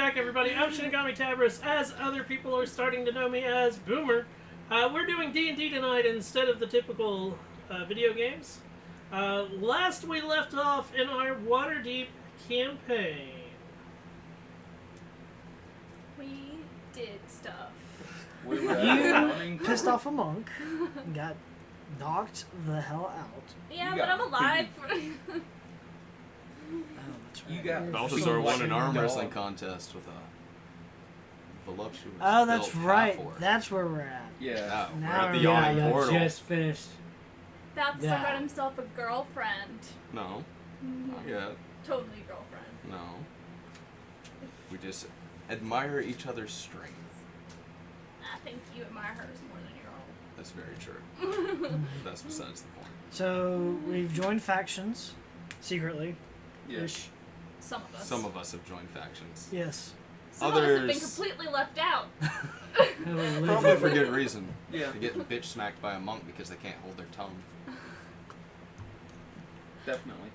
back, everybody. I'm Shinigami Tabris, as other people are starting to know me as Boomer. We're doing D&D tonight instead of the typical video games. Last we left off in our Waterdeep campaign. We did stuff. We were You pissed off a monk and got knocked the hell out. Yeah, You but got I'm alive. Oh, that's right. You got Balthazar won an arm dog. wrestling contest with a voluptuous. Oh, that's built right. half-orc. That's where we're at. Yeah. We're Now at the I yawning remember. portal. just finished. Balthazar Yeah. got himself a girlfriend. No, not yet. Totally girlfriend. No. We just admire each other's strength. I think you admire hers more than your own. That's very true. That's besides the point. So we've joined factions secretly. Yeah. Ish. Some of us. Some of us have joined factions. Yes. Some of us have been others- completely left out. Probably for good reason. Yeah. They get bitch smacked by a monk because they can't hold their tongue. Definitely.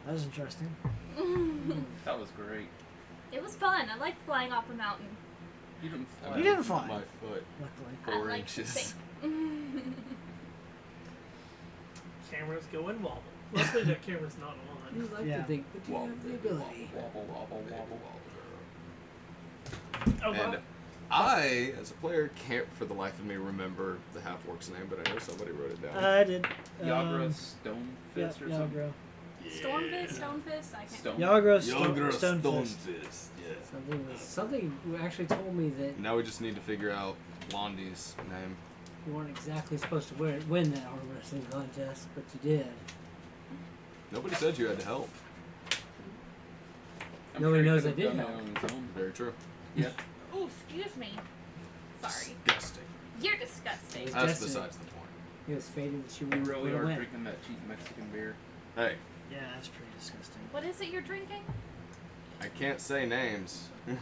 That was interesting. That was great. It was fun. I liked flying off a mountain. You didn't fly. You didn't fly. My foot. Luckily. I 4 liked to inches. think. Cameras going wobble. Luckily that camera's not You on. like Yeah. to think, but you have the ability. Wobble, wobble, wobble. Oh, And wow. I, as a player, can't for the life of me remember the half-orc's name, but I know somebody wrote it down. I did. Yagra Stone Yeah, Fist or something? Yagra. Stormfist? Stonefist? I can't. Stone. Yagra Yagra Stone Stone Fist. Fist. Yeah. Something you actually told me that Now we just need to figure out Blondie's name. you weren't exactly supposed to win that arm wrestling contest, but you did. Nobody said you had to help. I'm Nobody sure he knows could've I did done that help. on his own. Very true. Yeah. Oh, excuse me. Sorry. Disgusting. You're disgusting. It's That's just besides the point. It was fated that you We really would are win. drinking that cheap Mexican beer. Hey, Yeah, that's pretty disgusting. What is it you're drinking? I can't say names. Oh,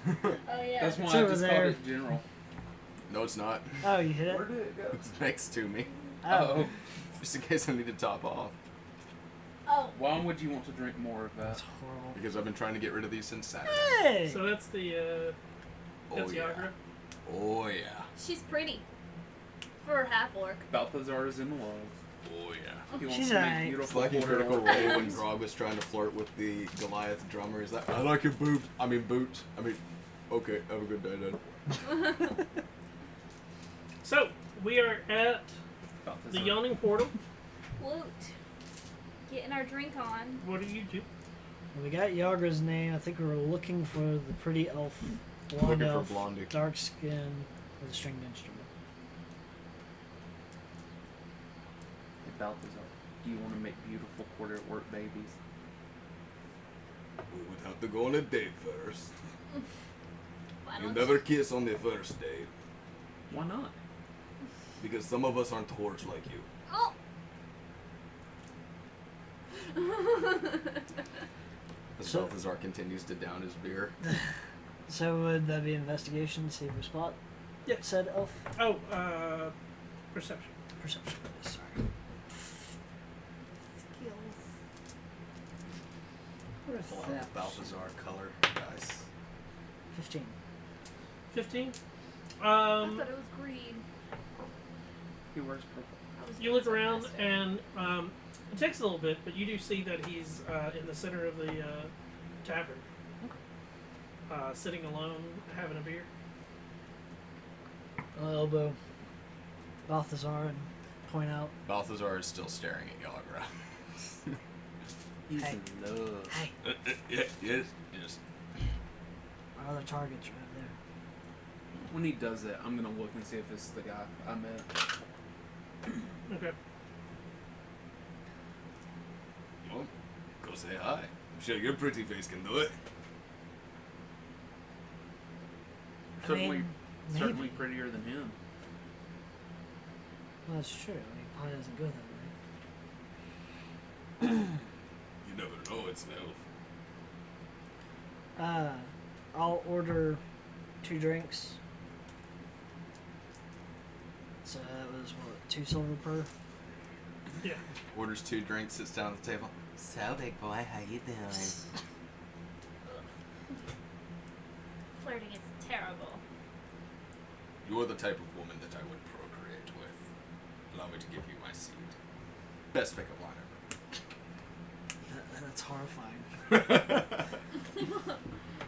yeah. That's why It's I over just there. called it General. No, it's not. Oh, you hit it? Where did it go? It's next to me. Oh. Just in case I need to top off. Oh. Why would you want to drink more of that? That's horrible. Because I've been trying to get rid of these since Saturday. Hey! So that's the, Oh that's yeah. Yagra. Oh yeah. She's pretty. For a half-orc. Balthazar is in love. Oh yeah. He wants She's to make alright. It's beautiful like in quarter Critical orc Role when babies. Grog was trying to flirt with the Goliath drummer. He's like, I like your boobs. I mean boots. I mean, okay, have a good day then. So, we are at the Balthazar. yawning portal. Woot. Getting our drink on. What do you do? We got Yagra's name. I think we were looking for the pretty elf. Blonde Looking for elf. Blondie. Dark skin with a stringed instrument. Hey, Balthazar, do you want to make beautiful quarter orc babies? We would have to go on a date first. Why You don't never kiss on the first date. Why not? Because some of us aren't torch like you. Oh! As So- Balthazar continues to down his beer. So would that be investigation, see if we spot? Yeah. Said elf. Oh, perception. Perception. Sorry. Skills. Where's Pull out that? the Balthazar color dice. 15. 15. I thought it was green. He wears purple. I was You look being around sarcastic. and it takes a little bit, but you do see that he's in the center of the tavern. Sitting alone, having a beer. I'll elbow Balthazar and point out, Balthazar is still staring at Yagra. He's Hey. in love. hey, Yes. Yes. our other target's right there. When he does that, I'm gonna look and see if it's the guy I met. Okay. Well, go say hi. I'm sure your pretty face can do it. Certainly, mean, certainly maybe. prettier than him. Well, that's true. He probably doesn't go that You never know, it's an elf. way. I'll order 2 drinks. So that was, what, 2 silver per? Yeah. Orders 2 drinks, sits down at the table. So, big boy, how you doing? Flirting is terrible. You're the type of woman that I would procreate with. Allow me to give you my seed. Best pickup line That's horrifying. ever.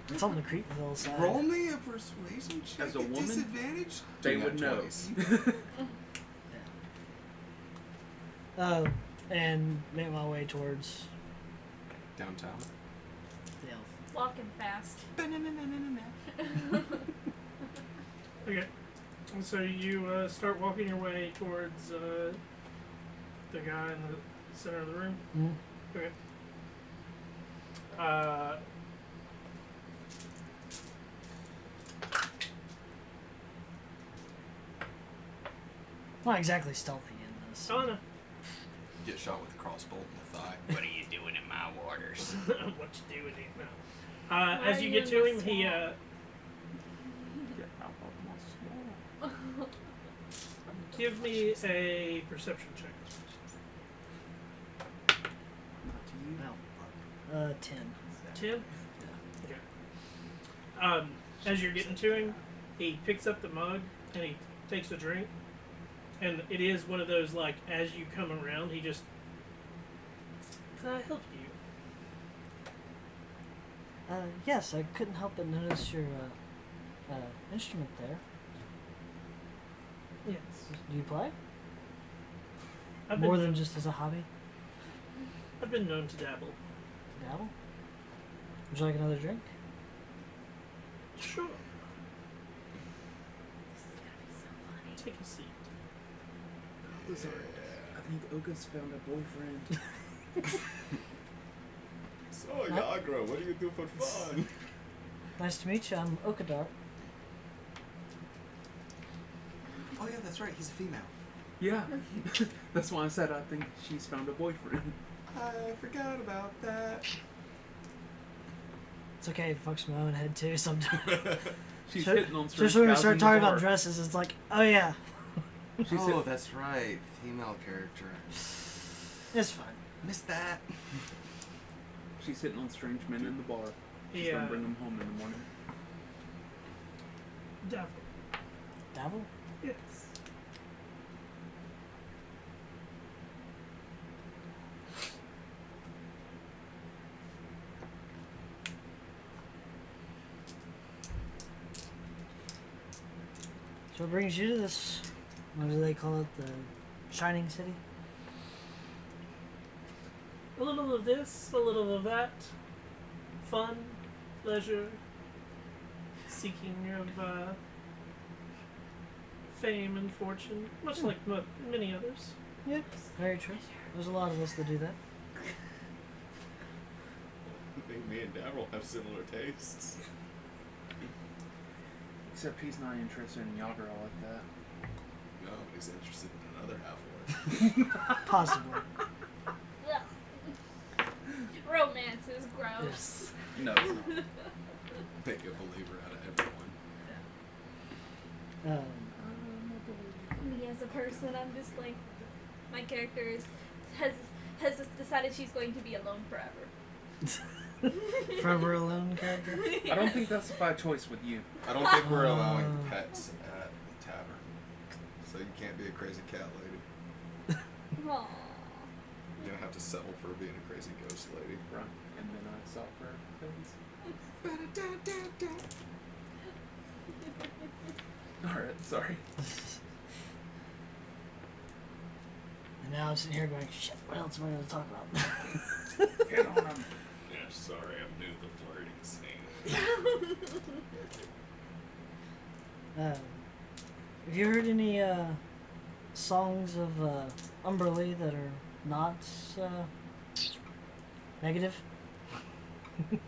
It's on the Creepville side. Roll me a persuasion check As a at woman, disadvantage. They Do would nat know. 20s. And make my way towards Downtown. the elf. Walking fast. Okay. And so you start walking your way towards the guy in the center of the room. Mm-hmm. Okay. Not exactly stealthy in this. Oh no. Get shot with a crossbow in the thigh. What are you doing in my waters? What you do with it now? Why As are you you get in to my him, he Get out of my swamp. give me a perception check. Not to you. 10. 10? Okay. As you're getting to him, he picks up the mug and he takes a drink. And it is one of those, like, as you come around, he just... Can I help you? Yes, I couldn't help but notice your instrument there. Yes. Do you play? I've More been, than just as a hobby? I've been known to dabble. Dabble? Would you like another drink? Sure. This is gonna be so funny. Take a seat. Listen, I think Oga's found a boyfriend. So, Yagra, what do you do for fun? Nice to meet you. I'm Okadar. Oh yeah, that's right. He's a female. Yeah. That's why I said I think she's found a boyfriend. I forgot about that. It's okay, it fucks my own head too sometimes. She's So- hitting on Just when we guys start in the talking bar. about dresses, it's like, oh yeah, She's Oh, hit- that's right. Female character. it's fine. Missed that. She's hitting on strange men in the bar. She's Yeah. gonna bring them home in the morning. Dabble. Dabble? Yes. So what brings you to this, what do they call it, the Shining City? A little of this, a little of that. Fun, pleasure, seeking of fame and fortune, much like many others. Yeah, very true. There's a lot of us that do that. I think me and Daryl have similar tastes. Except he's not interested in Yagra like that. No, but he's interested in another half orc. Possibly. Ugh. Romance is gross. No, it's not. Make a believer out of everyone. Me as a person, I'm just like, my character has decided she's going to be alone forever. Forever alone character. I don't think that's by choice with you. I don't think we're allowing pets at the tavern. So you can't be a crazy cat lady. Aww. You're gonna have to settle for being a crazy ghost lady. Right. And then I saw her face. Alright, sorry. And now I'm sitting here going, shit, what else am I going to talk about? Get on him. Yeah, sorry, I'm new to the flirting scene. Have you heard any songs of Umberlee that are not negative? I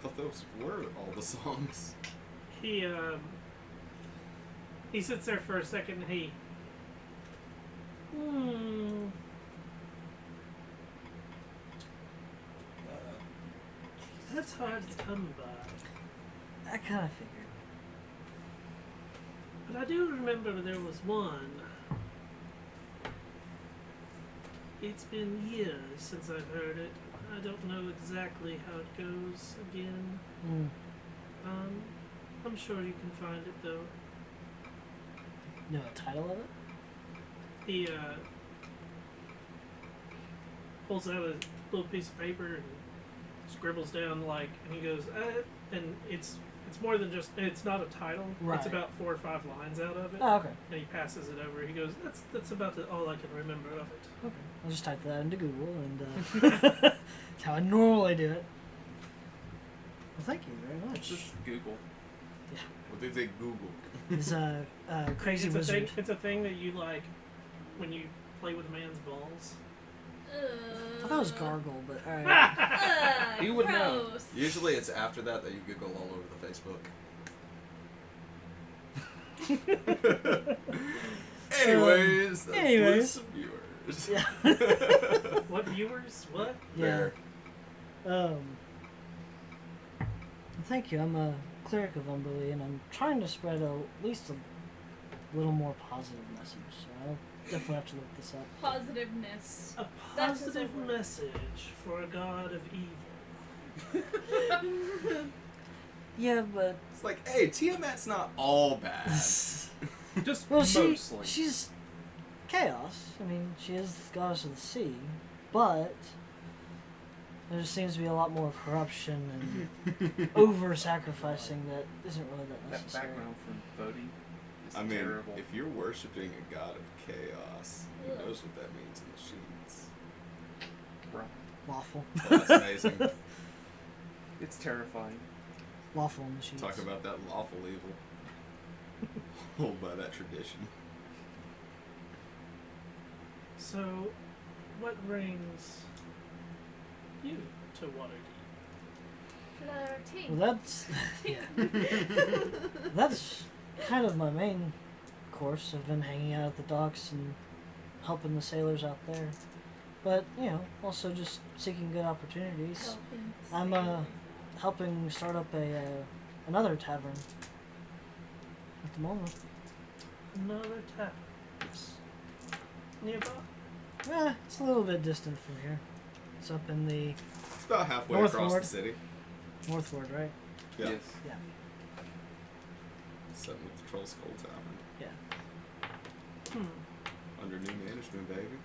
thought those were all the songs. He sits there for a second and he... That's hard to come by. I kind of figured. But I do remember there was one. It's been years since I've heard it. I don't know exactly how it goes again. Mm. I'm sure you can find it though. You know the title of it? He pulls out a little piece of paper and scribbles down and he goes, and it's more than just, it's not a title. Right. It's about 4 or 5 lines out of it. Oh, okay. And he passes it over. He goes, that's about all I can remember of it. Okay. I'll just type that into Google and that's how I normally do it. Well, thank you very much. Just Google. What they say, Google. He's a crazy it's wizard. It's a thing that you like when you play with a man's balls. I thought that was gargle, but alright. You would know. gross. Usually it's after that you Google all over the Facebook. Anyways, that's anyways. list of viewers. Yeah. What viewers? What? Yeah. Thank you. I'm a cleric of Umberly, and I'm trying to spread at least a little more positive message. So I'll definitely have to look this up. Positiveness. A That's his positive word. message for a god of evil. Yeah, but It's like, hey, Tiamat's not all bad. Just well, mostly. she's chaos. I mean, she is the goddess of the sea, but there just seems to be a lot more corruption and over-sacrificing that isn't really that That necessary. background from voting is I mean, terrible. if you're worshiping a god of chaos, who Ugh. knows what that means in the sheets? Bro, Lawful. Well, that's amazing. it's terrifying. Lawful in the sheets. Talk about that lawful evil. Hold by that tradition. So, what brings you to Waterdeep? Flirting. Well, that's kind of my main course. I've been hanging out at the docks and helping the sailors out there, but also just seeking good opportunities. Helping I'm helping start up another tavern at the moment. Another tavern nearby. It's a little bit distant from here. It's up in the It's about halfway Northward. across the city. northward, right? Yeah. Yes. Yeah. Something with the Troll Skull Tavern. Under new management, baby.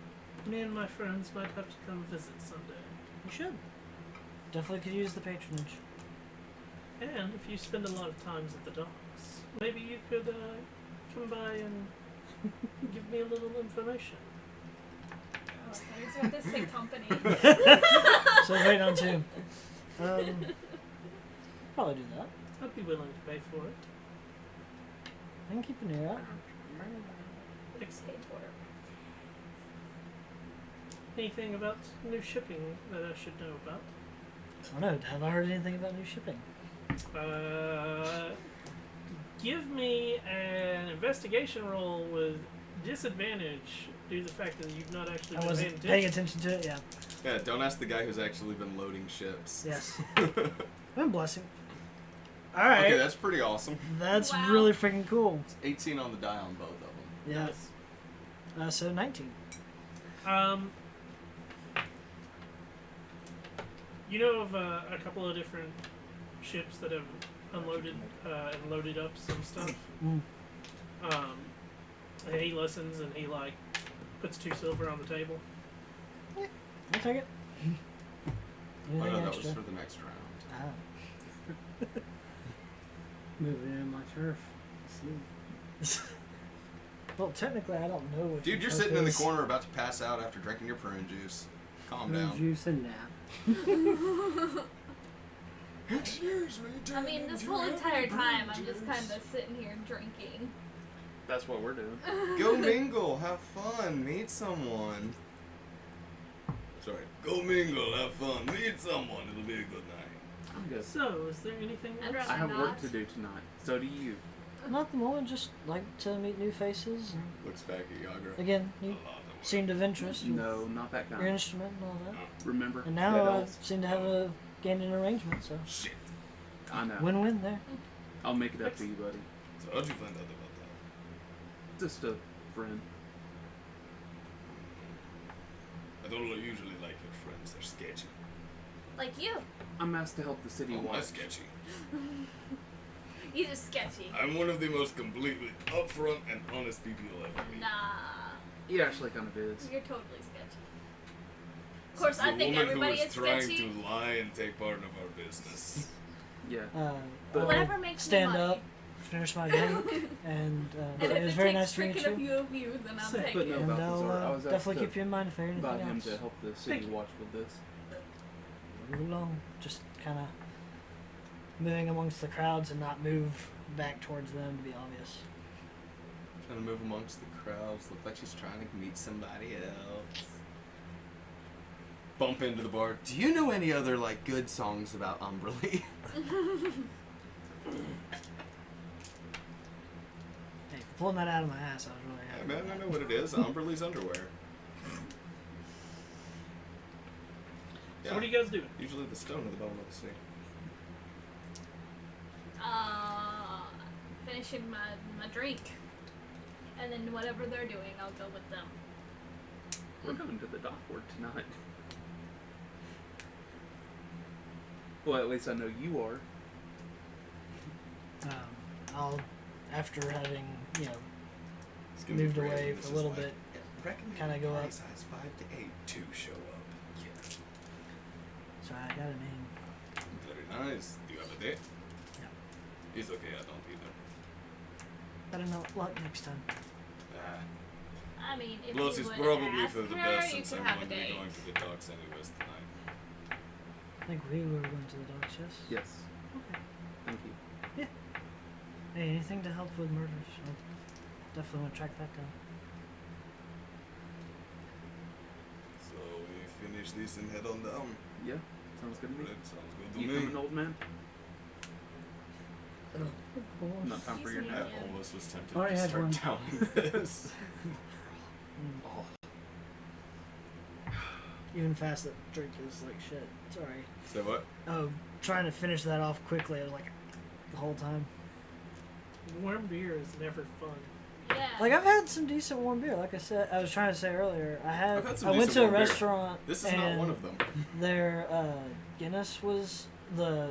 Me and my friends might have to come visit someday. You should. Definitely could use the patronage. And if you spend a lot of times at the docks, maybe you could come by and give me a little information. Oh, I was about to say company. So wait on two. Probably do that. I'd be willing to pay for it. I can keep an ear out. Excellent. Paid for it. Anything about new shipping that I should know about? I don't know. Have I heard anything about new shipping? Give me an investigation roll with disadvantage due to the fact that you've not actually I been wasn't paying paying attention. attention to it. Yeah. Yeah, don't ask the guy who's actually been loading ships. Yes. I'm blessing. All right. Okay, that's pretty awesome. That's Wow. really freaking cool. 18 on the die on both of them. Yeah. Nice. So 19. You know of a couple of different ships that have unloaded and loaded up some stuff. Mm. And he listens and he puts 2 silver on the table. I'll take it. Oh Anything no, that extra? was for the next round. Moving in my turf. See. Well, technically, I don't know what. Dude, your you're turf sitting in the is. corner about to pass out after drinking your prune juice. Calm down. Juice and nap. Excuse me, I mean, this whole entire time, I'm just kind of sitting here drinking. That's what we're doing. Go mingle, have fun, meet someone. Sorry. Go mingle, have fun, meet someone. It'll be a good night. I'm good. So, is there anything I'd else? rather I have not. work to do tonight. So do you. Not at the moment. Just like to meet new faces. And Looks back at Yagra. again, you seemed of interest with No, not that your kind. instrument and all that. Remember? And now the I adults? seem to have gained an arrangement. So Shit. I know. win-win there. I'll make it up to you, buddy. So how'd you find out about that? Just a friend. I don't usually like your friends. They're sketchy. Like you. I'm asked to help the city Oh, my watch. sketchy. You're just sketchy. I'm one of the most completely upfront and honest people you'll ever meet. Nah. He actually kind of is. You're totally sketchy. Of course, Since I think everybody who is is trying sketchy. to lie and take part of our business. Yeah. I'll Whatever makes me stand money. up, finish my drink, and And it if was it very takes nice to meet freaking a you. few of you, then I'll But take no, it. And about I'll Bizarre. I was definitely asked keep you in mind for anything about him else. to help the Thank city you. watch with this. Move along, just kind of moving amongst the crowds and not move back towards them to be obvious. Trying to move amongst the crowds. Look like she's trying to meet somebody else. Bump into the bar. Do you know any other like good songs about Umberly? Hey, for pulling that out of my ass, I was really happy. Hey man, with I that. know what it is. Umberly's underwear. So what are you guys doing? Usually the stone at the bottom of the sea. Finishing my drink. And then whatever they're doing, I'll go with them. We're going to the dockboard tonight. Well, at least I know you are. I'll, after having, It's gonna be moved great. away This for a is little like, bit, recommended kinda go party up. size 5 to 8 to show up. Yeah. sorry, I got a name. Very nice. Do you have a date? No. It's okay, I don't either. Better know luck next time. Ah. I mean, if Plus, you it's would probably ask for the her, best you since could I'm have a going to be date. going to the docks anyways tonight. I think we were going to the docks, yes? Yes. Okay. Thank you. Hey, anything to help with murders? I definitely want to track that down. So we finish this and head on down. Yeah. Sounds good to me. That sounds good to You me. coming, old man? Of course. Not time for your Excuse me. nap. I almost was tempted Already to had start one. down this. Oh. Even fast, that drink is like shit. Sorry. So what? Oh, trying to finish that off quickly, I was like, the whole time. Warm beer is never fun. Yeah. Like, I've had some decent warm beer. Like I said, I was trying to say earlier, I've had some I went decent to a warm beer. restaurant. This is and not one of them. Their Guinness was the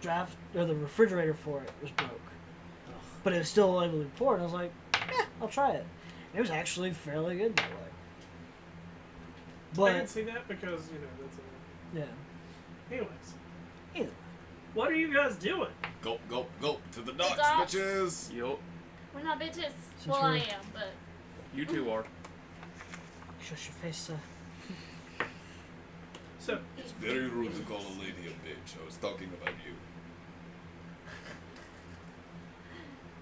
draft, or the refrigerator for it was broke. But it was still able to be poured. And I was like, yeah, I'll try it. And it was actually fairly good that way. I can But, see that because, that's a... yeah. Anyways. Either way. What are you guys doing? Gulp, gulp, gulp to the docks, docks. bitches. Yup. We're not bitches. Since Well, I we're- am, but You two are. Shush your face, So, It's very rude to call a lady a bitch. I was talking about you.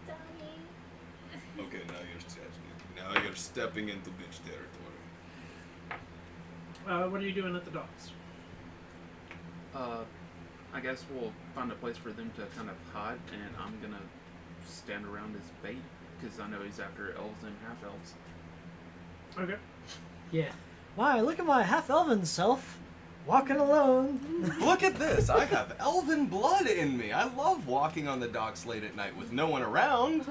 Donnie. Okay, now you're stepping into bitch territory. what are you doing at the docks? I guess we'll find a place for them to kind of hide, and I'm gonna stand around as bait because I know he's after elves and half elves. Okay. Yeah. My, look at my half-elven self. Walking alone. Look at this! I have elven blood in me. I love walking on the docks late at night with no one around.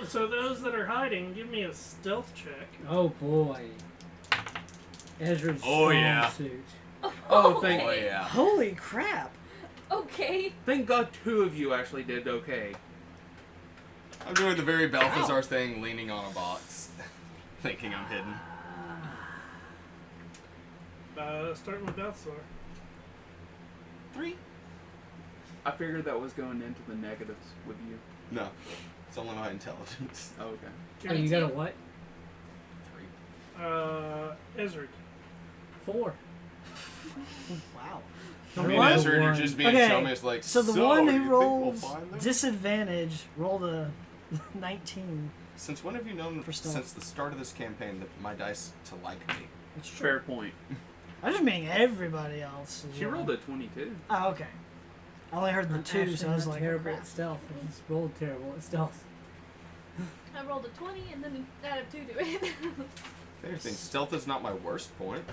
So those that are hiding, give me a stealth check. Oh boy. Ezra's Oh, strong yeah. suit. Oh, thank Oh yeah. Holy crap. Okay. Thank God 2 of you actually did okay. I'm doing the very Balthazar thing, leaning on a box, thinking I'm hidden. Starting with Balthazar. 3? I figured that was going into the negatives with you. No, it's only my intelligence. Oh, okay. Oh, you got a what? 3. Ezra. 4. Wow. I The mean, one- Ezra, you're just being Okay, chummy. Like, So the so one you who think we'll rolls find them? disadvantage rolled a 19. Since when have you known For stealth. since the start of this campaign that my dice to like me? That's true. Fair point. I just mean everybody else. As She well. rolled a 22. Oh, okay. I only heard the I'm 2, actually so I was not like, terrible crap. at stealth. I just rolled terrible at stealth. I rolled a 20 and then added 2 to it. Fair thing. Stealth is not my worst point.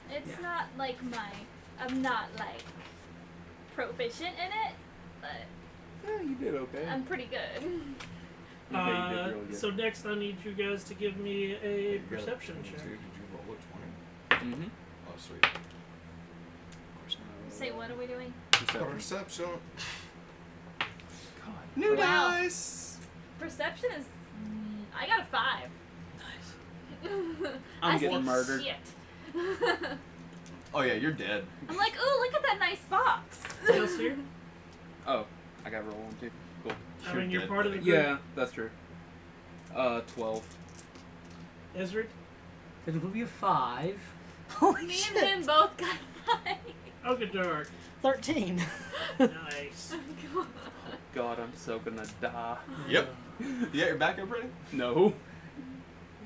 It's Yeah. not like I'm not like proficient in it, but Yeah, you did okay. I'm pretty good. Okay, you did really good. So next I need you guys to give me a perception check. Did you roll a 20? Mm-hmm. Oh, sweet. Of course not. Say, what are we doing? Perception. Perception. God. New Wow. dice. Perception is. I got a 5. Nice. I'm I getting see murdered. Shit. Oh yeah, you're dead. I'm like, ooh, look at that nice box. Tails here. Oh, I got to roll one too. Cool. I mean, you're dead, part of the buddy. group. Yeah, that's true. 12. Ezra. It will be a 5. Holy Me shit. and him both got 5. Okay, dark. 13. Nice. God, I'm so gonna die. Yep. Yeah, you're back up ready? No.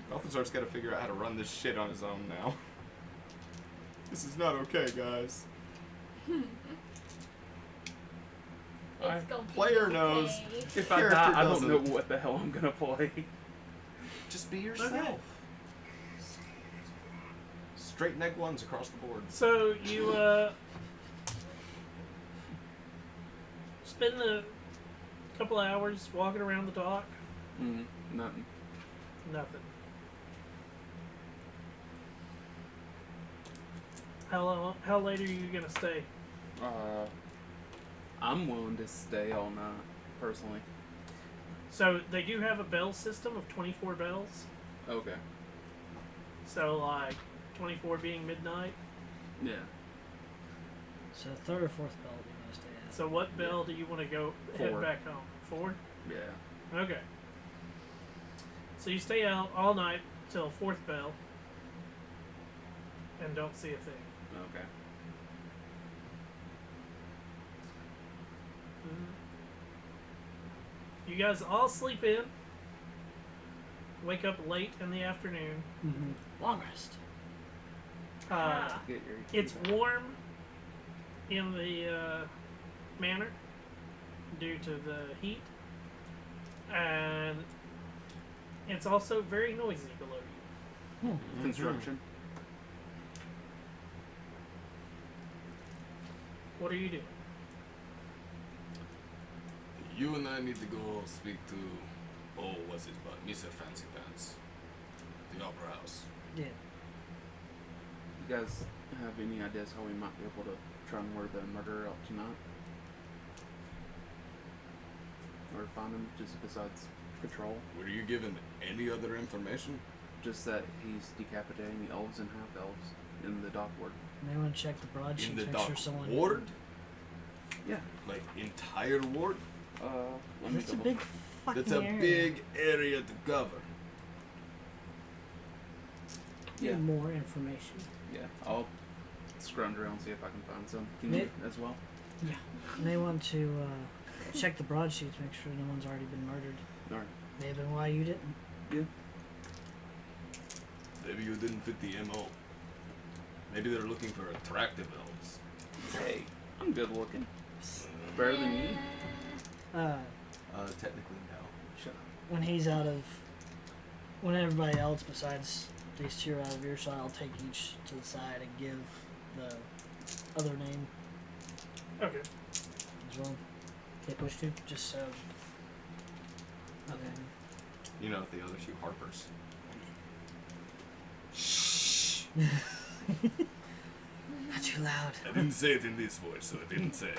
Balthazar's got to figure out how to run this shit on his own now. This is not okay, guys. It's gonna be Player okay. knows. If I Character die, I don't know doesn't. what the hell I'm gonna play. Just be yourself. Okay. Straight neck ones across the board. So you spend the couple hours walking around the dock. Nothing. Nothing. How long? How late are you gonna stay? I'm willing to stay all night, personally. So they do have a bell system of 24 bells. Okay. So like 24 being midnight. Yeah. So third or fourth bell do you want to stay at? So what bell do you want to go head 4. back home? 4? Yeah. Okay. So you stay out all night till fourth bell and don't see a thing. Okay. You guys all sleep in. Wake up late in the afternoon. Mm-hmm. Long rest. Get your It's warm in the manor due to the heat, and it's also very noisy below you. construction. What are you doing? You and I need to go speak to, what's his butt? Mr. Fancy Pants. The Opera House. Yeah. You guys have any ideas how we might be able to try and word the murderer out tonight? Or find him, just besides patrol? Were you given any other information? Just that he's decapitating elves and half-elves in the dock ward. May want to check the In broadsheets, the make dock sure someone. ward? Yeah. Like, entire ward? Let me That's a double big check. fucking That's a area. big area to cover. Yeah. Need more information. Yeah. I'll scrounge around and see if I can find some. Can May- you as well? May want to check the broadsheets, make sure no one's already been murdered. Alright. May have been why you didn't. Yeah. Maybe you didn't fit the MO. Maybe they're looking for attractive elves. Hey, I'm good looking. Better than you. Technically no. Shut up. When he's out of, when everybody else besides these two are out of earshot, I'll take each to the side and give the other name Okay. as well, Okay, push 2. just so. Okay. You know, the other two Harpers. Not too loud. I didn't say it in this voice, so I didn't say.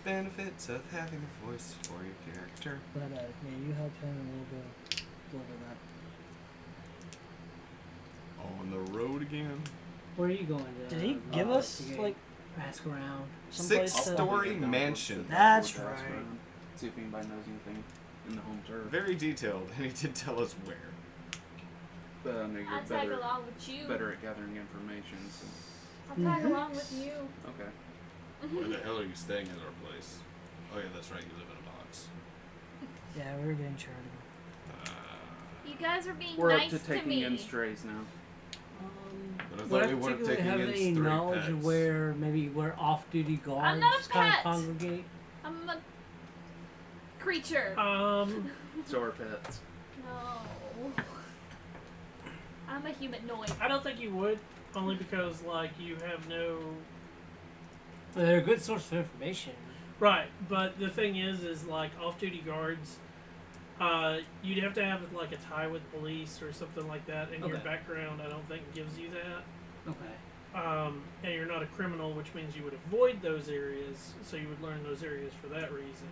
Benefits of having a voice for your character. But yeah, you help him and we'll go deliver that. On the road again. Where are you going to? Did he give us investigate? like Ask around. someplace to? Six-story I'll probably go down mansion. to the That's dock ward, ask right. around, see if anybody knows anything in the home turf. Very detailed, and he did tell us where. But I know you're I'll tag better, along with you. better at gathering information. So. I'll tag along with you. Okay. Where the hell are you staying at our place? Oh yeah, that's right, you live in a box. Yeah, we were being charitable. You guys are being We're nice up to taking me. in strays now. But I Would thought I we weren't particularly taking have in any stray knowledge pets. of where maybe where off-duty guards not a kind of pet. congregate? I'm a creature. So are pets. No. I'm a humanoid. I don't think you would, only because like you have no. Well, they're a good source of information. Right, but the thing is like off-duty guards. You'd have to have like a tie with police or something like that, and your Okay. background I don't think gives you that. Okay. and you're not a criminal, which means you would avoid those areas, so you would learn those areas for that reason.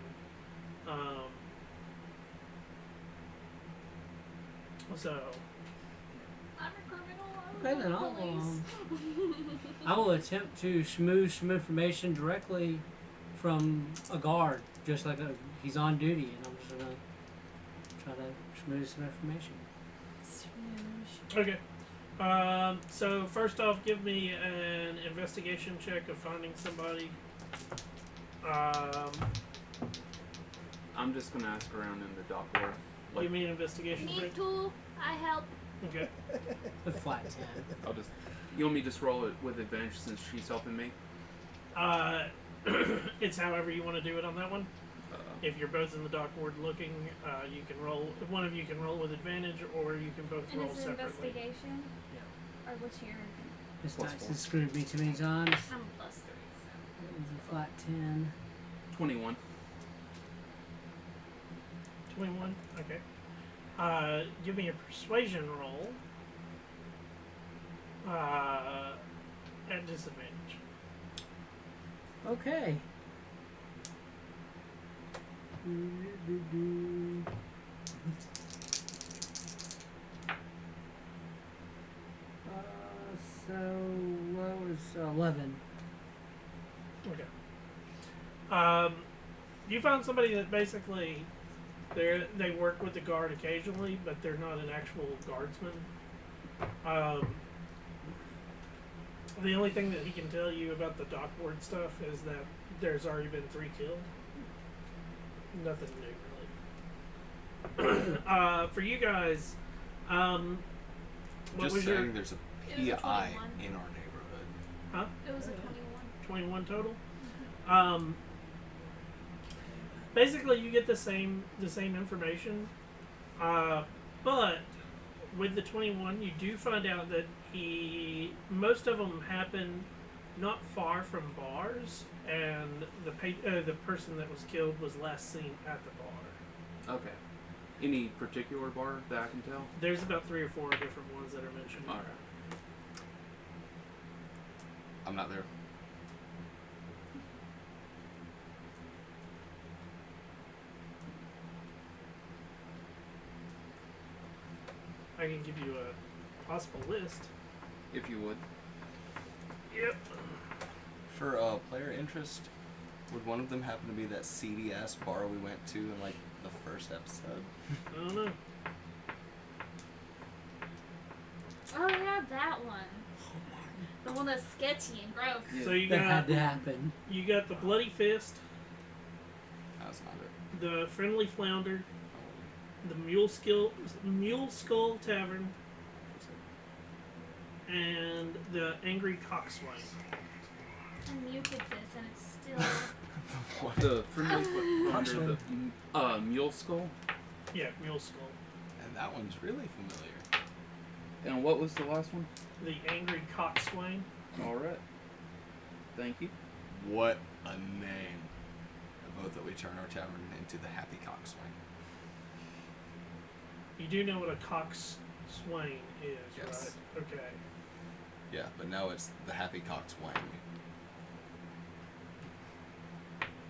So, I'm a criminal. Okay, then I will attempt to schmooze some information directly from a guard, just like he's on duty, and I'm just gonna try to schmooze some information. okay. So first off, give me an investigation check of finding somebody. I'm just gonna ask around in the dock ward. You mean investigation check? Need tool. I help. Okay. A flat 10. I'll just. You want me to just roll it with advantage since she's helping me? It's however you want to do it on that one. If you're both in the dock ward looking, you can roll. One of you can roll with advantage, or you can both And roll it's an separately. investigation. Yeah. Or what's your? This Plus dice 4. has screwed me too many times. I'm a +3. So. It was a flat 10. 21. 21. Okay. Give me a persuasion roll. At disadvantage. Okay. So what was 11? Okay. You found somebody that basically they work with the guard occasionally, but they're not an actual guardsman. The only thing that he can tell you about the dock ward stuff is that there's already been 3 killed. Nothing new, really. For you guys, what Just was saying, your there's a It was a PI 21. in our neighborhood. It was a 21. 21 total? Basically, you get the same information, but with the 21, you do find out that most of them happen not far from bars, and the person that was killed was last seen at the bar. Okay. Any particular bar that I can tell? There's about 3 or 4 different ones that are mentioned. Alright. I'm not there. I can give you a possible list. If you would. Yep. For player interest, would one of them happen to be that seedy ass bar we went to in like the first episode? I don't know. Oh yeah, that one. The one that's sketchy and gross. Yeah. So you That had got to happen. the Bloody Fist, That was not it. the Friendly Flounder, the Mule Skull Tavern, and the Angry Coxswain. I muted this and it's still. What? The friendly foot under Huntsman. the mule skull. Yeah, Mule Skull. And that one's really familiar. And what was the last one? The Angry Coxswain. Alright. Thank you. What a name. I vote that we turn our tavern into the Happy Coxswain. You do know what a coxswain is, Yes. right? Okay. Yeah, but now it's the Happy Coxswain.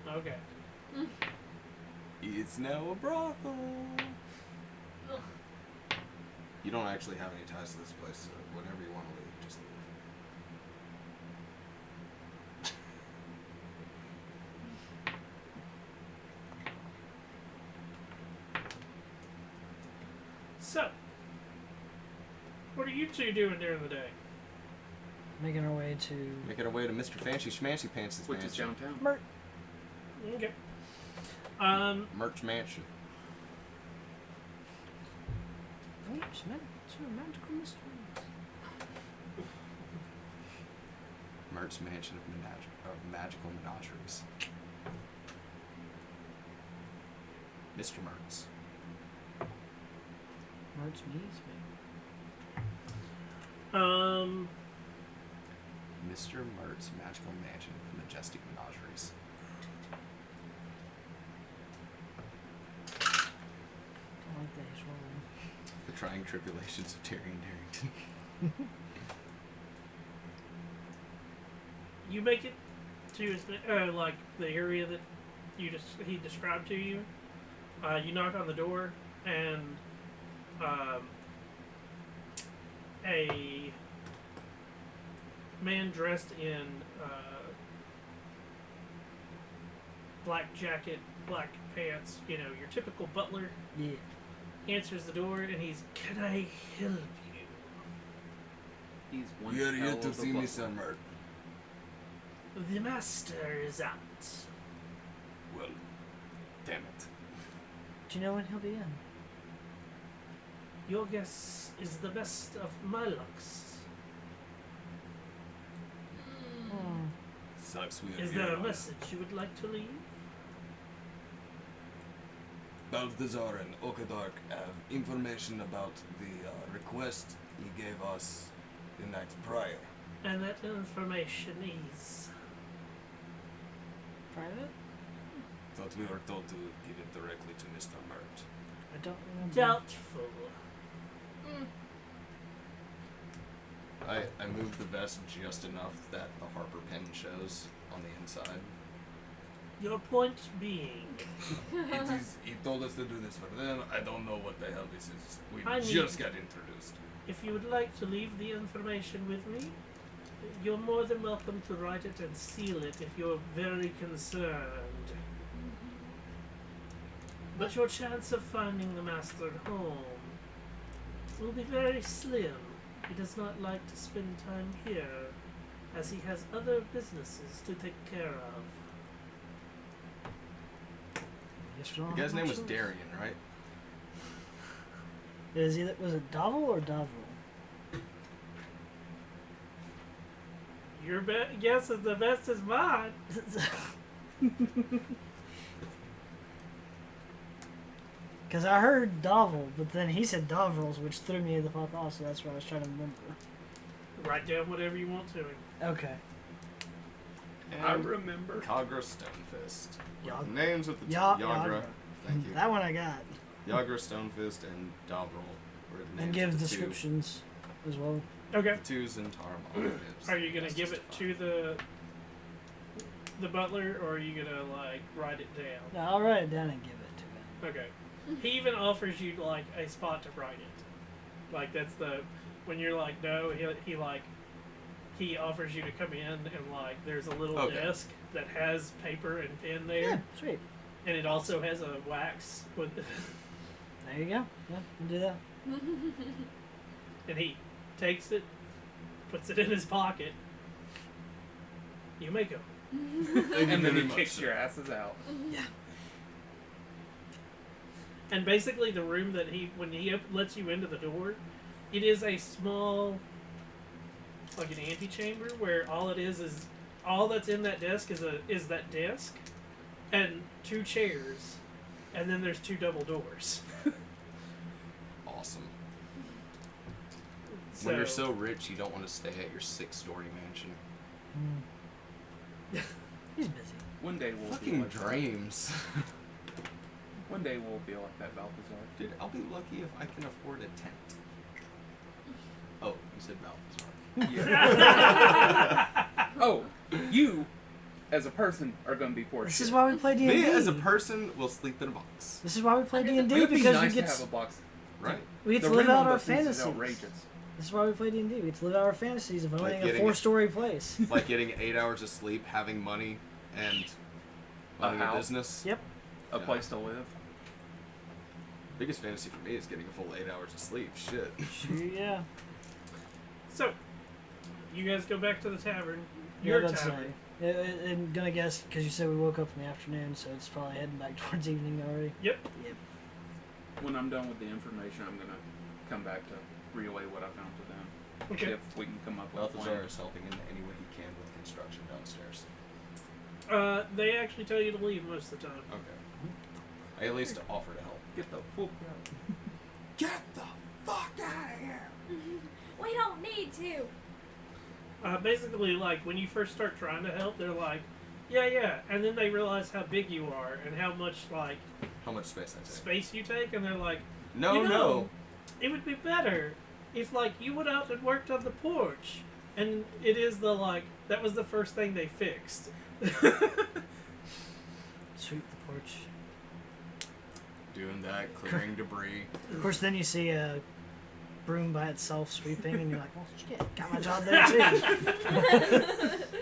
Okay. It's now a brothel. Ugh. You don't actually have any ties to this place, so whenever you want to leave, just leave. So, what are you two doing during the day? Making our way to Making our way to Mr. Fancy Schmancy Pants' Which is mansion. downtown. Mert. Okay. Merch Mansion. Magical mysteries. Mert's Mansion of Magical Menageries. Mr. Mertz. Mert's meats, Mr. Mert's Magical Mansion of Majestic Menageries. I like that he's rolling. The Trying Tribulations of Terry and Darrington. you make it to his, like the area that he described to you. You knock on the door, and a man dressed in black jacket, black pants, you know, your typical butler, Yeah. answers the door, and he's, "Can I help you?" He's one We are here hell to of a see butler. Miss Mert. The master is out. Well, damn it. Do you know when he'll be in? Your guess is the best of my lucks. Hmm. Sucks we are Is here there a on- message you would like to leave? Balthazar and Okadark have information about the request he gave us the night prior. And that information is... Private? Thought we were told to give it directly to Mr. Mert. I don't remember. doubtful. I moved the vest just enough that the Harper pin shows on the inside. Your point being... He told us to do this for them. I don't know what the hell this is. We I need- just got introduced. If you would like to leave the information with me, you're more than welcome to write it and seal it if you're very concerned. But your chance of finding the master at home will be very slim. He does not like to spend time here, as he has other businesses to take care of. Guess we don't The guy's have name much was choice. Darian, right? Was it Davil or Davril? Your guess is the best as mine. Because I heard Davil, but then he said Davrils, which threw me the fuck off, so that's what I was trying to remember. Write down whatever you want to. Okay. I remember. Kagra Stonefist. Yag- Names with the Ya- Yagra. Yagra. Thank you. That one I got. Yagra Stonefist and Davril were the names And of give the descriptions as well. Okay. Two. The twos and Taramon gives. Are you gonna That's give it to justified. the butler, or are you gonna like write it down? No, I'll write it down and give it to him. Okay. He even offers you like a spot to write it. Like that's the when you're like no, he offers you to come in and like there's a little Okay. desk that has paper and pen there, Yeah, sweet. and it also has a wax with, There you go. Yeah, we'll do that. and he takes it, puts it in his pocket. You may go. And then very he much kicks so. your asses out. And basically, the room that when he lets you into the door, it is a small, like an antechamber where all it is all that's in that desk is that desk, and 2 chairs, and then there's 2 double doors. Awesome. So, When you're so rich, you don't want to stay at your 6-story mansion. He's busy. One day we'll be Fucking like that. dreams. One day we'll be like that, Balthazar. Dude, I'll be lucky if I can afford a tent. Oh, you said Balthazar. Oh, you, as a person, are going to be poor This shit. is why we play D&D. Me as a person will sleep in a box, This is why we play Under the D&D It would be because nice we to get have a box. right? we get The to live rent out on our those things is fantasies. outrageous. This is why we play D&D. We get to live out our fantasies of Like owning a getting- 4-story place. Like getting 8 hours of sleep, having money, and running a house. business. Yep. A Yeah. place to live. Biggest fantasy for me is getting a full 8 hours of sleep. Shit. Sure, yeah. So, you guys go back to the tavern. Yeah, Your that's tavern. I'm gonna guess because you said we woke up in the afternoon, so it's probably heading back towards evening already. Yep. When I'm done with the information, I'm going to come back to relay what I found to them. Okay. If we can come up with a Balthazar plan. is helping in any way he can with construction downstairs. They actually tell you to leave most of the time. Okay. I at least offer to help. Get the fuck out. Get the fuck out of here! We don't need to. Basically, like when you first start trying to help, they're like, yeah, and then they realize how big you are and how much like How much space I take? space you take, and they're like, No, you know, no. it would be better if like you went out and worked on the porch. And it is the like that was the first thing they fixed. Sweep the porch. Doing that, clearing debris. Of course, then you see a broom by itself sweeping, and you're like, well, shit, got my job there too.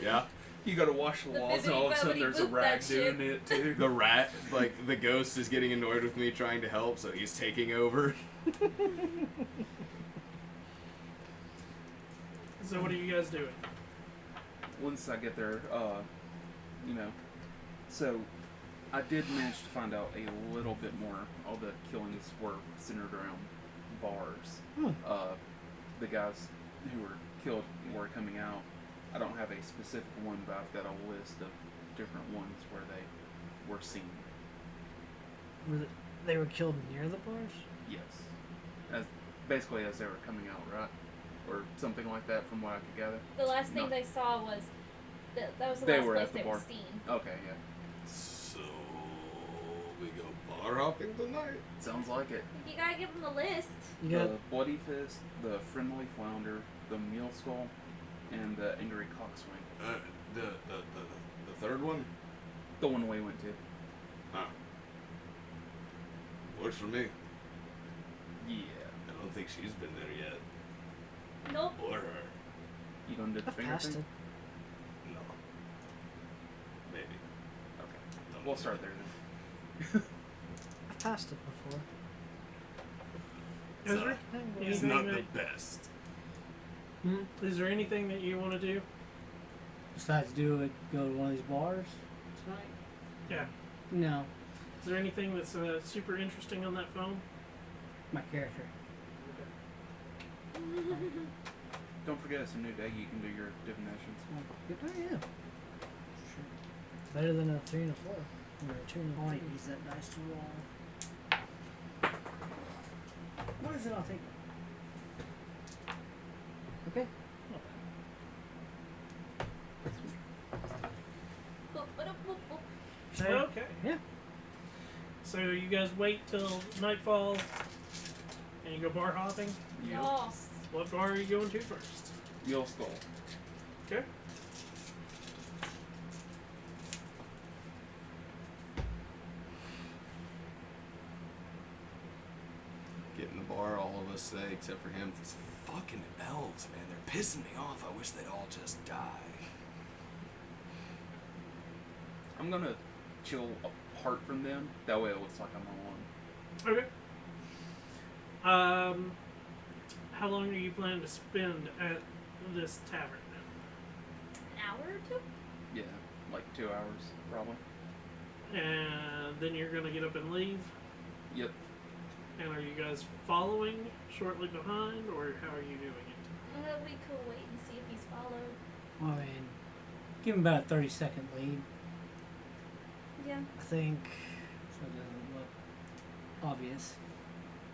Yeah. You gotta wash the The walls, and all of a sudden bibbidi-bobbidi there's a boop rag that shit. doing it too. The rat, like, the ghost is getting annoyed with me trying to help, so he's taking over. So what are you guys doing? Once I get there, you know, so I did manage to find out a little bit more. All the killings were centered around bars. The guys who were killed were coming out. I don't have a specific one, but I've got a list of different ones where they were seen. They were killed near the bars? Yes, basically as they were coming out, right, or something like that, from what I could gather. The last thing No. they saw was that was the They last were place at the they bar. were seen. Okay, yeah, So, we go bar hopping tonight? sounds like it. You gotta give them the list. You got The Bloody Fist, the Friendly Flounder, the Mule Skull, and the Angry Coxswain. The third one? The one we went to. Huh. Works for me. Yeah. I don't think she's been there yet. Nope. Or her. You gonna do the I've finger passed thing? it. No. Maybe. Okay. Don't We'll know. start there then. I've passed it before. Is there, It's anything not the that, best. is there anything that you want to do? Besides go to one of these bars tonight? Yeah. No, Is there anything that's super interesting on that phone? my character. Don't forget it's a new day. You can do your divinations. Oh, yeah. Sure. Better than a 3 and a 4. Or a 2 and a I 3. might use that dice to roll. What is it? I'll take it. Okay. Boop, ba-doop, boop, boop. So, Okay. yeah. So you guys wait till nightfall, and you go bar hopping. Yes. What bar are you going to first? Mule Skull. Okay. Get in the bar, all of us say, except for him. These fucking elves, man. They're pissing me off. I wish they'd all just die. I'm gonna chill apart from them. That way it looks like I'm alone. Okay. How long are you planning to spend at this tavern An hour or two? Yeah, like 2 hours probably. then? And then you're gonna get up and leave. Yep. And are you guys following shortly behind, or how are you doing it? We could wait and see if he's followed. Well, I mean, give him about a 30-second lead, Yeah. I think. so it doesn't look obvious.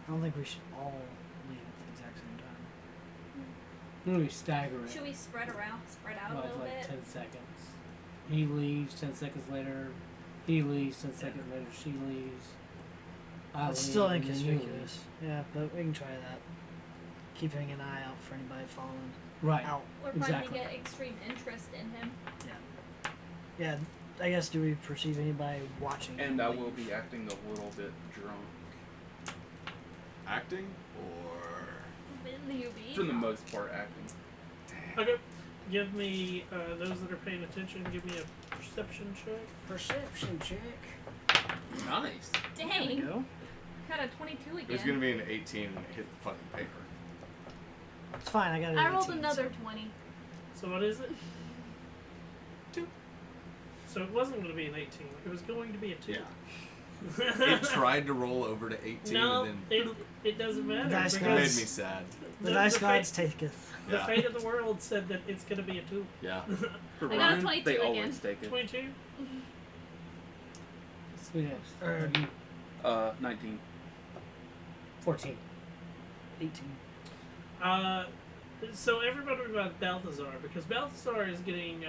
I don't think we should all leave at the exact same time. I'm gonna be staggering. Should we spread out a Well, little like bit? 10 seconds. He leaves. 10 seconds later, he leaves. 10 seconds later, she leaves. I It's leave, still and then you inconspicuous. Yeah, but we can try that. Keeping an eye out for anybody following leave. Right. out. We're trying Exactly. to get extreme interest in him. Yeah, I guess, do we perceive anybody watching? And him I leave? will be acting a little bit drunk. Acting? Or... For the most part, acting. Okay. Give me those that are paying attention. Give me a perception check. Perception check. Nice. There we Dang. go. Got a 22 again. There's gonna be an 18 and hit the fucking paper. It's fine, I got it. I rolled another 20. So what is it? 2. So it wasn't going to be an 18. It was going to be a 2. It tried to roll over to 18 No, and then... it doesn't matter. Dice It because made me sad. The dice fate- gods taketh. The Yeah. fate of the world said that it's going to be a 2. Yeah. For I got a Ryan, 22 they again. always take it. 22? Sweet ass. 19. 14. 18. So everybody about Balthazar, because Balthazar is getting,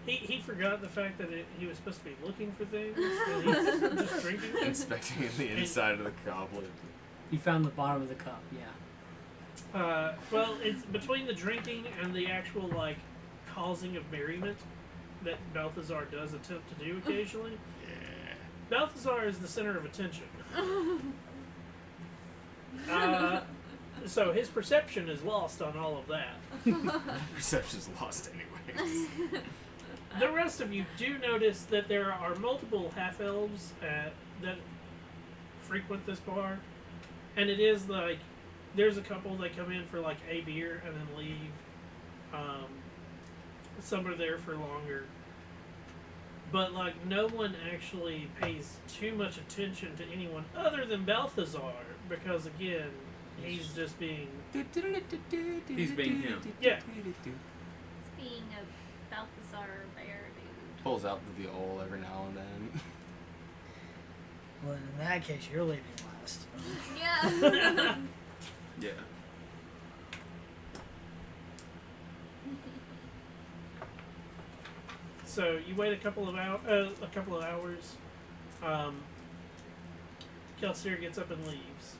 he forgot the fact that he was supposed to be looking for things, and he's just drinking things. Inspecting the inside of the goblet. You found the bottom of the cup. Yeah. Well, it's between the drinking and the actual like causing of merriment that Balthazar does attempt to do occasionally. Yeah. Balthazar is the center of attention. So his perception is lost on all of that. Perception's lost anyways. The rest of you do notice that there are multiple half-elves that frequent this bar. And it is like, there's a couple that come in for like a beer and then leave. Some are there for longer. But like, no one actually pays too much attention to anyone other than Balthazar. Because again, he's just being... He's being him. Yeah. Speaking of Balthazar Bear dude. Pulls out the viol every now and then. Well, in that case, you're leaving last. Yeah. Yeah. So you wait a couple of hours. Kelsier gets up and leaves.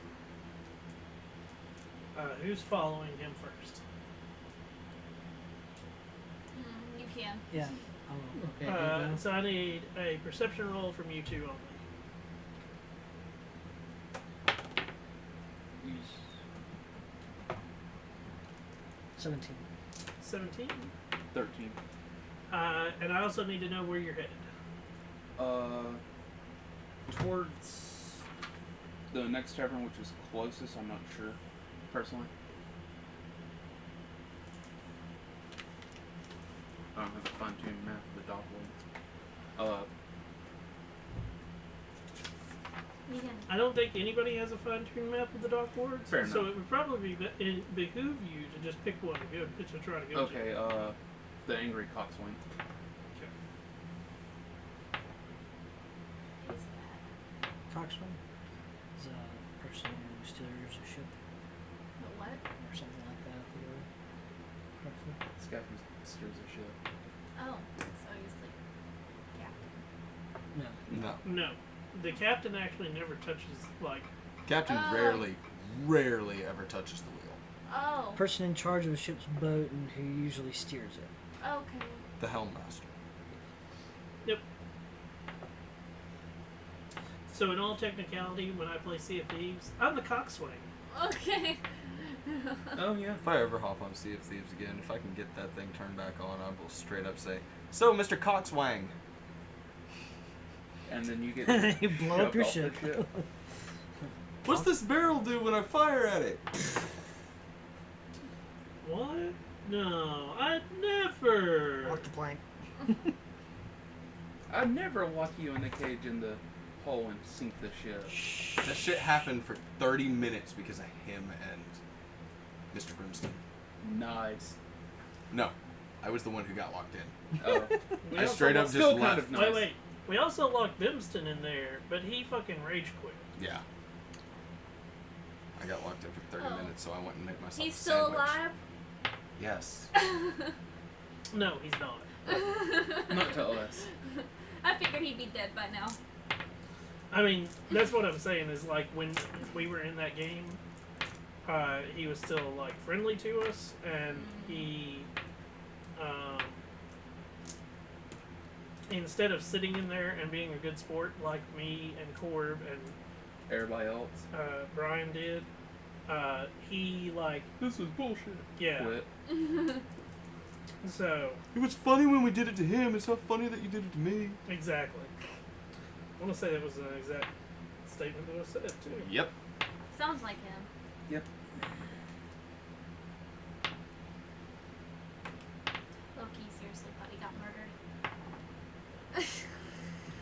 Who's following him first? You can. Yeah. Okay. So I need a perception roll from you two only. 17. 17. 13. And I also need to know where you're headed. Towards the next tavern, which is closest. I'm not sure, personally. I don't have a fine-tuned map of the dock. You can. I don't think anybody has a fine-tuned map of the dock wards, Fair so enough. it would probably behoove you to just pick one to try to go Okay, to. the Angry Coxswain. Who's that? Coxman is a person who steers a ship The what? or something like that. If you were correctly. This guy who steers a ship. Oh, so he's like captain. No. No. No, the captain actually never touches like. Captain Oh. rarely ever touches the wheel. Oh. Person in charge of a ship's boat and who usually steers it. Okay. The Helmmaster. Yep. So in all technicality, when I play Sea of Thieves, I'm the coxswain. Okay. Oh yeah. If I ever hop on Sea of Thieves again, if I can get that thing turned back on, I will straight up say, "So, Mr. Coxswain." And then you get You blow up shoved your off the ship. What's this barrel do when I fire at it? What? No, I'd never. Walk the plank. I'd never lock you in a cage in the hole and sink the ship. That shit happened for 30 minutes because of him and Mr. Brimstone. Nice. No, I was the one who got locked in. Oh. We I also straight up locked- just Still left. kind of nice. Wait. We also locked Bimston in there, but he fucking rage quit. Yeah. I got locked in for 30 Oh. minutes, so I went and made myself He's a still sandwich. alive? Yes. No, he's not. Not to us. I figured he'd be dead by now. I mean, that's what I'm saying is like when we were in that game, he was still like friendly to us, and he, instead of sitting in there and being a good sport like me and Corb and Everybody else. Brian did, he like This is bullshit. yeah. Quit. So It was funny when we did it to him. It's not funny that you did it to me. exactly. I want to say that was an exact statement that was said too. Yep. Sounds like him. Yep. Loki seriously thought he got murdered.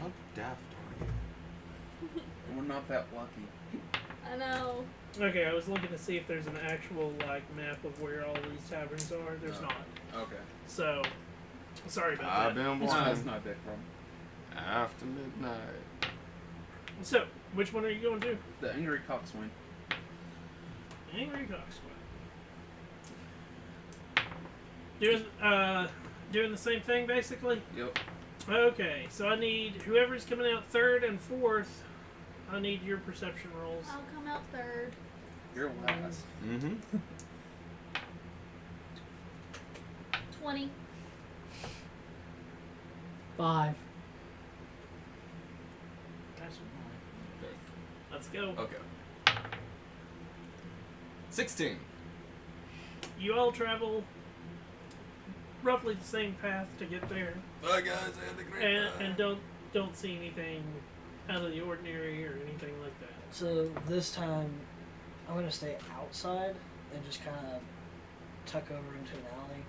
How daft are you? We're not that lucky. I know. Okay, I was looking to see if there's an actual like map of where all these taverns are. There's No. not. Okay. So sorry about I've that. been No, blind. that's not a big problem. After midnight. So which one are you going to? The Angry Coxswain. Angry Coxswain. Doing the same thing basically. Yep. Okay, so I need whoever's coming out third and fourth. I need your perception rolls. I'll come out third. You're last. Mm-hmm. 20. 5. Let's go. Okay. 16. You all travel roughly the same path to get there, Bye guys, I had a great and don't see anything out of the ordinary or anything like that. So this time, I'm gonna stay outside and just kind of tuck over into an alley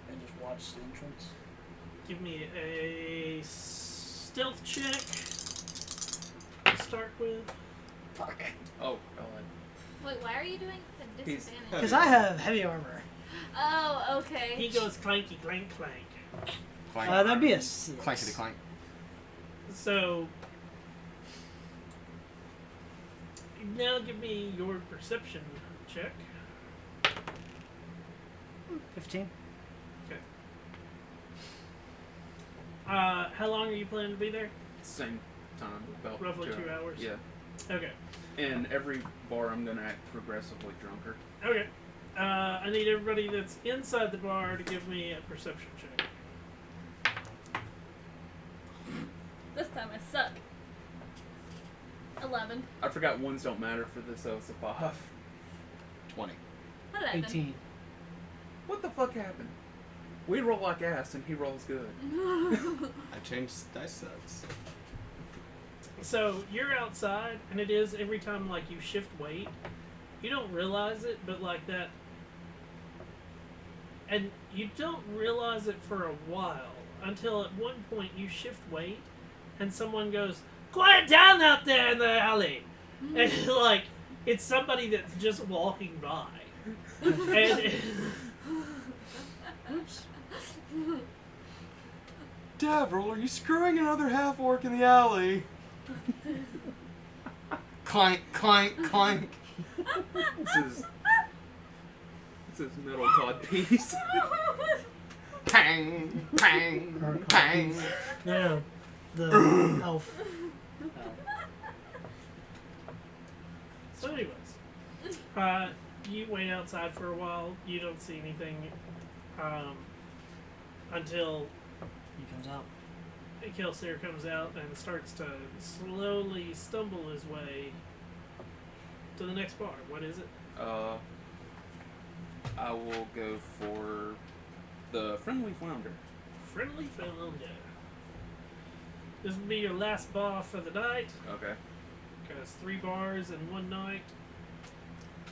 and just watch the entrance. Give me a stealth check to start with. Fuck. Oh, God. Wait, why are you doing the He's- disadvantage? Because I have heavy armor. Oh, okay. He goes clanky clank clank. Clank. That'd be a 6. Clankety clank. So now give me your perception check. 15. How long are you planning to be there? Same time, about Roughly 2 hours? Yeah. Okay. And every bar I'm gonna act progressively drunker. Okay. I need everybody that's inside the bar to give me a perception check. This time I suck. 11. I forgot ones don't matter for this, so it's a 5. 20. 11. 18. What the fuck happened? We roll like ass and he rolls good. I changed dice sets. So you're outside, and it is every time like you shift weight, you don't realize it, but like that, and you don't realize it for a while until at one point you shift weight, and someone goes, "Quiet down out there in the alley," and like it's somebody that's just walking by, and Oops. Davril, are you screwing another half orc in the alley? Clank, clank, clank. This is metal cod piece. Pang, pang, pang. No, the elf. so anyways, you wait outside for a while. You don't see anything until He comes out. Kelsier comes out and starts to slowly stumble his way to the next bar. What is it? I will go for the Friendly Flounder. Friendly Flounder. This will be your last bar for the night. Okay. Because 3 bars in one night.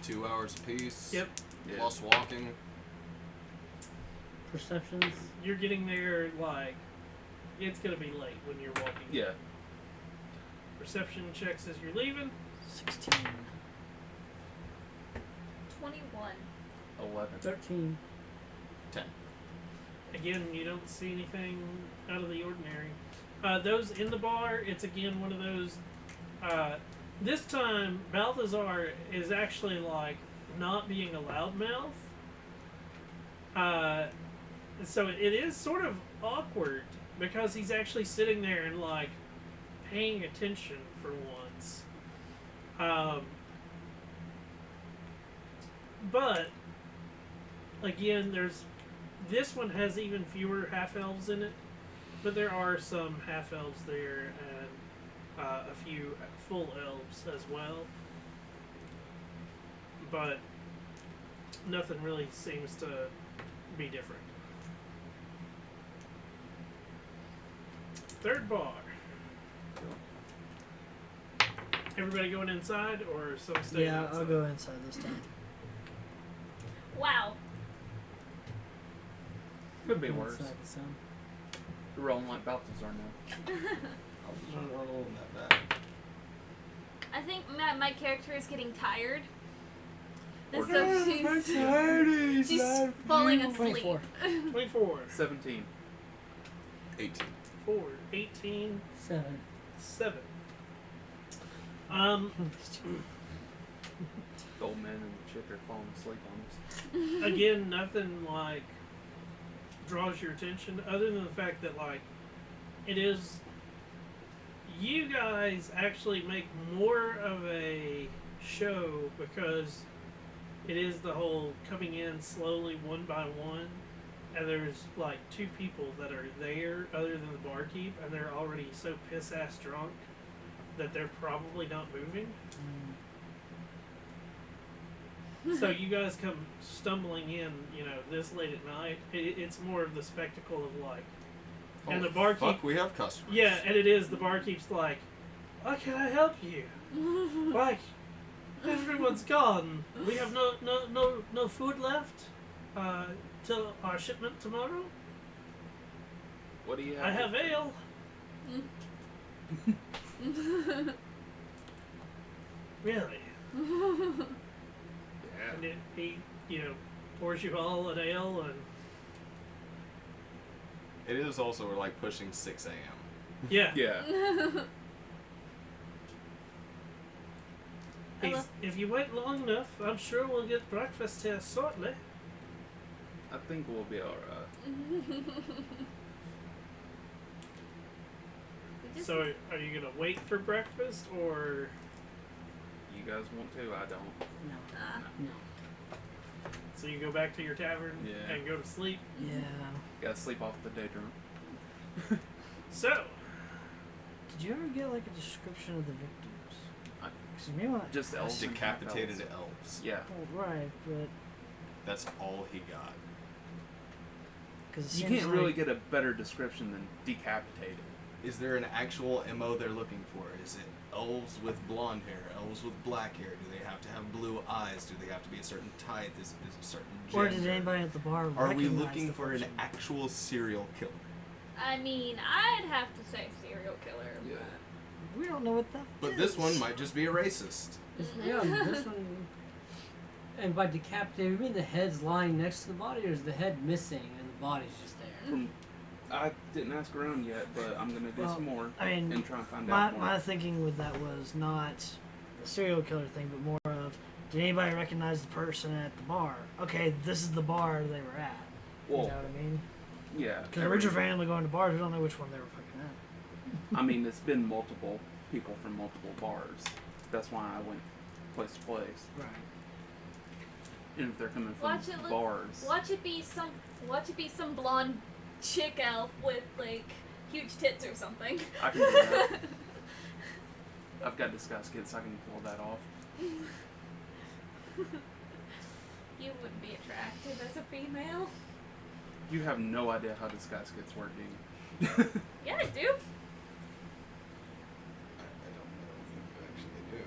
2 hours apiece. Yep. Yeah. Plus walking. Perceptions. You're getting there like it's gonna be late when you're walking. Yeah. Perception checks as you're leaving. 16. 21. 11. 13. 10. Again, you don't see anything out of the ordinary. Those in the bar, it's again one of those. This time, Balthazar is actually like not being a loudmouth. So it is sort of awkward because he's actually sitting there and like paying attention for once. But again, this one has even fewer half elves in it, but there are some half elves there and a few full elves as well. But nothing really seems to be different. Third bar. Everybody going inside or some staying Yeah, outside? I'll go inside this time. Wow. Could be worse. Inside the sun. You're rolling like Balthazar now. I was not rolling that bad. I think my character is getting tired. And Or- so she's falling asleep. 24. 24. 17. 18. 4. 18. 7. 7. The old man and the chick are falling asleep on us. Again, nothing like draws your attention other than the fact that like it is you guys actually make more of a show because it is the whole coming in slowly one by one and there's like 2 people that are there other than the barkeep, and they're already so piss ass drunk that they're probably not moving. So you guys come stumbling in, this late at night. It's more of the spectacle of like, and the barkeep. Fuck, we have customers. Yeah, and it is. The barkeep's like, "How can I help you? Like, everyone's gone. We have no food left till our shipment tomorrow. What do you have? I have ale." Really? Yeah. And he, pours you all an ale, and It is also, we're like pushing 6 a.m. yeah. Yeah. If you wait long enough, I'm sure we'll get breakfast here shortly. I think we'll be alright. So, are you gonna wait for breakfast, or You guys want to? I don't. No. so you go back to your tavern Yeah. and go to sleep? Yeah. Gotta sleep off the day drunk. So, Did you ever get like a description of the victims? I- 'Cause you may want. Just elves. and Decapitated half-elves. elves. Yeah. Well, right, but That's all he got. because You can't really get a better description than decapitated. Is there an actual MO they're looking for? Is it elves with blonde hair, elves with black hair? Do they have to have blue eyes? Do they have to be a certain type? Is a certain gender? Or did anybody at the bar? Are we recognize looking the for an person? actual serial killer? I mean, I'd have to say serial killer. Yeah. We don't know what that. But is. this one might just be a racist. Yeah, this one. And by decapitated, you mean the head's lying next to the body, or is the head missing and the body's just there? From, I didn't ask around yet, but I'm gonna do Well, some more I mean, and try and find my out more. my thinking with that was not a serial killer thing, but more of did anybody recognize the person at the bar? Okay, this is the bar they were at. Well, You know what I mean? yeah. Because original family going to bars, we don't know which one they were fucking at. I mean, it's been multiple people from multiple bars. That's why I went place to place. Right. And if they're coming from Watch it look- bars, Watch it be some blonde chick elf with like huge tits or something. I can do that. I've got disguise kits, so I can pull that off. You wouldn't be attractive as a female. You have no idea how disguise kits work, do you? Yeah, I do. I don't know if you actually do.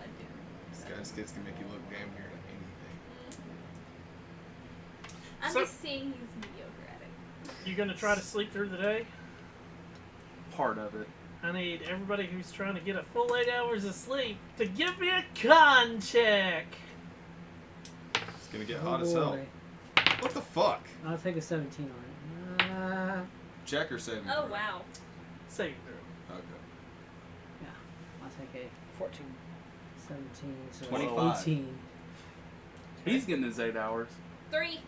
I do. Disguise kits can make you look damn near anything. I'm So- just saying he's mediocre at it. You gonna try to sleep through the day? Part of it. I need everybody who's trying to get a full 8 hours of sleep to give me a con check. It's gonna get Oh, hot as hell. boy. What the fuck? I'll take a 17 on it. Check or saving Oh throw? wow. Save through. Okay. I'll take a 14. 17, so 25. 18. He's getting his 8 hours. 3.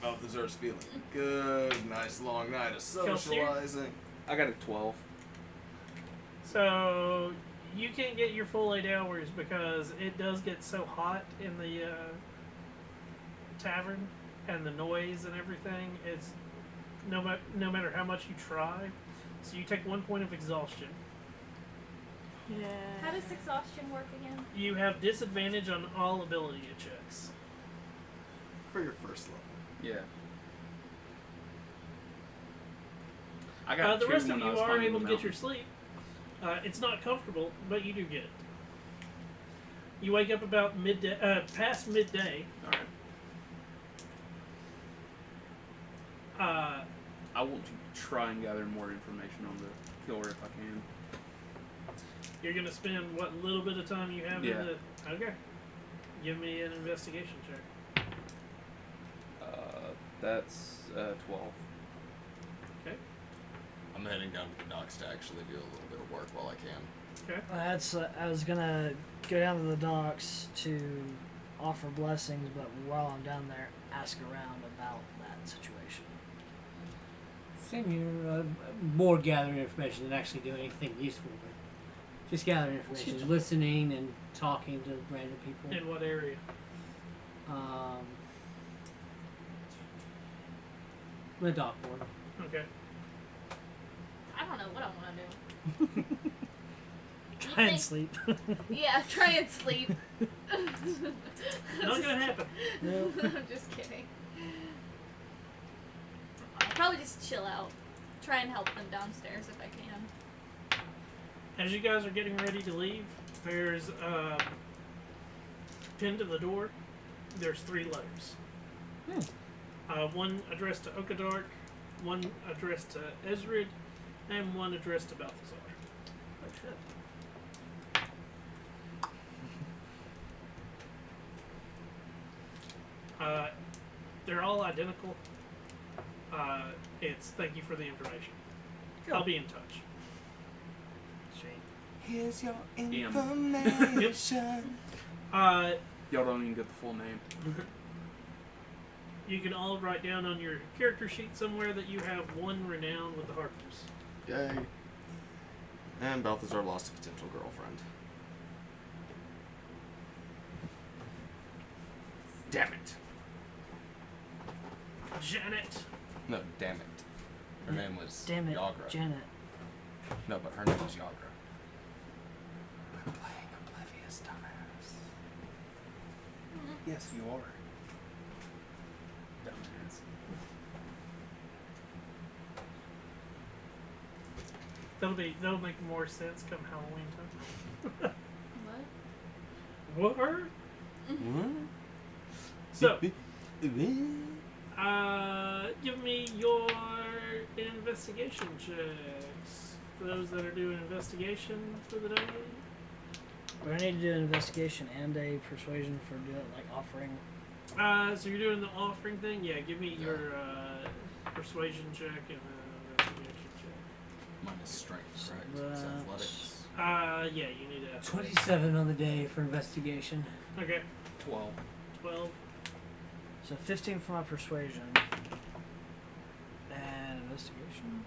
Mouth deserves feeling good. Nice long night of Kelsier? socializing. I got a 12. So you can't get your full 8 hours because it does get so hot in the tavern, and the noise and everything is no matter how much you try. So you take 1 point of exhaustion. Yeah. How does exhaustion work again? You have disadvantage on all ability checks. For your first level. Yeah. I got The two rest of when I you was are climbing able to the get your mountain. sleep. It's not comfortable, but you do get it. You wake up about midday, past midday. Alright. I want to try and gather more information on the killer if I can. You're gonna spend what little bit of time you have Yeah. in the. Okay. Give me an investigation check. That's 12. Okay. I'm heading down to the docks to actually do a little bit of work while I can. Okay. That's. I was gonna go down to the docks to offer blessings, but while I'm down there, ask around about that situation. Same here. More gathering information than actually doing anything useful. But just gathering information, listening and talking to random people. In what area? The dock board. Okay. I don't know what I want to do. Try and sleep. Yeah, try and sleep. Not gonna happen. Nope. I'm just kidding. I'll probably just chill out. Try and help them downstairs if I can. As you guys are getting ready to leave, there's pinned to the door. There's 3 letters. One addressed to Okadark, one addressed to Ezrid, and one addressed to Balthazar. Oh, shit. They're all identical. It's thank you for the information. Cool. I'll be in touch. Sweet. Here's your Damn. information. Y'all don't even get the full name. You can all write down on your character sheet somewhere that you have 1 renown with the Harpers. Yay. And Balthazar lost a potential girlfriend. Damn it. Janet. No, damn it. Her name was Damn it, Yagra. Janet. No, but her name was Yagra. I'm playing oblivious, dumbass. Yes, you are. Dumbass. That'll make more sense come Halloween time. What? What? What? So, give me your investigation checks. For those that are doing investigation for the day. We're gonna need to do an investigation and a persuasion for doing like offering. So you're doing the offering thing? Yeah, give me your persuasion check and investigation check. Mine is strength, right? But- It's athletics. Yeah, you need to. 27 on the day for investigation. Okay, 12. 12. So 15 for my persuasion. And investigation.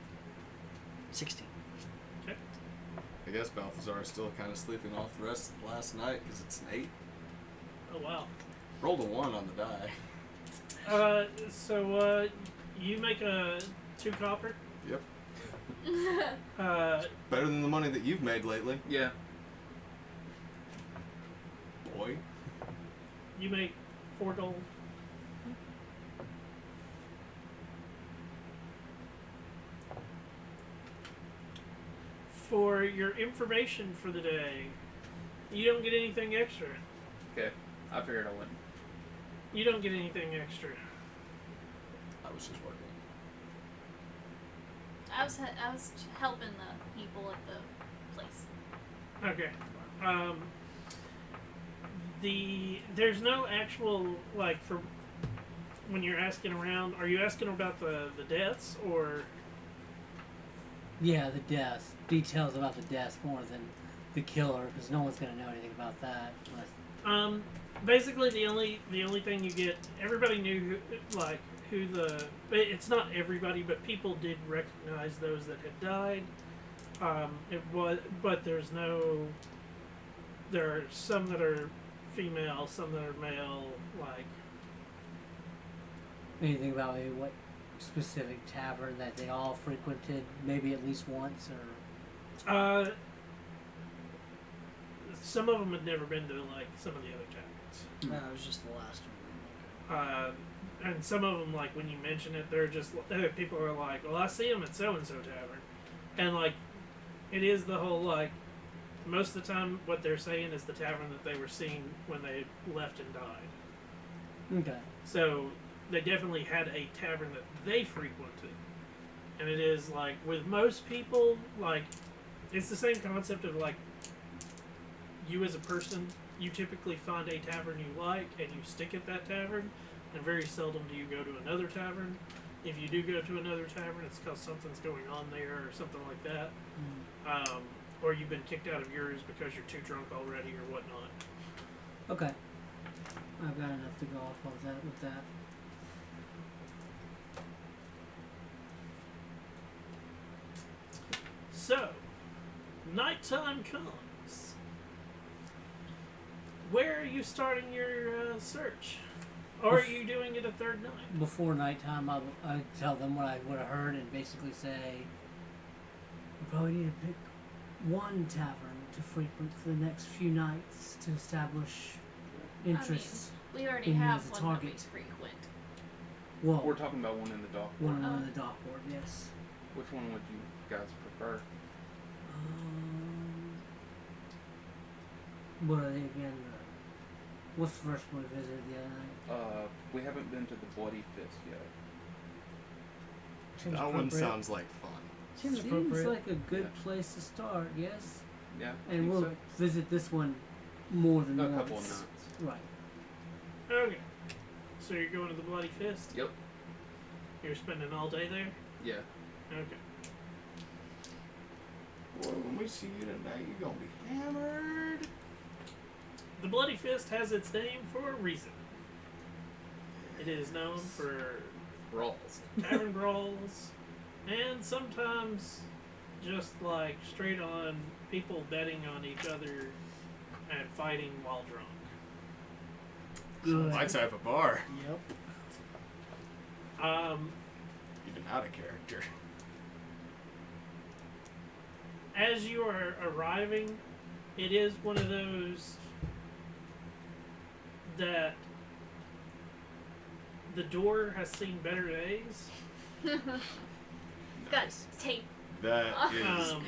16. I guess Balthazar is still kind of sleeping off the rest of last night because it's an 8. Oh wow. Rolled a 1 on the die. So you make a 2 copper. Yep. Uh, Better than the money that you've made lately, Yeah. boy. you make 4 gold. For your information for the day, you don't get anything extra. Okay. I figured I wouldn't. You don't get anything extra. I was just working. I was helping the people at the place. Okay. There's no actual like for when you're asking around. Are you asking about the deaths or? Yeah, the deaths. Details about the deaths more than the killer, because no one's going to know anything about that. Unless... Basically the only thing you get. Everybody knew who the. It's not everybody, but people did recognize those that had died. It was, but there's no. There are some that are female, some that are male. Like Anything about maybe what specific tavern that they all frequented, maybe at least once, or... some of them had never been to like some of the other taverns. No, it was just the last one. And some of them, like when you mention it, they're just people are like, "Well, I see them at so and so tavern," and like it is the whole like most of the time what they're saying is the tavern that they were seeing when they left and died. Okay. So they definitely had a tavern that they frequented, and it is like with most people, like it's the same concept of like you as a person, you typically find a tavern you like and you stick at that tavern. And very seldom do you go to another tavern. If you do go to another tavern, it's because something's going on there or something like that. Or you've been kicked out of yours because you're too drunk already or whatnot. Okay. I've got enough to go off of that with that. So, nighttime comes. Where are you starting your search? Or are you doing it a third night? Before nighttime, I tell them what I heard and basically say, you probably need to pick one tavern to frequent for the next few nights to establish interest. We already in you have as a one that we target. frequent. Well, We're talking about one in the dock. one on the dock board, yes. Which one would you guys prefer? What are they again? What's the first one we visited the other night? We haven't been to the Bloody Fist yet. Seems That one appropriate. sounds like fun. Seems Seems appropriate. like a good Yeah. place to start, yes? Yeah. I And think we'll so. visit this one more than A once. couple of nights. Right. Okay. So you're going to the Bloody Fist? Yep. You're spending all day there? Yeah. Okay. Boy, when we see you tonight, you're gonna be hammered. The Bloody Fist has its name for a reason. It is known for Brawls. tavern brawls, and sometimes just like straight on people betting on each other and fighting while drunk. Good. My type of bar. Yep. Even out of character. As you are arriving, it is one of those that the door has seen better days. It's got tape. That is. Um,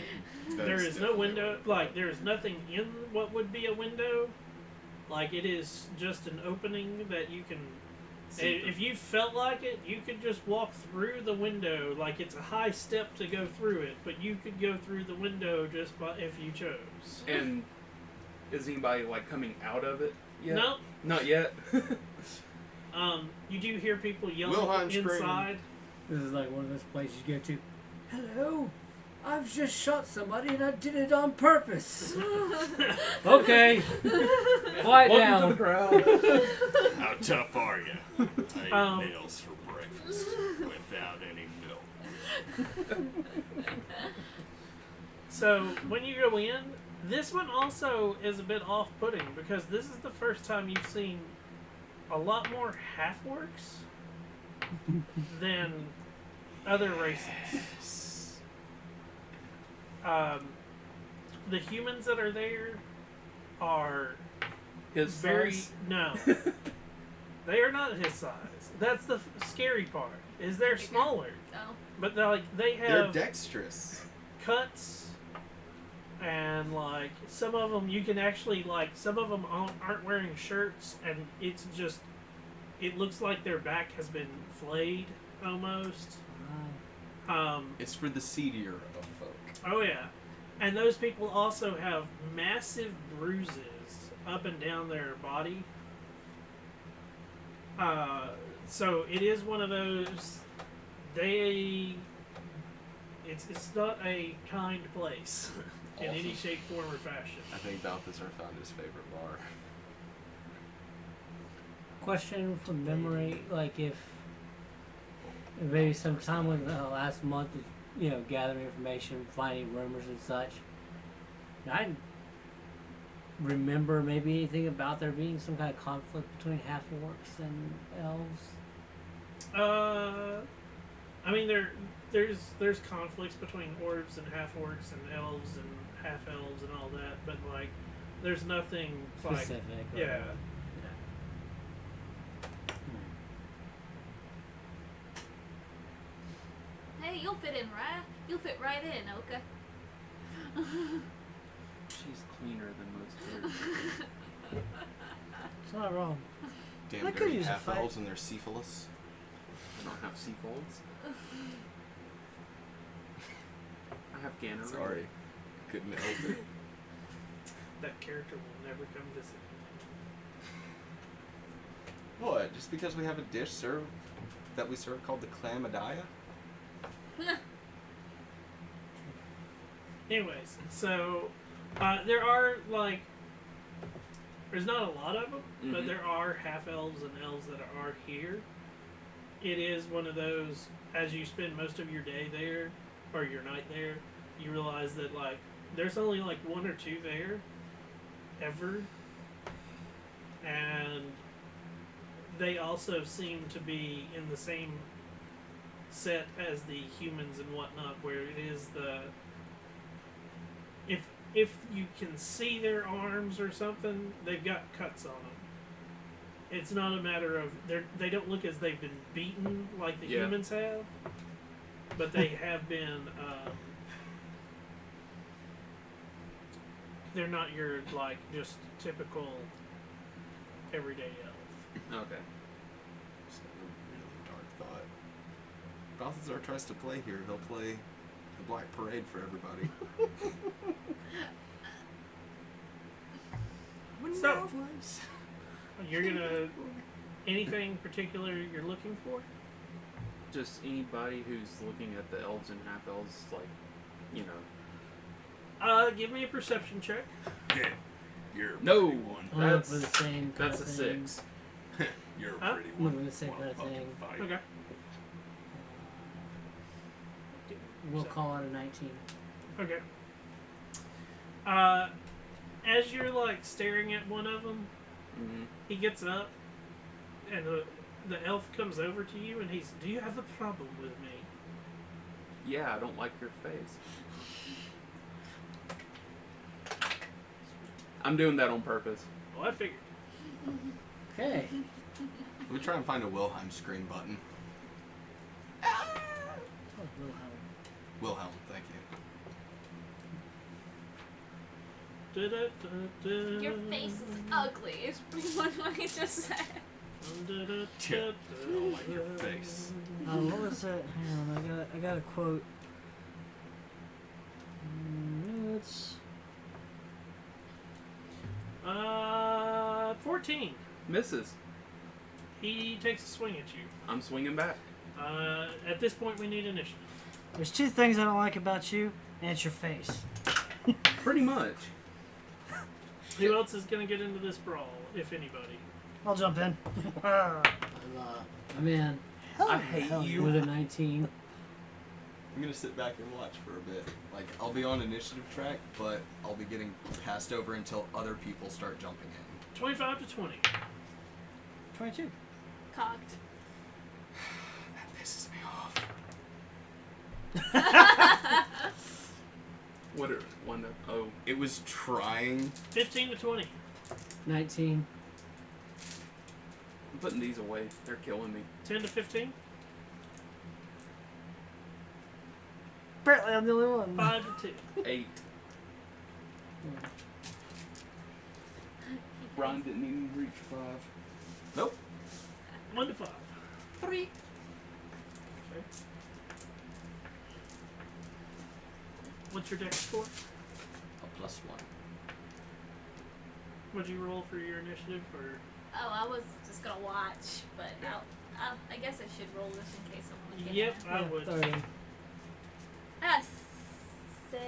that there is no definitely window, what- like there is nothing in what would be a window. Like it is just an opening that you can. If you felt like it, you could just walk through the window. Like it's a high step to go through it, but you could go through the window just by if you chose. And is anybody like coming out of it yet? No. Not yet. You do hear people yelling Wilhelm screaming. inside. This is like one of those places you go to. Hello, I've just shot somebody and I did it on purpose. Okay, quiet Welcome down. to the crowd. How tough are you? I eat Um, nails for breakfast without any milk. So when you go in, this one also is a bit off-putting because this is the first time you've seen a lot more half-orcs than other races. The humans that are there are His very size? no. They are not his size. That's the scary part. Is they're smaller, Oh. but they They're have dexterous. cuts, and like some of them you can actually like some of them aren't wearing shirts, and it's just it looks like their back has been flayed almost. It's for the seedier of folk. Oh yeah, and those people also have massive bruises up and down their body. So it is one of those. It's not a kind place in any Awesome. shape, form, or fashion. I think Balthazar found his favorite bar. Question from memory, like if maybe sometime in the last month of gathering information, finding rumors and such, I remember maybe anything about there being some kind of conflict between half orcs and elves. I mean there's conflicts between orcs and half orcs and elves and half elves and all that, but like there's nothing like Specific. or- yeah. Hey, you'll fit in, right? You'll fit right in, okay? She's cleaner than most characters. It's not wrong. Damn I could dirty use a half fight. elves and their syphilis. I don't have sea folds. I have Ganner. Sorry. Couldn't help it. That character will never come visit. What? Just because we have a dish that we serve called the chlamydia? Anyways, so there are like there's not a lot of them, but Mhm. there are half elves and elves that are here. It is one of those as you spend most of your day there or your night there, you realize that like there's only like one or two there ever, and they also seem to be in the same set as the humans and whatnot, where it is the if you can see their arms or something, they've got cuts on them. It's not a matter of they don't look as they've been beaten like the Yeah. humans have, but they have been. They're not your like just typical everyday elf. Okay. It's a really dark thought. Balthazar tries to play here. He'll play the Black Parade for everybody. So, you're gonna anything particular you're looking for? Just anybody who's looking at the elves and half elves, like, you know. Give me a perception check. Yeah, you're a No. pretty one. I'm gonna That's- for the same kind That's a of thing. 6. You're a Huh? pretty I'm one. gonna say Wanna that fucking thing. fight. Okay. We'll call it a 19. Okay. As you're like staring at one of them, Mm-hmm. he gets up, and the elf comes over to you, and he's, "Do you have a problem with me?" Yeah, I don't like your face. I'm doing that on purpose. Well, I figured. Okay. Let me try and find a Wilhelm screen button. Oh, Wilhelm. Wilhelm, thank you. Your face is ugly. It's pretty much what he just said. I don't like your face. What was it? Hang on, I got a quote. It's 14. Misses. He takes a swing at you. I'm swinging back. At this point, we need initiative. there's two things I don't like about you, and it's your face. Pretty much. Who else is going to get into this brawl, if anybody? I'll jump in. I'm in I hate hell you. with a 19. I'm gonna sit back and watch for a bit. Like, I'll be on initiative track, but I'll be getting passed over until other people start jumping in. 25 to 20. 22. Cocked. That pisses me off. What are one of? Oh, It was trying. 15 to 20. 19. I'm putting these away. They're killing me. 10 to 15. Apparently I'm the only one. 5 to 2. 8. Ron didn't even reach 5. Nope. 1 to 5. 3. Okay. What's your dex score? A +1. What'd you roll for your initiative? Or Oh, I was just gonna watch, but I guess I should roll this in case someone gets Yep, it. I would. 30. Ah, 9.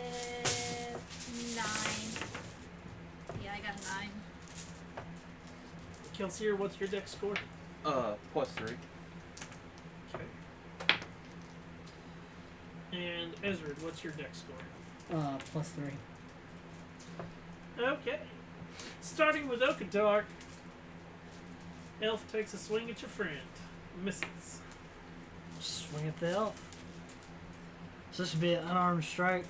Yeah, I got a 9. Kelsier, what's your dex score? +3. Okay. And Ezra, what's your dex score? +3. Okay. Starting with Okadark, Elf takes a swing at your friend. Misses. Swing at the elf. So this would be an unarmed strike.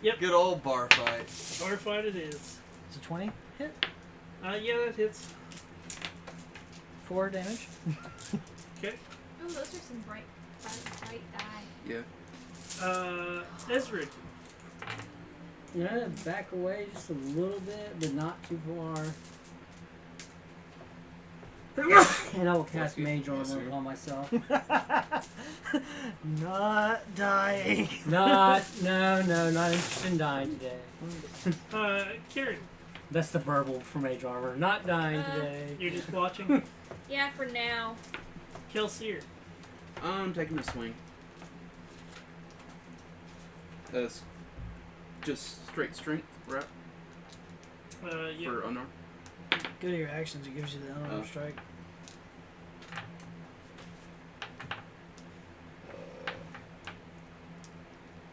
Yep. Good old bar fight. Bar fight it is. It's a 20 hit. Yeah, that hits. 4 damage. Okay. Ooh, those are some bright die. Yeah. Ezra, I'm gonna back away just a little bit, but not too far. And I will cast Mage Armor on myself. Not dying. Not interested in dying today. Kieran, That's the verbal for Mage Armor. Not dying today. you're just watching. Yeah, for now. Kelsier, I'm taking a swing. That's just straight strength, right? yeah. For unarmed. Go to your actions, it gives you the unarmed Oh. strike.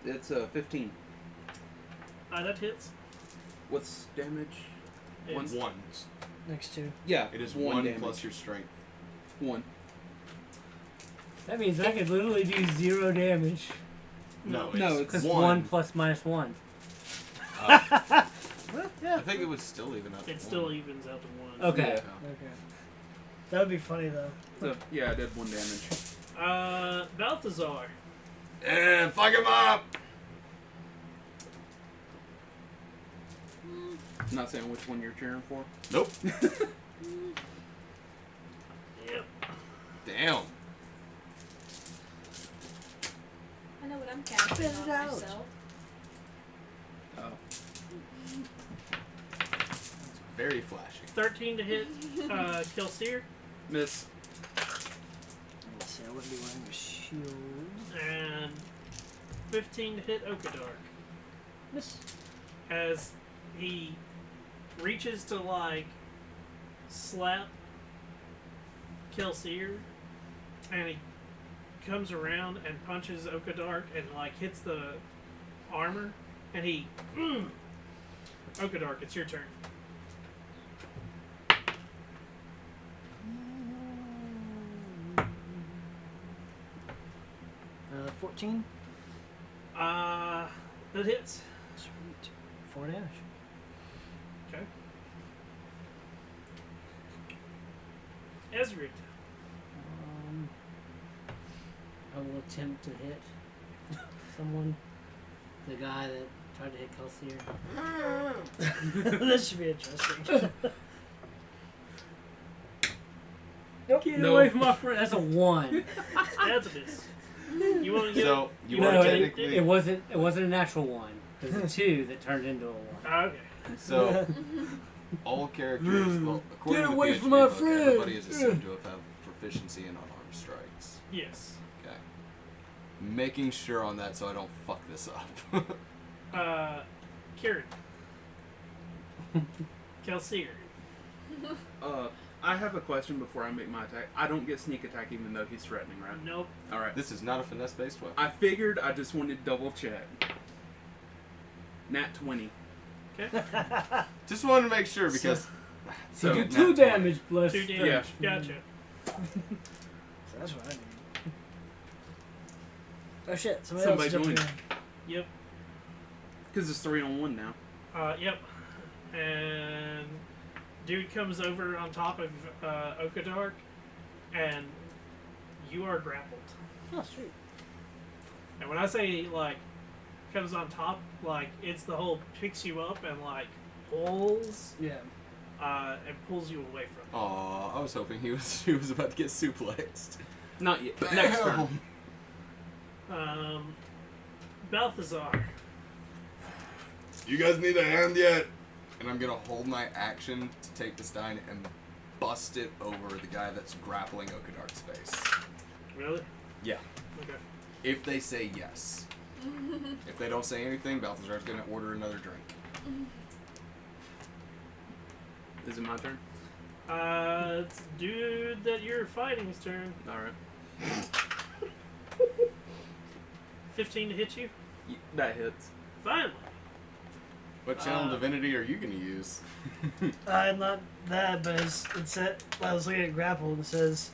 It's 15. That hits. What's damage? It's 1. Next two. Yeah, It is one 1 damage. plus your strength. 1. That means I could literally do 0 damage. No, it's, No, Because one. 1 plus minus 1. Well, yeah. I think it would still even out. to It one. still evens out to 1. Okay. Yeah. Okay. That would be funny though. So, yeah, I did 1 damage. Balthazar. And fuck him up. Not saying which one you're cheering for. Nope. Yep. Damn. I know what I'm casting Spit on it out. myself. Oh. It's very flashy. 13 to hit Kelsier. Miss. Let's see. I wouldn't be wearing a shield. And 15 to hit Okadark. Miss. As he reaches to, like, slap Kelsier, and he comes around and punches Okadark and, like, hits the armor, and he... Okadark, it's your turn. 14. That hits. Sweet. 4 damage. Okay. Ezrid. I will attempt to hit someone. The guy that tried to hit Kelsier. This should be interesting. Nope. Get No. away from my friend. That's a 1. That's a miss. You want to get So you No, are it, technically. it wasn't a natural 1. It was a 2 that turned into a 1. Okay. So all characters. Well, according Get to away the from PHP my book, friend. everybody is assumed to have proficiency in unarmed strikes. Yes. Okay. Making sure on that so I don't fuck this up. Kieran. Kelsier. I have a question before I make my attack. I don't get sneak attack even though he's threatening, right? Nope. Alright. This is not a finesse-based weapon. I figured, I just wanted to double check. Nat 20. Okay. Just wanted to make sure because. So, Nat 2 20. damage plus 2 damage. Gotcha. So that's what I need. Oh shit! Somebody Somebody else jumped joined. in. Yep. Because it's 3-on-1 now. Yep. And dude comes over on top of Okadark, and you are grappled. Oh sweet. And when I say, like, comes on top, like, it's the whole picks you up and, like, pulls, Yeah. and pulls you away from Aw, I was hoping he was about to get suplexed. Not yet. Next turn. it. Balthazar. You guys need a hand yet? And I'm gonna hold my action to take the stein and bust it over the guy that's grappling Okadark's face. Really? Yeah. Okay. If they say yes. If they don't say anything, Balthazar's gonna order another drink. Is it my turn? It's dude that you're fighting's turn. Alright. 15 to hit you. That hits. Finally. What channel divinity are you gonna use? Not that, but it said, I was looking at grapple and it says,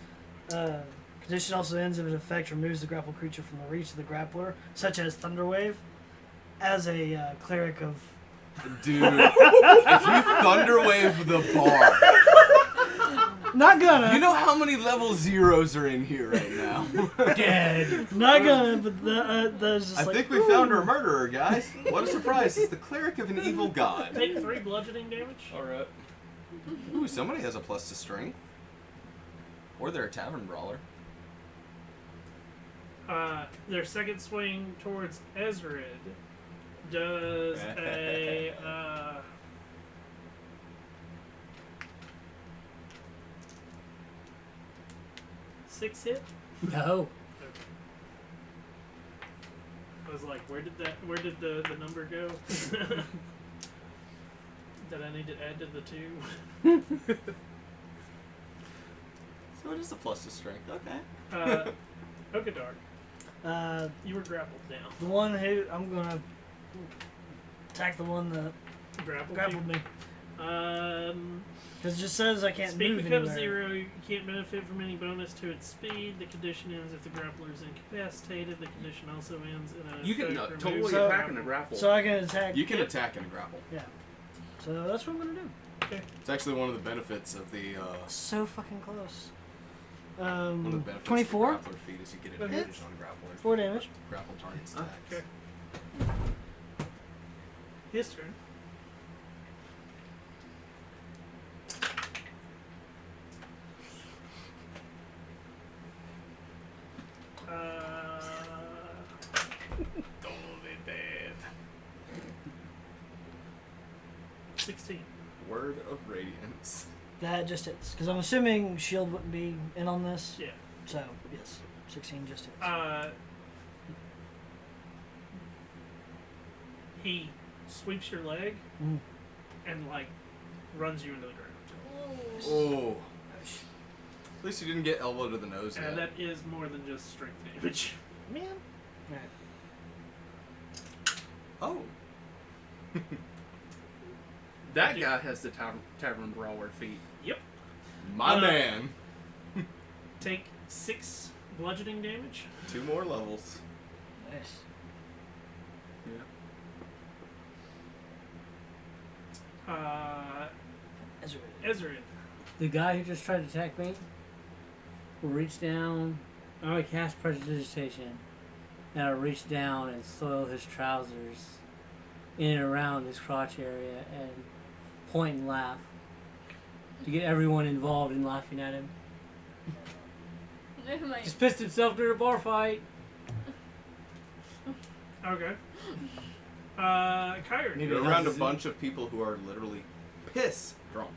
condition also ends if an effect removes the grappled creature from the reach of the grappler, such as Thunderwave. As a cleric of... Dude, if you thunderwave the bar, Not gonna! you know how many level zeros are in here right now? Dead. Not gonna, but there's just I like... think we found our murderer, guys. What a surprise. It's the cleric of an evil god. Take 3 bludgeoning damage. Alright. Ooh, somebody has a plus to strength. Or they're a tavern brawler. Their second swing towards Ezrid does a 6 hit. No. I was like, where did the number go? That I need to add to the 2. So it is a plus to strength. Okay. Okadark, you were grappled now. The one who... I'm gonna attack the one that Grappled grappled me. Because it just says I can't Speed move becomes anywhere. 0. You can't benefit from any bonus to its speed. The condition ends if the grappler is incapacitated. The condition also ends in a. You can effect totally removes So- attack in a grapple. So I can attack. You can attack in a grapple. Yeah. So that's what I'm gonna do. It's actually one of the benefits of the So fucking close. one of the benefits 24? of the grappler feat is you get Okay. advantage on grapple. 4 damage. Grapple targets attacks. Okay. His turn. Totally dead. 16. Word of Radiance. That just hits. Because I'm assuming shield wouldn't be in on this. Yeah. So, yes. 16 just hits. He sweeps your leg Mm. and like runs you into the ground. Oh. At least you didn't get elbow to the nose yet. And that is more than just strength damage. Man. Alright. Oh. That guy has the tavern brawler feat. Yep. My man. Take 6 bludgeoning damage. 2 more levels. Nice. Ezra. Ezreal. The guy who just tried to attack me will reach down. I cast Prestidigitation. And I'll reach down and soil his trousers in and around his crotch area and point and laugh to get everyone involved in laughing at him. Just pissed himself during a bar fight. Okay. Kyrie. Maybe You're it around a doesn't- bunch of people who are literally piss drunk.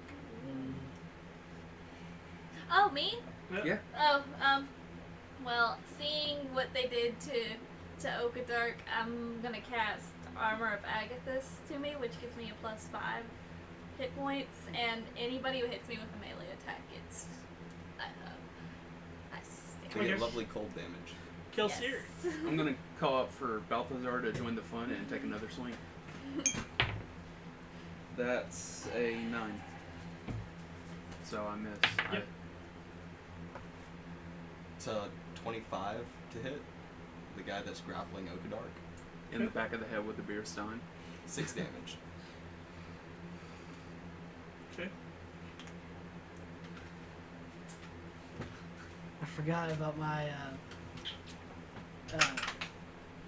Oh, me? Yep. Yeah. Oh, well, seeing what they did to Okadark, I'm gonna cast Armor of Agathis to me, which gives me a +5 hit points, and anybody who hits me with a melee attack gets They get Okay. lovely cold damage. Kill yes. Siri. I'm gonna call up for Balthazar to join the fun and take another swing. That's a 9. So I miss. Yep. It's a 25 to hit. The guy that's grappling Okadark. In the back of the head with the beer stein. 6 damage. Okay. I forgot about my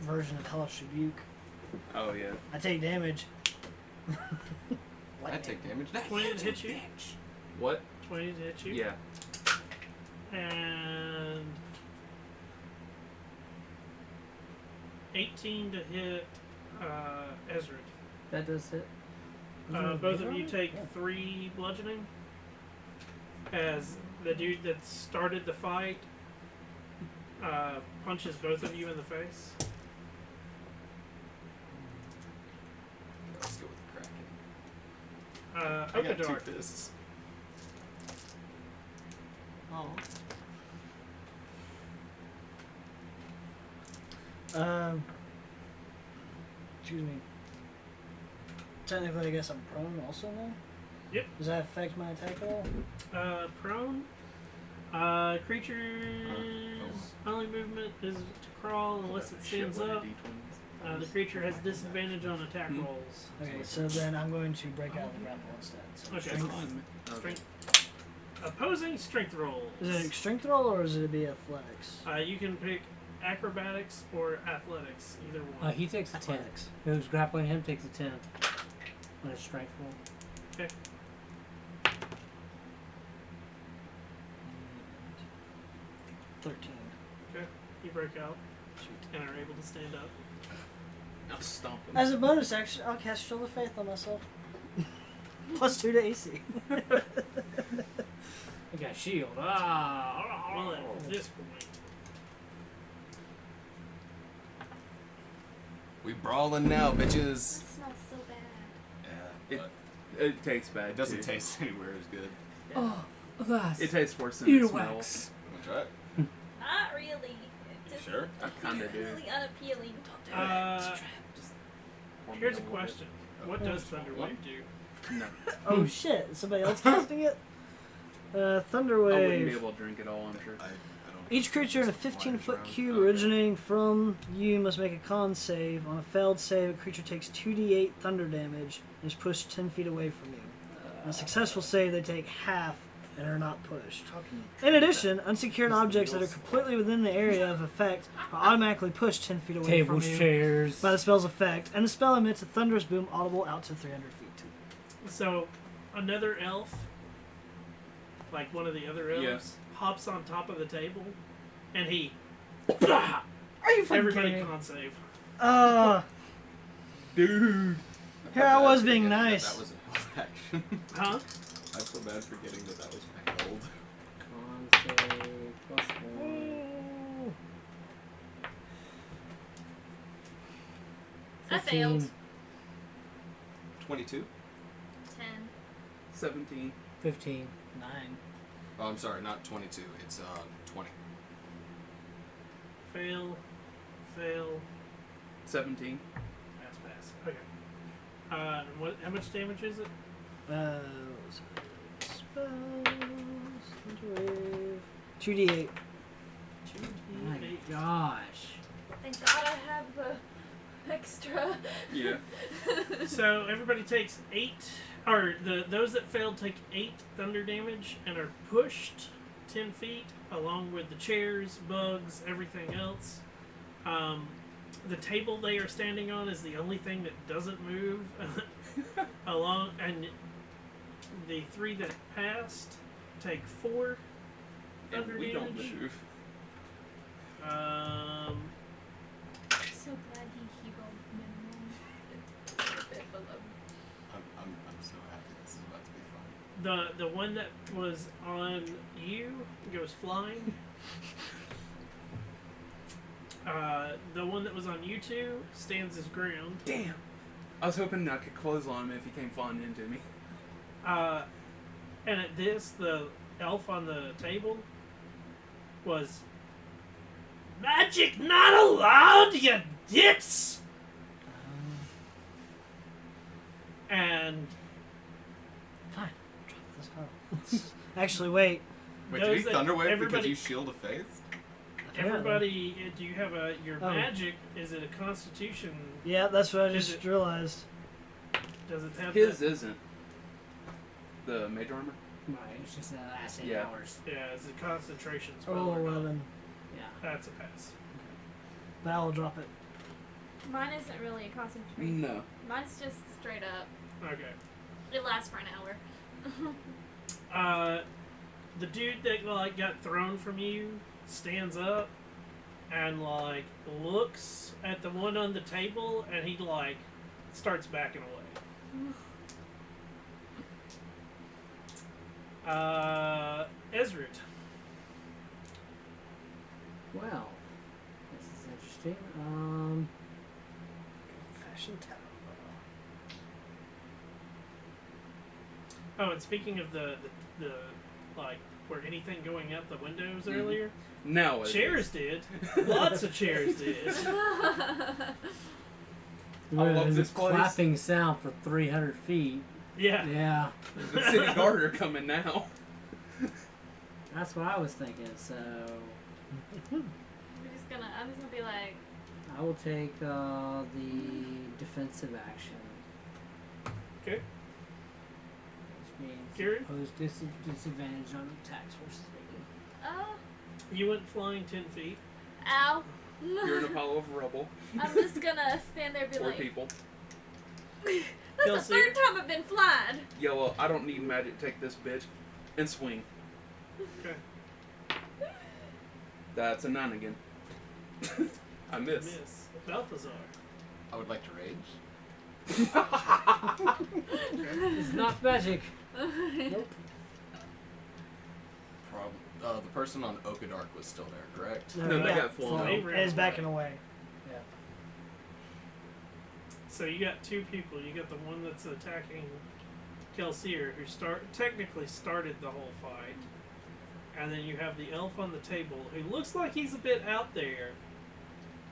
version of Hellish Rebuke. Oh yeah. I take damage. I take damage. 20 to hit you. What? 20 to hit you. Yeah. And 18 to hit Ezra. That does hit. Both of you take 3 bludgeoning. As the dude that started the fight punches both of you in the face. Let's go with the Kraken. I got 2 Okadark. fists. Oh. Excuse me. Technically, I guess I'm prone also now? Yep. Does that affect my attack at all? Prone. Creature's only movement is to crawl unless it stands up. The creature has disadvantage on attack rolls. Okay, so then I'm going to break out of the grapple instead. So Okay. strength- Strength. Opposing strength rolls. Is it a strength roll or is it be athletics? You can pick acrobatics or athletics, either one. He takes a 10. Athletics. Who's grappling him takes a 10 on his strength roll. Okay. 13. Okay. You break out and are able to stand up. I'll stomp him. As a bonus action, I'll cast Shield of Faith on myself. +2 to AC. I got shield. Ah! Well, at this point. We brawling now, That bitches. smells so bad. Yeah, It- but It tastes bad. it doesn't too. taste anywhere as good. Oh, alas. It tastes worse than it Earwax. smells. Wanna try it? Not really. It just Sure. I kinda do. really unappealing. Here's a question. What does Thunderwave do? No. Oh shit! Is somebody else casting it? Thunder I wouldn't be wave. able to drink it all, I'm sure. I don't Each creature in a Just wires 15-foot around. cube Okay. originating from you must make a con save. On a failed save, a creature takes 2d8 thunder damage and is pushed 10 feet away from you. On a successful save, they take half and are not pushed. In addition, unsecured objects that are completely within the area of effect are automatically pushed 10 feet away Tables, from you chairs. by the spell's effect, and the spell emits a thunderous boom audible out to 300 feet. So, another elf, like one of the other elves, Yes. hops on top of the table, and he. Are you fucking Everybody kidding me? con save. Dude! Here I was being nice. That was a health action. Huh? I feel bad forgetting that was my hold. Con save plus 1. I failed. 15. 22? 10. 17. 15. 9. Oh, I'm sorry, not 22. It's 20. Fail. Fail. 17. Pass. Okay. What? How much damage is it? Spells. Thunder wave. 2d8. My gosh. Thank God I have the extra. Yeah. So everybody takes 8, or those that failed take 8 thunder damage and are pushed 10 feet, along with the chairs, bugs, everything else. The table they are standing on is the only thing that doesn't move along, and the 3 that passed take 4 And thunder we don't damage. move. So glad he rolled minimum. A bit below. I'm so happy this is about to be fun. The one that was on you goes flying. The one that was on you two stands his ground. Damn! I was hoping I could clothesline him if he came flying into me. And at this, the elf on the table was magic not allowed, you dips. And Fine. Drop this spell. Actually, wait. Wait, Those did he that- Thunderwave because everybody- you Shield of Faith? everybody, do you have your Oh. magic? Is it a Constitution? Yeah, that's what I Is just it- realized. Does it have His that? isn't. The mage armor? Right, it's just the last 8 Yeah. hours. Yeah, is it concentration spell? Oh, or not? 11. Yeah. That's a pass. But I will drop it. Mine isn't really a concentration. No. Mine's just straight up. Okay. It lasts for an hour. The dude that like got thrown from you stands up and like looks at the one on the table, and he like starts backing away. Ezra. Well, this is interesting. Fashion tower. Oh, and speaking of the like where anything going out the windows Mhm. earlier, Now it chairs is. did. Lots of chairs did. I love There's this a place. clapping sound for 300 feet. Yeah. Yeah, There's a city guard coming now. that's what I was thinking. So I'm just gonna be like, I will take the defensive action. Okay. Which means Kieran? pose disadvantage on attacks versus me. oh, You went flying 10 feet. ow. You're in a pile of rubble I'm just gonna stand there and be or like, people. that's Kelsey? the third time I've been flying. Yellow, I don't need magic. Take this bitch and swing. Okay. That's a 9 again. I miss. Miss. Balthazar. I would like to rage. It's not magic. Nope. The person on Okadark was still there, correct? No, they Yeah. got flown They out. ran And is away. backing away. So you got two people. You got the one that's attacking Kelsier, who technically started the whole fight, and then you have the elf on the table, who looks like he's a bit out there,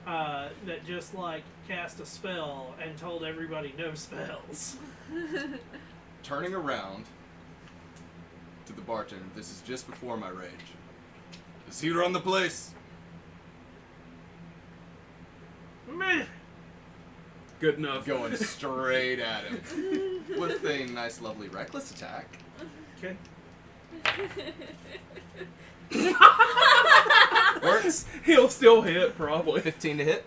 that just like cast a spell and told everybody no spells. turning around to the bartender. This is just before my rage. Does he run the place? Meh. Good enough. Going straight at him with a nice, lovely, reckless attack. Okay. Works. He'll still hit, probably. 15 to hit.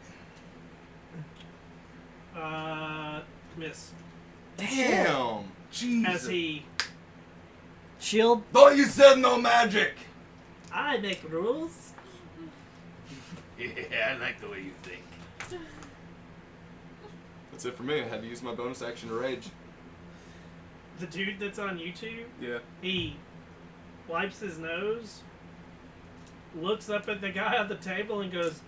Miss. Damn. Jesus. As he, Shield. Thought you said no magic. I make rules. Yeah, I like the way you think. That's it for me. I had to use my bonus action to rage. The dude that's on YouTube, Yeah. he wipes his nose, looks up at the guy at the table, and goes,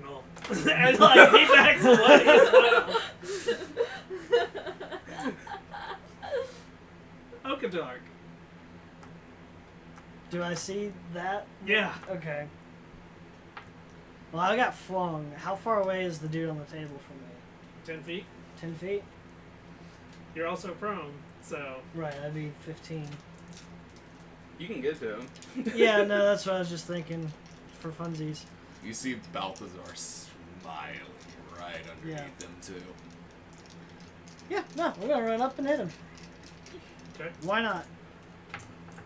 "No," and like he backs away as well. Okadark. Do I see that? Yeah. Okay. Well, I got flung. How far away is the dude on the table from me? 10 feet. 10 feet? You're also prone, so Right, that'd be 15. You can get to him. Yeah, no, that's what I was just thinking. For funsies. You see Balthazar smiling right underneath him, too. Yeah, no, we're gonna run up and hit him. okay. Why not?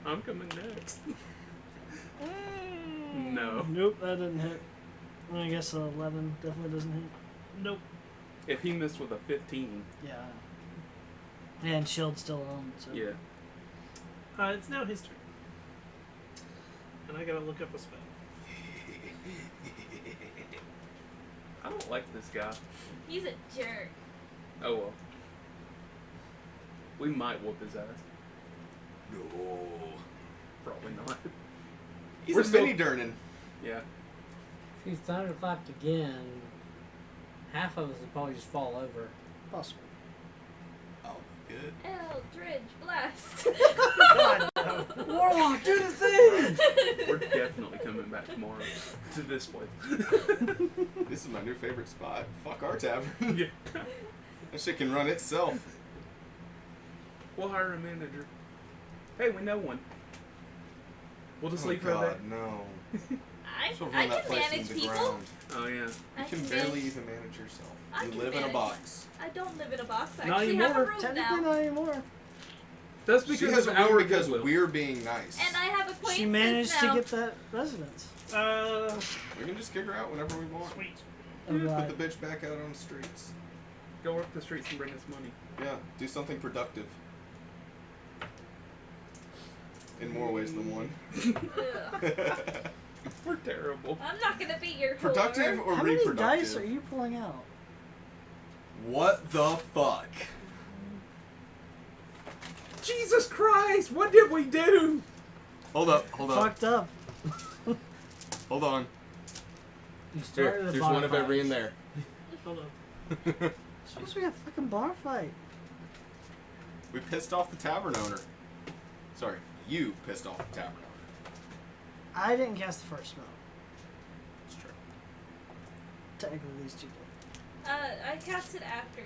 I'm coming next. No. Nope, that didn't hit. I guess 11 definitely doesn't hit. Nope. If he missed with a 15, Yeah. And shield's still on, so. yeah. It's now his turn, and I gotta look up a spell. I don't like this guy. He's a jerk. Oh well. We might whoop his ass. No. Probably not. He's We're a still- mini Durnan. Yeah. If you thunderclapped again, half of us would probably just fall over. Possible. Oh, good. Eldridge Blast. God, no. Warlock, do the thing! We're definitely coming back tomorrow to this place. This is my new favorite spot. Fuck our tavern. Yeah. That shit can run itself. We'll hire a manager. Hey, we know one. We'll just Oh leave her there. God, no. She'll I run that can place manage into the people. ground. Oh yeah. I You can can barely manage- even manage yourself. I You can live in a manage- box. I don't live in a box. I Not actually have a anymore. room Technically now. not anymore. That's She because has of a room our because goodwill. we're being nice. And I have acquaintances She managed now. to get that residence. We can just kick her out whenever we want. Sweet. Oh, Put God. the bitch back out on the streets. Go work the streets and bring us money. Yeah, do something productive. In more ways than one. Ugh. We're terrible. I'm not gonna be your Productive whore. or How many reproductive? dice are you pulling out? What the fuck? Jesus Christ! What did we do? Hold up, hold up, Fucked up. hold on. You Here, started a there's bar one of fight. every in there. Hold on. Supposed to be a fucking bar fight. We pissed off the tavern owner. Sorry, you pissed off the tavern owner. I didn't cast the first spell. It's true. Technically, these two did. I cast it after.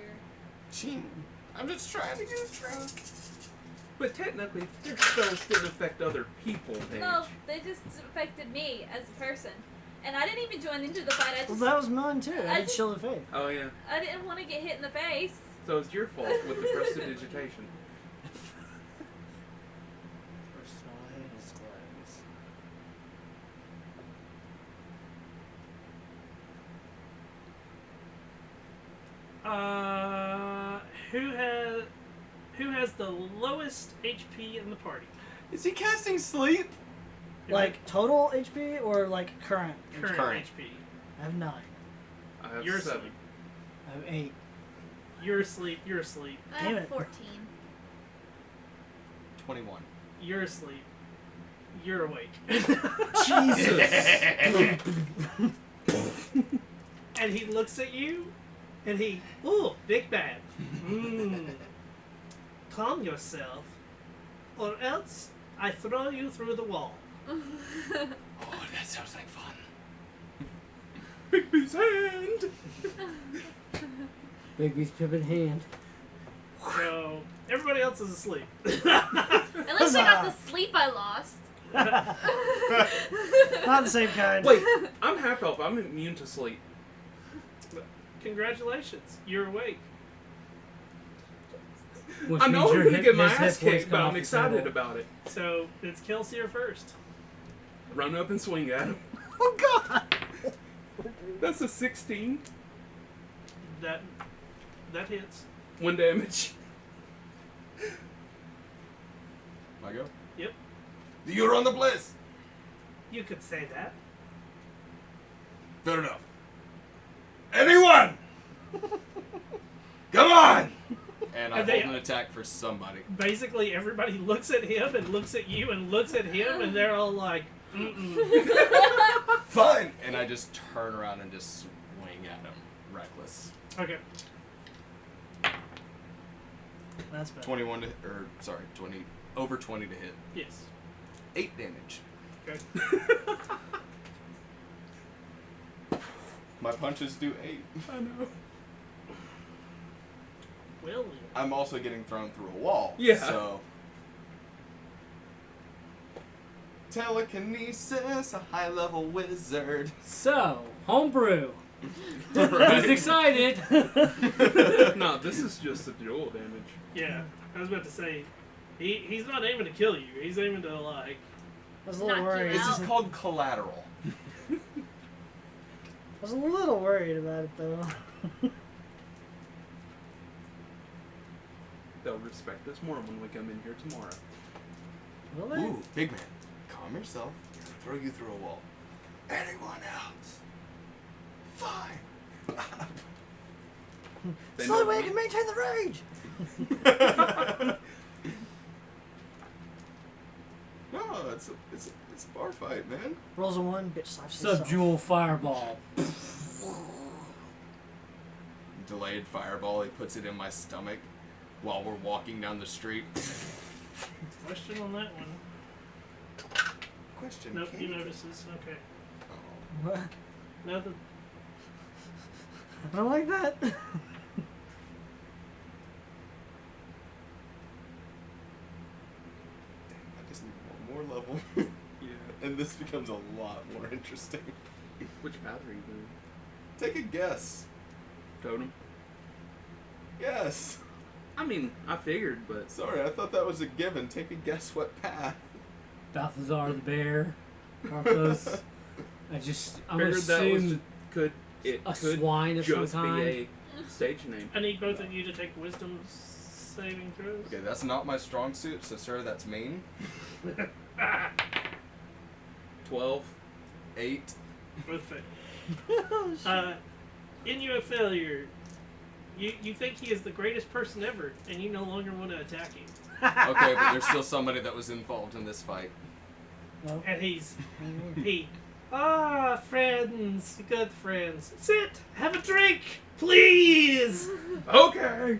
Cheating. I'm just trying to get drunk. But technically, their spells didn't affect other people, Paige. No, they just affected me as a person. And I didn't even join into the fight. I Well, just that was mine too. I I did just- Shield of Faith. Oh yeah. I didn't want to get hit in the face. So it's your fault with the prestidigitation. Personal displays. Who has the lowest HP in the party? Is he casting sleep? Like total HP or like current? Current HP. I have 9. I have You're 7. asleep. I have 8. You're asleep. You're asleep. I Damn have it. 14. 21. You're asleep. You're awake. Jesus! And he looks at you, and he, ooh, big bad. Calm yourself, or else I throw you through the wall. Oh, that sounds like fun. Bigby's hand! Bigby's pip in hand. So Everybody else is asleep. At least I got the sleep I lost. Not the same kind. Wait, I'm half elf. I'm immune to sleep. Congratulations, you're awake. Which I know means I'm your gonna hit- get my his hit ass points kicked, come but off I'm the excited table. about it. So it's Kelsier first. Run up and swing at him. Oh God! That's a 16. That hits. 1 damage. I go. Yep. Do you run the place? You could say that. Fair enough. Anyone? Come on! And I And hold they- an attack for somebody. Basically, everybody looks at him and looks at you and looks at him, and they're all like, "Mm-mm." Fine! And I just turn around and just swing at him. Reckless. Okay. That's bad. 21 to, or sorry, 20, over 20 to hit. Yes. 8 damage. Okay. My punches do 8. I know. Well, I'm also getting thrown through a wall. Yeah. So. Telekinesis, a high level wizard. So, homebrew. Right. He's excited. No, this is just the dual damage. yeah. I was about to say, he's not aiming to kill you. He's aiming to like. I was a little Knock you worried. This out. is called collateral. I was a little worried about it though. They'll respect us more when we come in here tomorrow. Will they? Ooh, big man. Calm yourself. Throw you through a wall. Anyone else? Fine. They It's the only know way I me. can maintain the rage. No, it's a bar fight, man. Rolls a 1, bitch slaps himself. Subdual fireball. Delayed fireball. He puts it in my stomach while we're walking down the street. Question on that one. Question. Nope, can he you- notices. Okay. Oh. What? Nothing. I don't like that. I just need one more level. Yeah. And this becomes a lot more interesting. Which path are you doing? Take a guess. Totem? Yes. I mean, I figured, but Sorry, I thought that was a given. Take a guess what path. Balthazar the bear. Marcos. I'm figured that was assume could it a could swine of some just kind. be a stage name. I need both of you to take wisdom saving throws. Okay, that's not my strong suit, so sir, that's mean. 12. 8. Both fail. In your failure, you think he is the greatest person ever, and you no longer want to attack him. Okay, but there's still somebody that was involved in this fight. Well, And friends, good friends. Sit, have a drink, please. Okay.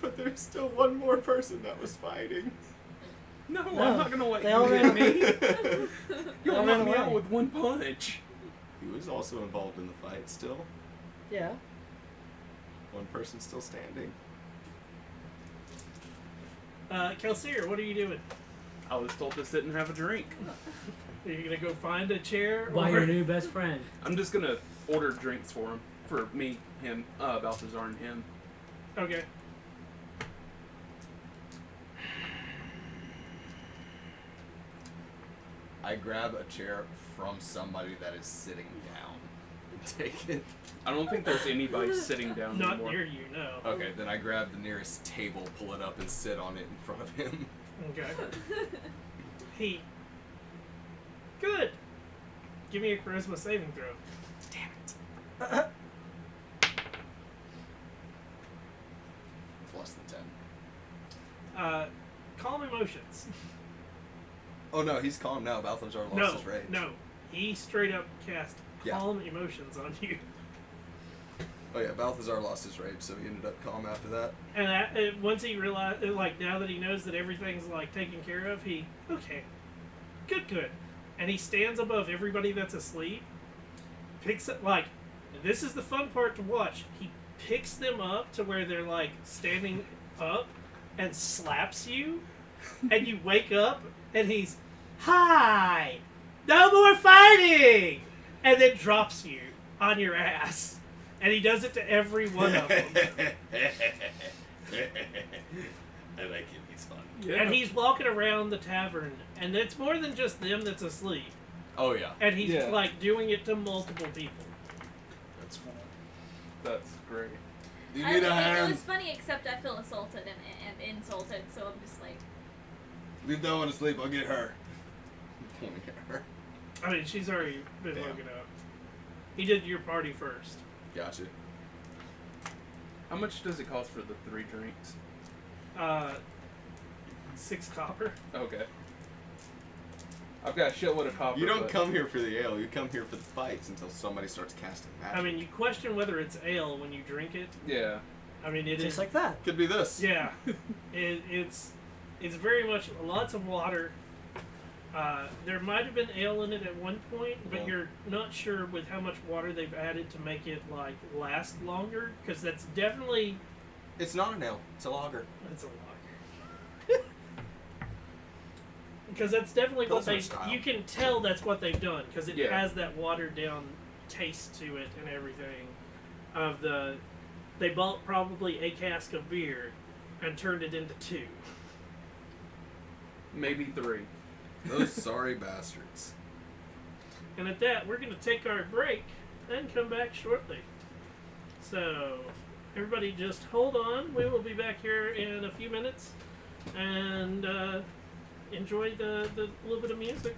But there's still one more person that was fighting. No, No, I'm not gonna let they you all hit ran- me. He You'll all knock ran me out away. with one punch. was also involved in the fight still. Yeah. One person still standing. Kelsier, what are you doing? I was told to sit and have a drink. Are you gonna go find a chair? By or- your new best friend. I'm just gonna order drinks for him. For me, him, Balthazar and him. Okay. I grab a chair from somebody that is sitting down and take it. I don't think there's anybody sitting down Not anymore. near you, no. Okay, then I grab the nearest table, pull it up, and sit on it in front of him. Okay. He. Good. Give me a charisma saving throw. It's less than 10. Calm emotions. Oh no, he's calm now. Balthazar lost No, his rage. no. He straight up cast Yeah. calm emotions on you. Oh yeah, Balthazar lost his rage, so he ended up calm after that. And once he realized, like, now that he knows that everything's, like, taken care of, okay, good. And he stands above everybody that's asleep, picks up, like, this is the fun part to watch. He picks them up to where they're like standing up and slaps you, and you wake up and he's, "Hi, no more fighting," and then drops you on your ass. And he does it to every one of them. I like him. He's fun. Yeah. And he's walking around the tavern, and it's more than just them that's asleep. Oh yeah. And he's Yeah. like doing it to multiple people. That's fun. That's great. You I need mean, a it hand. was funny, except I feel assaulted and insulted, so I'm just like, Leave that one to sleep. I'll get her. Pointing at her. I mean, she's already been Damn. woken up. He did your party first. Gotcha. How much does it cost for the 3 drinks? 6 copper. Okay. I've got a shitload of copper. You don't but- come here for the ale. You come here for the fights until somebody starts casting magic. I mean, you question whether it's ale when you drink it. Yeah. I mean, it Just is like that. Could be this. Yeah, it's very much lots of water. There might have been ale in it at one point, but Yeah. you're not sure with how much water they've added to make it like last longer. Because that's definitely It's not an ale. It's a lager. that's a lager. Because that's definitely what Pilsner they. style. You can tell that's what they've done because it Yeah. has that watered down taste to it and everything. Of the, they bought probably a cask of beer, and turned it into 2. Maybe 3. Those sorry bastards. And at that, we're going to take our break and come back shortly. So, everybody just hold on. We will be back here in a few minutes. And enjoy the little bit of music.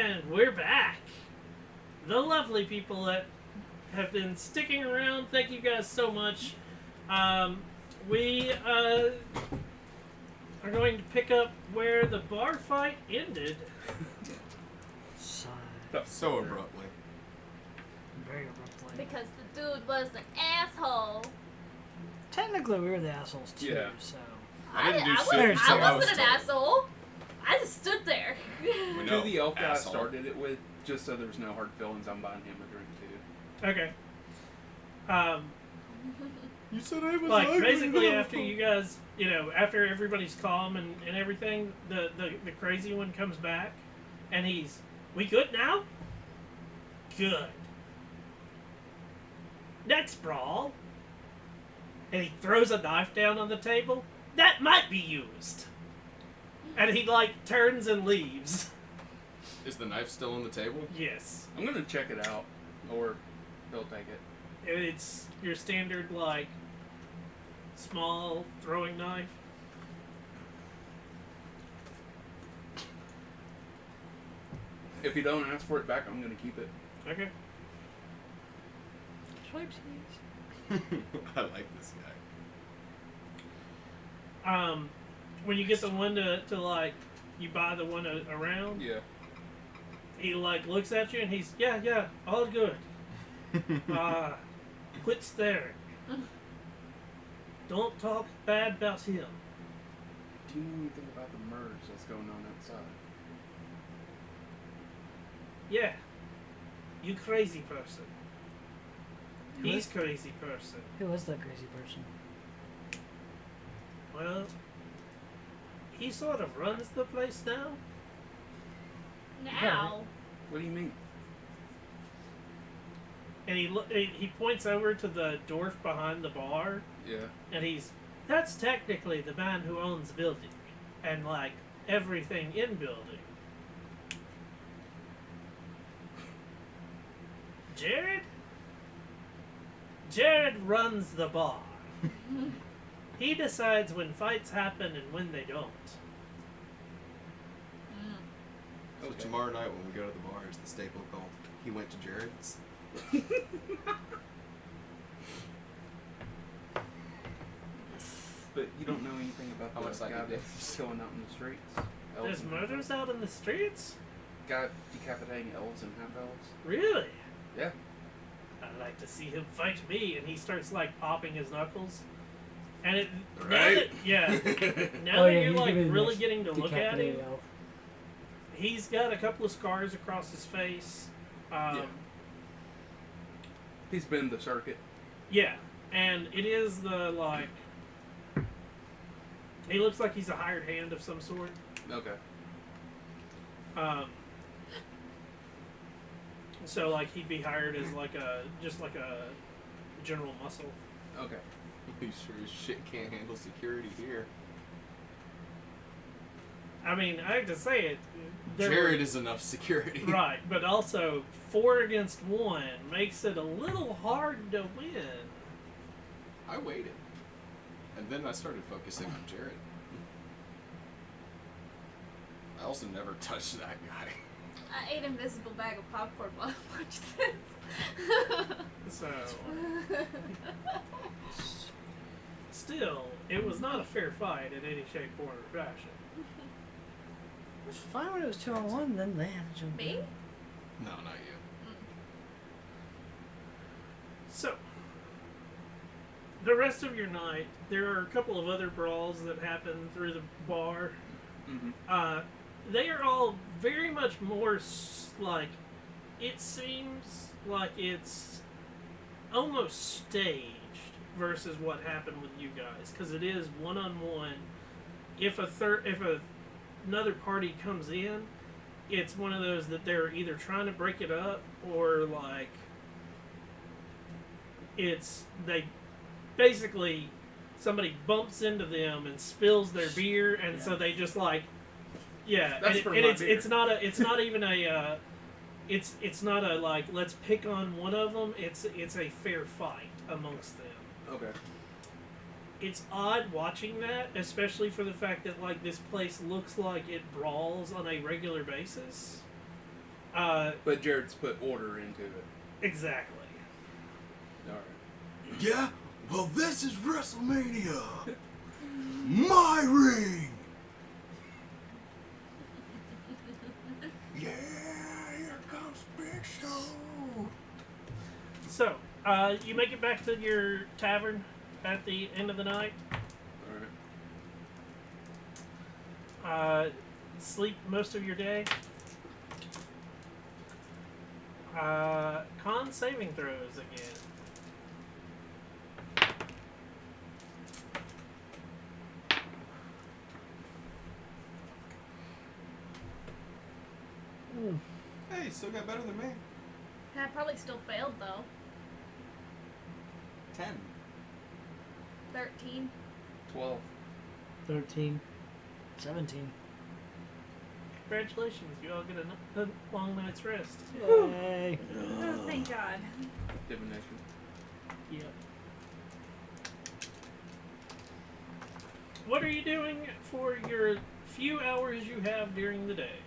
And we're back. The lovely people that have been sticking around, thank you guys so much. We are going to pick up where the bar fight ended. Sigh. So abruptly. Very abruptly. Because the dude was an asshole. Technically, we were the assholes too. Yeah. So. I didn't do shit until I I wasn't was an told. asshole. I just stood there. We Who know, the elf guy asshole. started it with, just so there's no hard feelings, I'm buying him a drink too. Okay. You said I was Like, ugly, basically, though. after you guys, after everybody's calm and everything, the crazy one comes back, and we good now? Good. Next brawl. And he throws a knife down on the table. That might be used. And he, turns and leaves. Is the knife still on the table? Yes. I'm gonna check it out, or he'll take it. It's your standard, small throwing knife. If you don't ask for it back, I'm gonna keep it. Okay. Swipesies. I like this guy. When you get the one to you buy the one around, Yeah. he looks at you and he's yeah all good. Quit staring. Don't talk bad about him. Do you know anything about the merge that's going on outside? Yeah, you crazy person. Who He's is- crazy person. Who was that crazy person? Well, he sort of runs the place now. Now. What do you mean? And he points over to the dwarf behind the bar, Yeah. and that's technically the man who owns the building, and everything in building. Jared runs the bar. He decides when fights happen and when they don't. So tomorrow night when we go to the bar, is the staple called "He went to Jared's"? But you don't know anything about How the much that guy you did? that's killing out in the streets? There's Elves and murders out in the streets? guy decapitating elves and half elves. Really? Yeah. I'd like to see him fight me, and he starts popping his knuckles. And it now Right? that, yeah, now Oh, that yeah, you're he's gonna be the really next getting to look at him, decapitated elf. he's got a couple of scars across his face. Yeah. He's been the circuit. Yeah, and it is the he looks like he's a hired hand of some sort. Okay. So he'd be hired as just a general muscle. Okay. You sure as shit can't handle security here. I mean, I have to say it. there Jared were- is enough security. right, but also 4 against 1 makes it a little hard to win. I waited. And then I started focusing on Jared. I also never touched that guy. I ate an invisible bag of popcorn while I watched this. So, still, it was not a fair fight in any shape, form, or fashion. It was fine when it was 2-on-1, then they had to jump Me? in. No, not you. So, the rest of your night, there are a couple of other brawls that happen through the bar. Mm-hmm. They are all very much more it seems like it's almost staged versus what happened with you guys, because it is 1-on-1. If another party comes in, it's one of those that they're either trying to break it up or they basically somebody bumps into them and spills their beer, and so they just yeah, That's and, for and my it's beer. it's not even a it's not a let's pick on one of them. It's a fair fight amongst them. Okay. It's odd watching that, especially for the fact that this place looks like it brawls on a regular basis. But Jared's put order into it. Exactly. Alright. Yeah? Well, this is WrestleMania. My ring. Yeah, here comes Big Show. So, you make it back to your tavern at the end of the night. Alright. Sleep most of your day. Con saving throws again. Hey, you still got better than me. I probably still failed though. 10. 13. 12. 13. 17. Congratulations, you all get a long night's rest. Yay. Oh, thank God. Divination. Yep. What are you doing for your few hours you have during the day?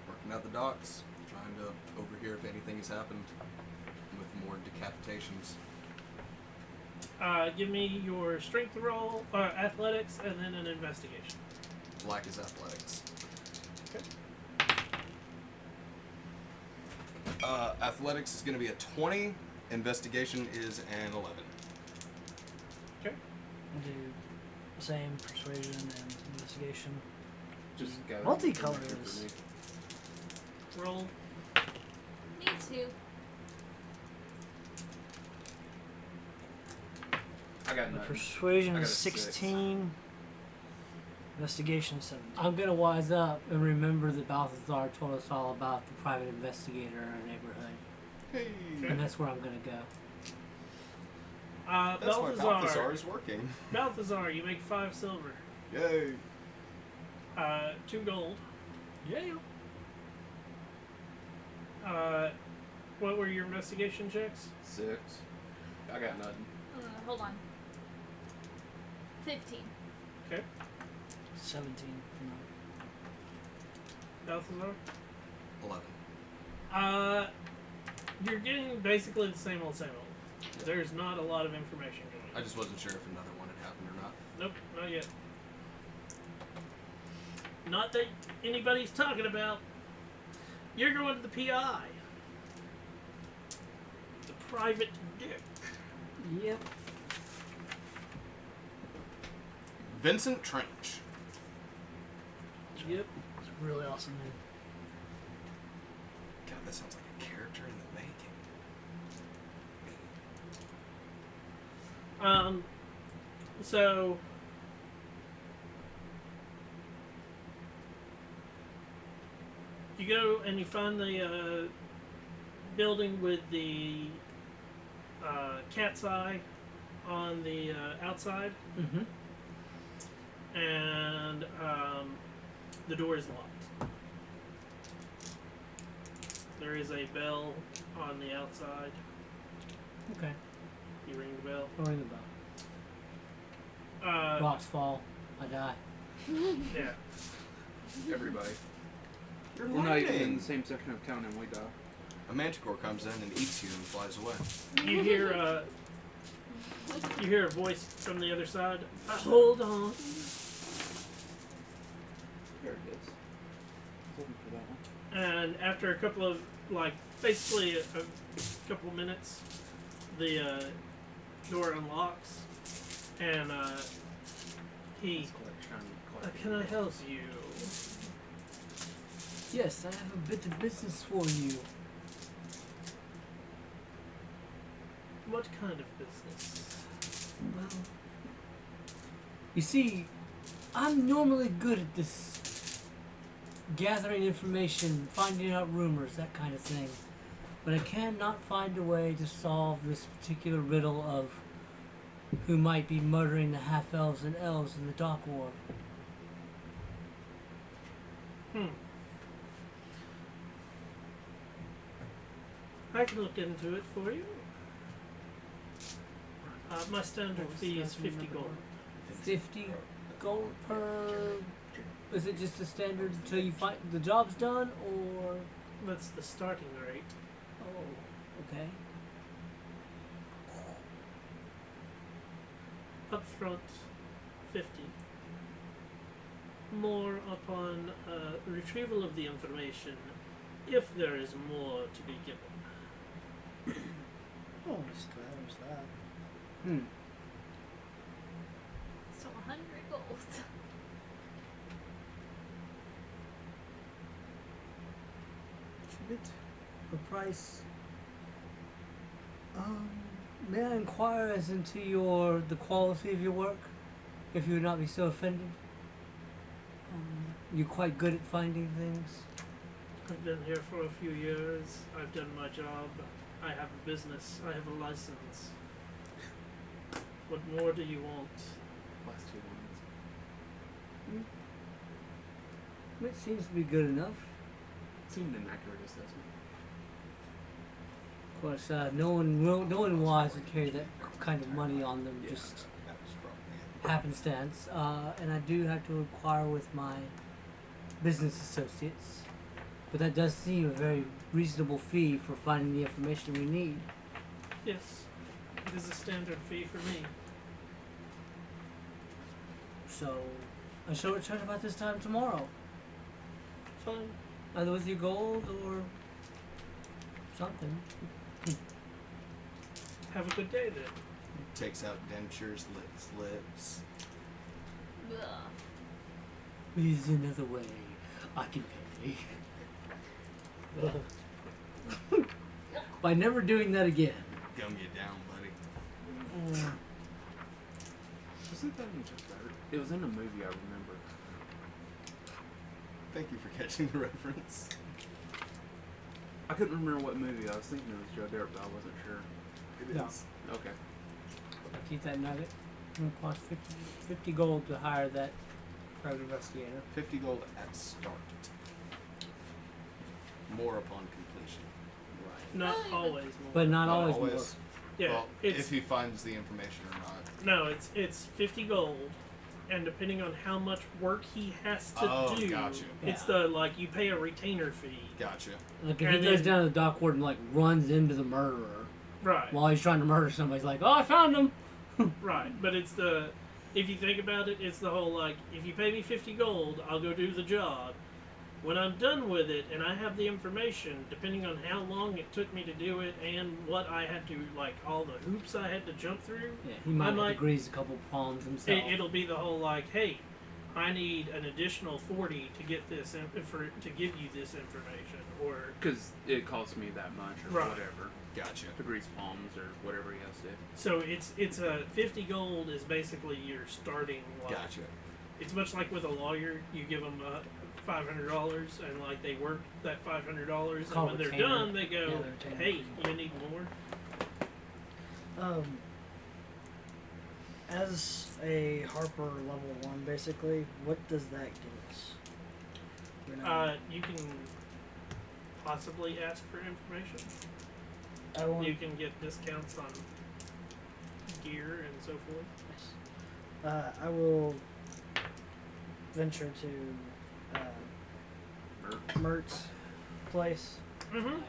Working out the docks, trying to overhear if anything has happened with more decapitations. Give me your strength roll, athletics, and then an investigation. Black is athletics. Okay. Athletics is going to be a 20. Investigation is an 11. Okay. I'll do the same persuasion and investigation. Just gather Multicolor information is- for me. Roll. Me too. I got The nothing. persuasion I got is a 6. 16. Investigation is 17. I'm gonna wise up and remember that Balthazar told us all about the private investigator in our neighborhood, Hey. and that's where I'm gonna go. That's why Balthazar is working. Balthazar, you make 5 silver. Yay. 2 gold. Yeah. What were your investigation checks? 6. I got nothing. Hold on. 15. Okay. 17 for now. Balthazar? 11. You're getting basically the same old, same old. There's not a lot of information going I on. just wasn't sure if another one had happened or not. Nope, not yet. Not that anybody's talking about. You're going to the PI. The private dick. Yep. Vincent Trench. Yep. It's a really awesome name. God, that sounds like a character in the making. So you go and you find the building with the cat's eye on the outside, Mm-hmm. and the door is locked. There is a bell on the outside. Okay. You ring the bell. I'll ring the bell. Rocks fall. I die. Yeah. Everybody. You're We're not even in lying. the same section of town and we die. A manticore comes in and eats you and flies away. You hear a voice from the other side. Hold on. There it is. I was looking for that one. And after a couple of, basically a couple of minutes, the door unlocks, and he. It's quite shiny, quite Can I help you? Yes, I have a bit of business for you. What kind of business? Well, you see, I'm normally good at this gathering information, finding out rumors, that kind of thing. But I cannot find a way to solve this particular riddle of who might be murdering the half-elves and elves in the Dock War. I can look into it for you. My standard fee is 50 gold. 50 gold per Is it just the standard until you find the job's done, or? That's the starting rate. Oh, okay. Upfront, 50. More upon retrieval of the information, if there is more to be given. Oh, there's that. Hmm. So 100 gold. It's a bit the price. May I inquire as into the quality of your work, if you would not be so offended? You're quite good at finding things. I've been here for a few years. I've done my job. I have a business. I have a license. What more do you want? Last 2 lines. It seems to be good enough. Seemed an accurate assessment. Of course, no one wise would carry that kind of money on them, Yeah, just that was from happenstance. And I do have to inquire with my business associates, but that does seem a very reasonable fee for finding the information we need. Yes, it is a standard fee for me. So, I shall return about this time tomorrow, Fine. either with your gold or something. Have a good day then. Takes out dentures, licks lips. Ugh. Is another way I can pay. By never doing that again. Gum you down, buddy. Wasn't that in Just Dirt? It was in a movie, I remember. Thank you for catching the reference. I couldn't remember what movie. I was thinking it was Joe Dirt, but I wasn't sure. It No. is. Okay. I'll keep that nugget. It's gonna cost 50 gold to hire that private investigator. 50 gold at start. More upon completion. Not Really? always more. But not Not always, always. yeah, Well, it's if he finds the information or not. no, it's 50 gold, and depending on how much work he has to Oh, do, gotcha. it's Yeah. the like you pay a retainer fee. Gotcha. more. Like if And he goes then- down to the dock ward and like runs into the murderer Right. while he's trying to murder somebody, he's like, "Oh, I found him." Right, but it's the if you think about it, it's the whole like if you pay me 50 gold, I'll go do the job. When I'm done with it and I have the information, depending on how long it took me to do it and what I had to like all the hoops I had to jump through, Yeah, he might have might- to grease a couple palms himself. it'll be the whole like, hey, I need an additional 40 to get this to give you this information, or Because it costs me that much or Right. whatever. Gotcha. To grease palms or whatever he has to. so it's a 50 gold is basically your starting. Like, Gotcha. It's much like with a lawyer, you give them $500 and like they work that $500, and Call when they're retainer. done, they go, Yeah, the retainer. hey, you need more. As a Harper level 1, basically, what does that give us? You know, You can possibly ask for information. I want. You can get discounts on gear and so forth. I will venture to Mert's place. Mm-hmm. I don't really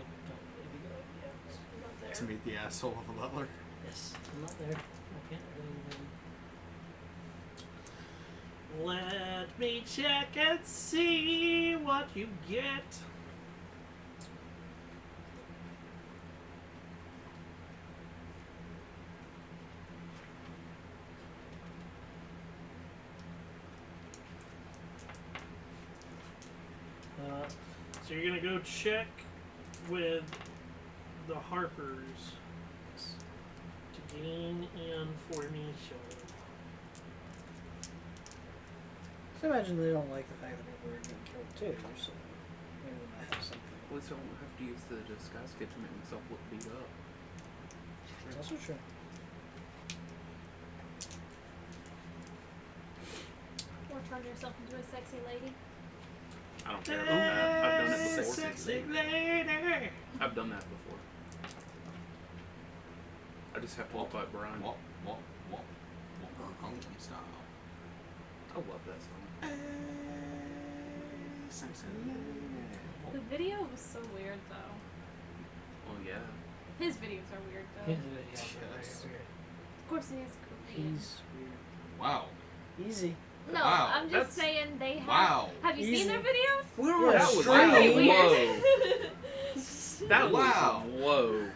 go. Yeah, I'm not there. To meet the asshole of a butler. Yes, I'm not there. I can't really. Let me check and see what you get. So you're gonna go check with the Harpers to gain information. So I imagine they don't like the fact that people are getting killed too, so maybe we might have something. At least I won't have to use the disguise kit to make myself look beat up. It's also true. Or turn yourself into a sexy lady. I don't care about that. I've done it before. Sexy lady. I've done that before. I just have to look like Brian. Walk, Gangnam style. I love that song. The video was so weird though. Oh yeah. His videos are weird though. His videos are very Yes. weird. Of course he is Korean. He's Wow. weird. Easy. No, Wow, I'm just that's- saying they have. Wow. Have you Easy. seen their videos? We're Yeah, on that was stream. Okay, Whoa. weird. That Wow. was whoa.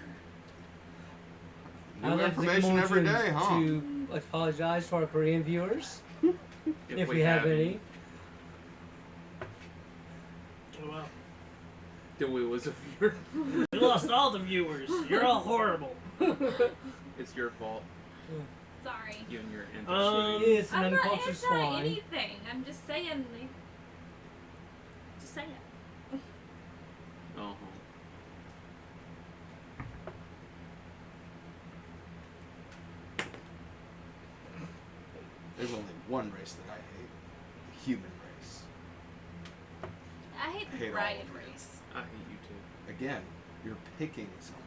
I'd New like to information come every to- day, huh? To apologize to our Korean viewers, if we have any. Oh, well. Did we lose a viewer? We lost all the viewers. You're all horrible. It's your fault. Sorry. You and your Um, anti It's an I'm not uncultured anti swine. anything. I'm just saying. Just saying. Uh-huh. There's only one race that I hate. The human race. I hate the Hate all riot of you. race. I hate you too. Again, you're picking someone.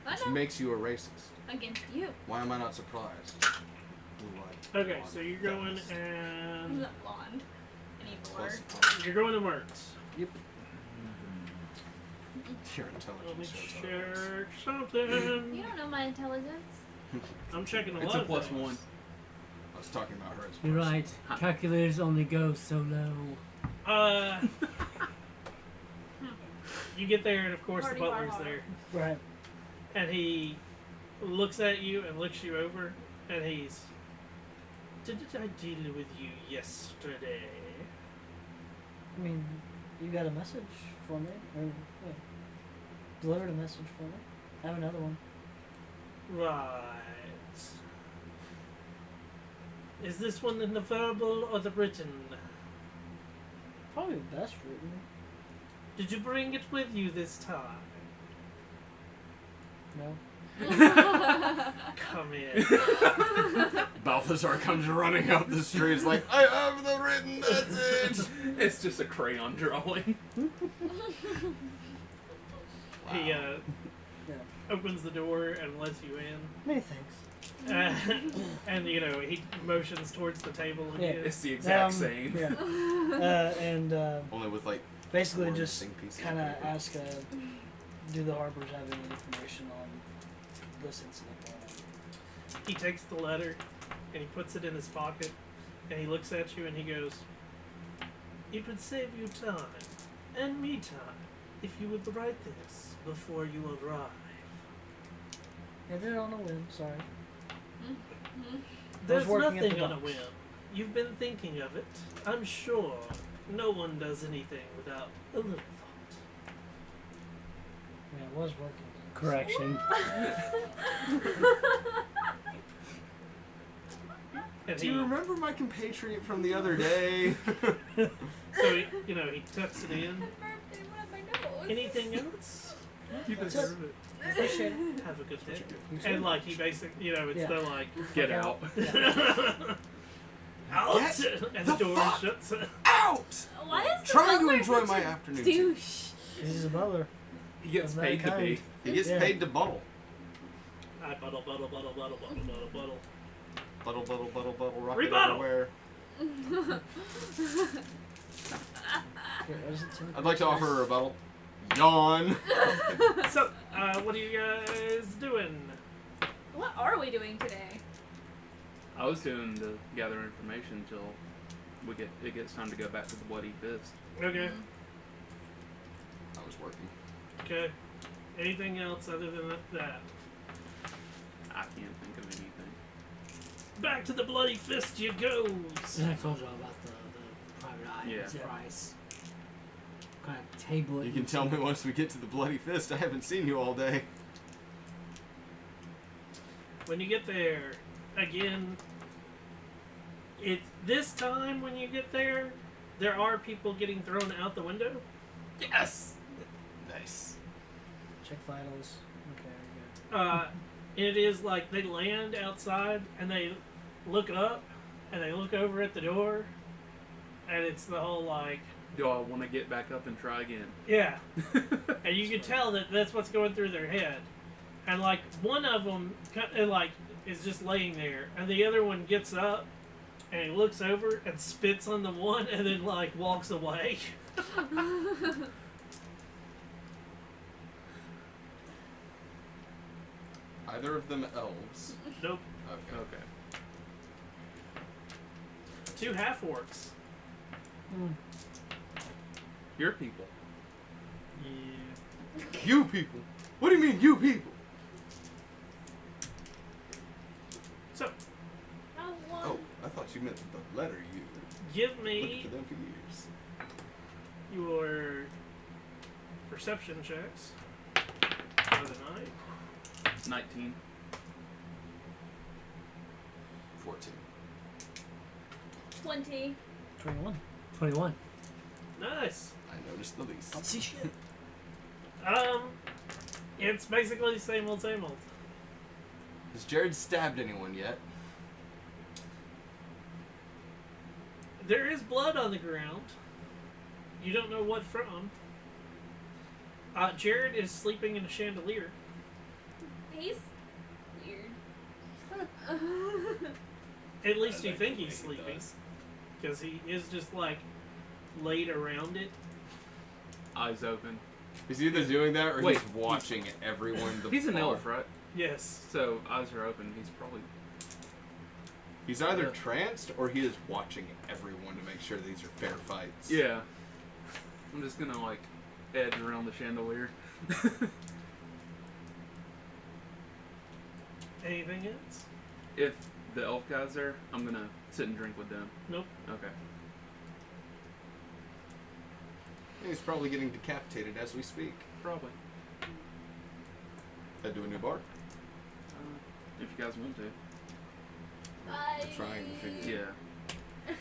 I Which know. makes you a racist. Against you. Why am I not surprised? Blue-eyed, Okay, blonde, so you're going feminist. I'm and not blonde anymore. Close. you're going to Mertz. Yep. Your Let me intelligence shows otherwise. check something. You don't know my intelligence. I'm checking a It's lot a of plus things. one. I was talking about her as a You're person. right. Calculators only go so low. You get there, and of course Party the butler's hard. there, Right. and he looks at you and looks you over, and he's. Didn't I deal with you yesterday? I mean, you got a message for me, or yeah, delivered a message for me. I have another one. Right. Is this one in the verbal or the written? Probably best written. Did you bring it with you this time? No. Come in. Balthazar comes running up the street. It's like, I have the written message. It's just a crayon drawing. He Yeah. opens the door and lets you in. Many thanks. And you know, he motions towards the table Yeah. again. It's the exact Um, same. Yeah. And Only with like basically one just missing piece of kind of paper. ask, do the Harbors have any information on this incident going on? He takes the letter and he puts it in his pocket and he looks at you and he goes, "It would save you time and me time if you would write this before you arrive." I did it on a whim, sorry. There's working at the nothing on a docks. whim. You've been thinking of it. I'm sure no one does anything without a little thought. Yeah, I was working. Correction. And Do you he, remember my compatriot from the other day? so he, you know, he tucks it in. Birthday, one of my nose. Anything else? You That's deserve it. Appreciate it. Have a good day. You too. And like he basically, you know, it's Yeah. the like Get out. out, Get and the the door fuck shuts. Out! Why is the Trying to butler enjoy such my a afternoon tea. douche? He's a butler. He gets Of paid to mankind. be. He gets Yeah. paid to buttle. I buttle, buttle, buttle, buttle, buttle, buttle, buttle. Buttle, buttle, buttle, buttle, rocket Rebuttal! everywhere. Here, what is it, Tim? I'd like to offer a rebuttal. Yawn. So, what are you guys doing? What are we doing today? I was doing the gather information until it gets time to go back to the Bloody Fist. Okay, I was working. okay. Anything else other than that? I can't think of anything. Back to the Bloody Fist you goes. And I told you all about the private eye Yeah. his price. Kind of table it. You can tell me once we get to the Bloody Fist. I haven't seen you all day. When you get there, again, this time when you get there, there are people getting thrown out the window. Yes! Nice. Check vitals. Okay, It is like they land outside and they look up and they look over at the door, and it's the whole like, Do I want to get back up and try again? yeah. And you can tell that that's what's going through their head. And like one of them like is just laying there, and the other one gets up And he looks over and spits on the one and then, like, walks away. Either of them elves. Nope. Okay. Okay. 2 half-orcs. Your people. Yeah. You people. What do you mean, you people? So, Oh, I thought you meant the letter U. give Looking me for them for years. your perception checks for the night. 19. 14. 20. 21. 21. Nice. I noticed the least. Don't see shit. It's basically the same old, same old. Has Jared stabbed anyone yet? There is blood on the ground. You don't know what from. Jared is sleeping in a chandelier. He's weird. At least you That think actually he's make it sleeping. does. Because he is just, like, laid around it. Eyes open. He's either doing that or Wait, he's watching everyone. He's an elf, right? Yes. So eyes are open. He's probably. He's either tranced or he is watching everyone to make sure these are fair fights. Yeah. I'm just gonna like edge around the chandelier. Anything else? If the elf guy's there, I'm gonna sit and drink with them. Nope. Okay. He's probably getting decapitated as we speak. Probably. Head to a new bar. If you guys want to. Bye. I'm trying to figure Yeah.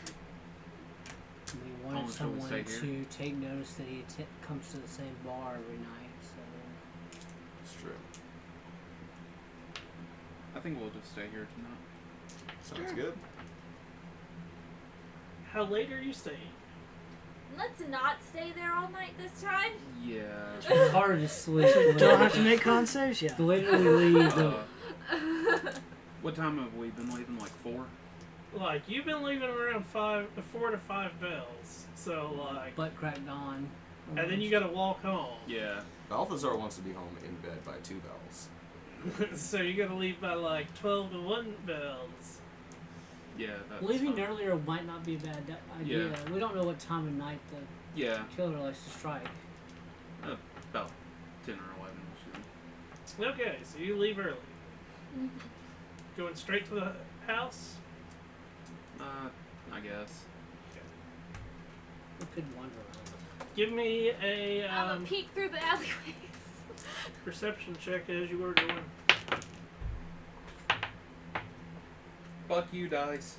We I'm wanted just gonna someone stay to here. take notice that he comes to the same bar every night, so... It's true. I think we'll just stay here tonight. Sounds good. How late are you staying? Let's not stay there all night this time. Yeah. It's harder to sleep. Don't have to make con saves? Yeah. The later we leave, the... What time have we been leaving? Like 4? Like, you've been leaving around 4 to 5 bells. So, like... butt crack dawn. And then you gotta walk home. Yeah. Balthazar wants to be home in bed by 2 bells. So you gotta leave by, like, 12 to 1 bells. Yeah. That's Leaving fine. earlier might not be a bad idea. Yeah. We don't know what time of night the Yeah. killer likes to strike. About 10 or 11. Should Okay, so you leave early. Going straight to the house? I guess. We could wander around. Give me a I'm gonna peek through the alleyways. perception check as you were doing. Fuck you, dice.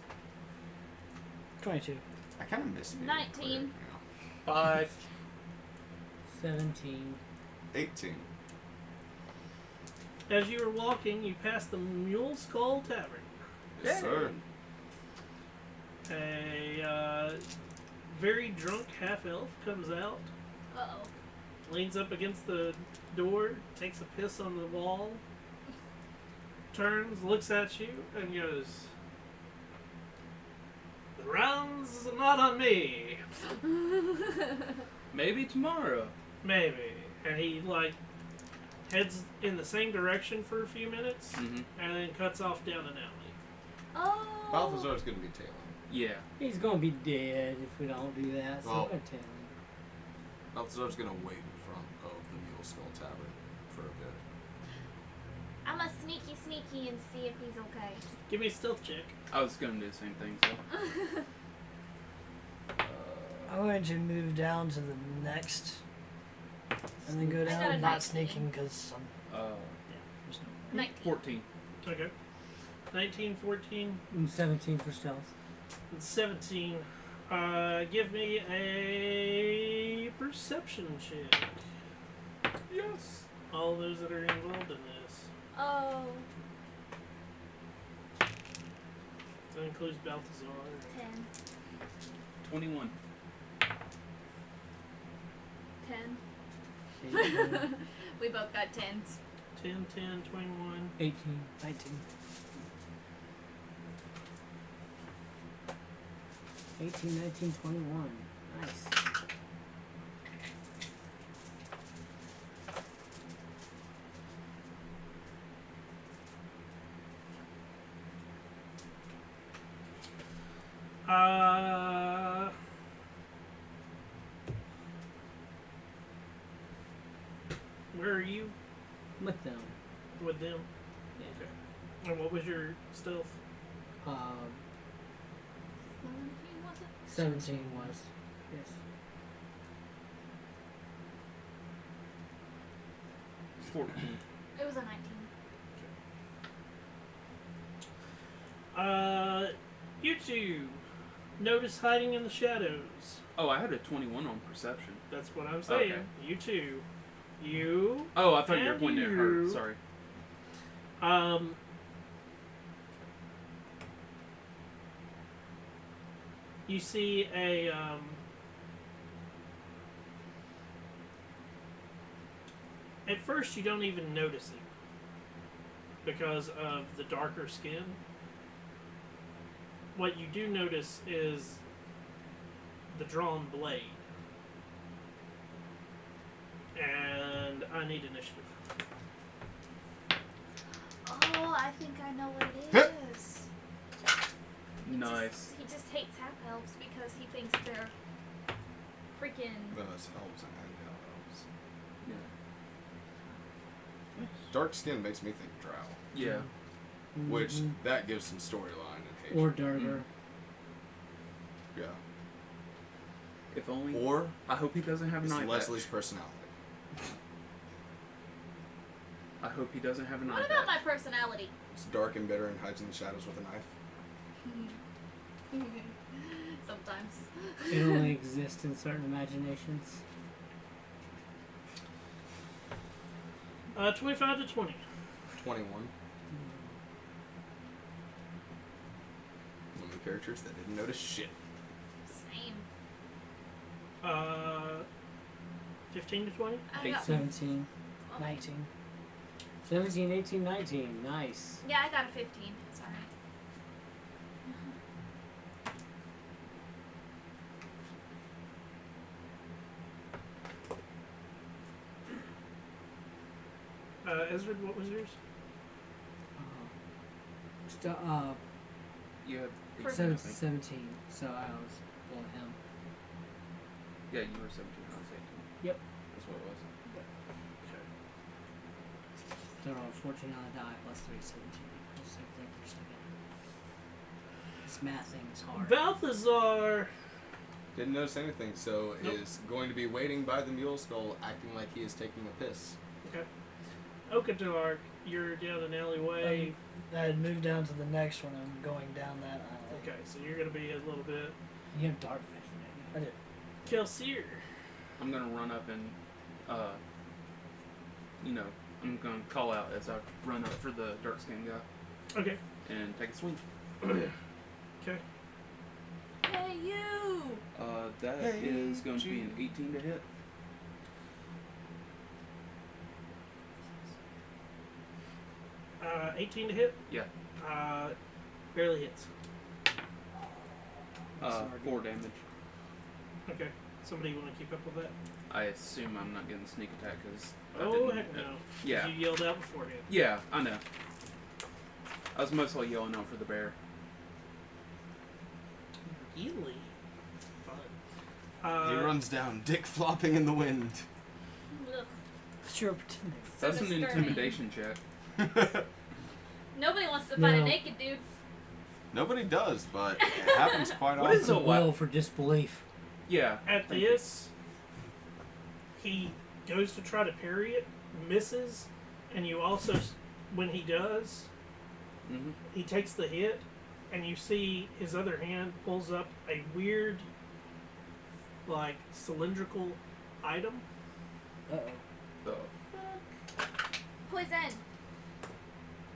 22. I kind of miss being 19. clear, 5. 17. 18. As you were walking, you passed the Mule Skull Tavern. Yes, sir. A very drunk half-elf comes out, Uh-oh. leans up against the door, takes a piss on the wall, turns, looks at you, and goes, "The round's not on me." Maybe tomorrow. Maybe. And he, like, heads in the same direction for a few minutes, Mm-hmm. and then cuts off down an alley. Oh. Balthazar's gonna be tailing. Yeah. He's gonna be dead if we don't do that, so Well- I'm gonna tell him. Balthazar's gonna wait in front of the Mule Skull Tavern for a bit. I'm a sneaky and see if he's okay. Give me a stealth check. I was gonna do the same thing. So. I'm going to move down to the next. And then go I got a down, 19. not sneaking because I'm. There's no. 19. 14. Okay. 19, 14, And 17 for stealth. and 17. Give me a perception check. Yes. All those that are involved in this. Oh. That includes Balthazar. 10. 21. 10. 18. We both got 10s. 10, 10, 21. 18. 19. 18, 19, 21. Nice. Where are you With them. with them? Yeah. Okay. And what was your stealth? 17 was it? 17 was. Yes. It's 14. It was a 19. You two notice hiding in the shadows. Oh, I had a 21 on perception. That's what I'm saying. Okay. You two. You. Oh, I thought you were And pointing at you. her. Sorry. You see a at first you don't even notice him because of the darker skin. What you do notice is the drawn blade. And I need initiative. Oh, I think I know what it Huh. is. Nice. He just hates half elves because he thinks they're freaking. Those elves and elves. Yeah. Dark skin makes me think drow, Yeah. which Mhm. that gives some storyline and hate. Or Durgar. Yeah. If only. Or I hope he doesn't have an it's eye Leslie's patch. personality. I hope he doesn't have an eye What about my patch. personality? It's dark and bitter and hides in the shadows with a knife. Sometimes. It only exists in certain imaginations. 25 to 20. 21. One of the characters that didn't notice shit. Same. 15 to 20. I got, 17. 19. 17, 18, 19. Nice. yeah, I got a 15. Sorry. Ezra, what was yours? You have 18, I 17, think. 17. So I was below him. Yeah, you were 17. I was 18. Yep. That's what it was. So I rolled 14 on the die plus 3, 17. Plus 6, 7. This math thing is hard. Balthazar. Didn't notice anything, so Nope. is going to be waiting by the mule skull, acting like he is taking a piss. Okay. Okadark, you're down an alleyway. I had moved down to the next one. I'm going down that alley. Okay, so you're gonna be a little bit. You have dark vision, I did. Kelsier. I'm gonna run up and, I'm gonna call out as I run up for the dark skinned guy Okay. and take a swing. Okay. Hey, you! That Hey, is going to be an G. 18 to hit. Uh, 18 to hit. Yeah. Barely hits. 4 damage. Okay. Somebody want to keep up with that? I assume I'm not getting sneak attack because. Oh heck no! 'Cause Yeah. You yelled out beforehand. Yeah, I know. I was mostly yelling out for the bear. Really? Fun. He runs down, dick flopping in the wind. Ugh. But you're pretending. So That's an disturbing. intimidation check. Nobody wants to fight a No. naked dude. Nobody does, but it happens quite What often. is A a what? will for disbelief. Yeah. At thank you. this, he goes to try to parry it, misses, and you also, when he does, Mhm. he takes the hit, and you see his other hand pulls up a weird, like, cylindrical item. Uh-oh. So, Poison.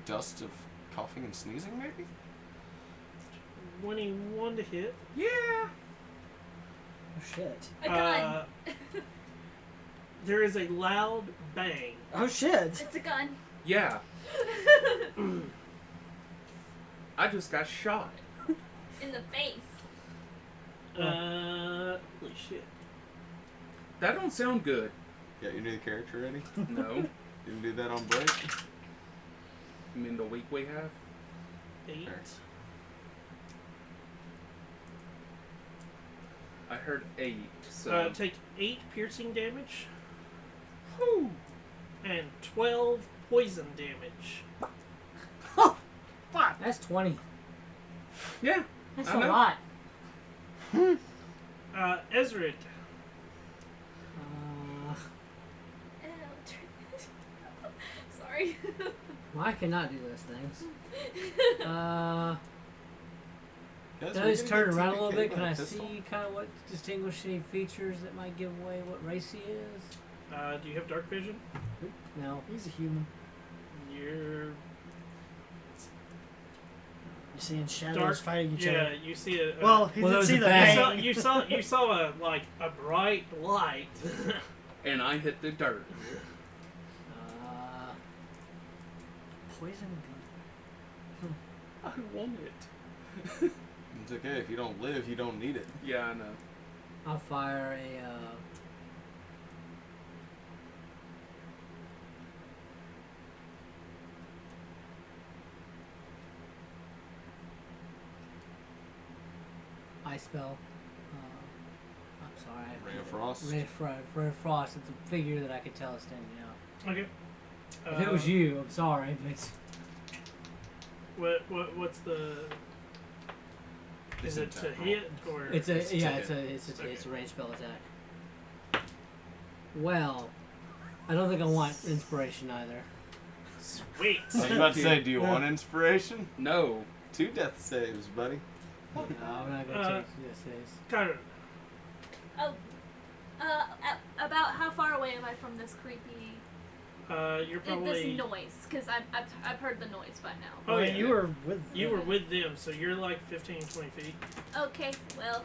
Dust of coughing and sneezing, maybe? 21 to hit. yeah. Oh, shit. A gun. There is a loud bang. Oh, shit. It's a gun. Yeah. I just got shot. In the face. Holy shit. That don't sound good. Got your new character ready? No. Didn't do that on break? You mean the week we have? 8. Fair. I heard 8. So. Take 8 piercing damage Whew. and 12 poison damage. Fuck. That's 20. Yeah. That's I a know. lot. Ezrid. Sorry. Well, I cannot do those things. Guys, Can I we're just gonna turn get around a TPK'd little bit? by Can a I pistol? see kind of what distinguish any features that might give away what race he is? Do you have dark vision? No. He's a human. You're You see in shadows dark. fighting each Yeah, other. you see a. Well, he Well, didn't there's see a the bang. you saw a bright light. And I hit the dirt. Poison I want it. It's okay. If you don't live, you don't need it. Yeah, I know. I'll fire a. Ice spell. I'm sorry. Ray of Frost. Ray of Frost. It's a figure that I could tell is standing out. Okay. If it was you, I'm sorry, but What's the? Is it to hit or? it's It's a yeah, to it's hit. a ranged spell attack. Well, I don't think I want inspiration either. Sweet. I was about to say, do you want inspiration? No. 2 death saves, buddy. No, I'm not gonna take this. Kind of. Oh, about how far away am I from this creepy? You're probably. This noise, because I've heard the noise by now. Oh, Well, yeah. you were with You were with them, so you're like 15, 20 feet. Okay, well,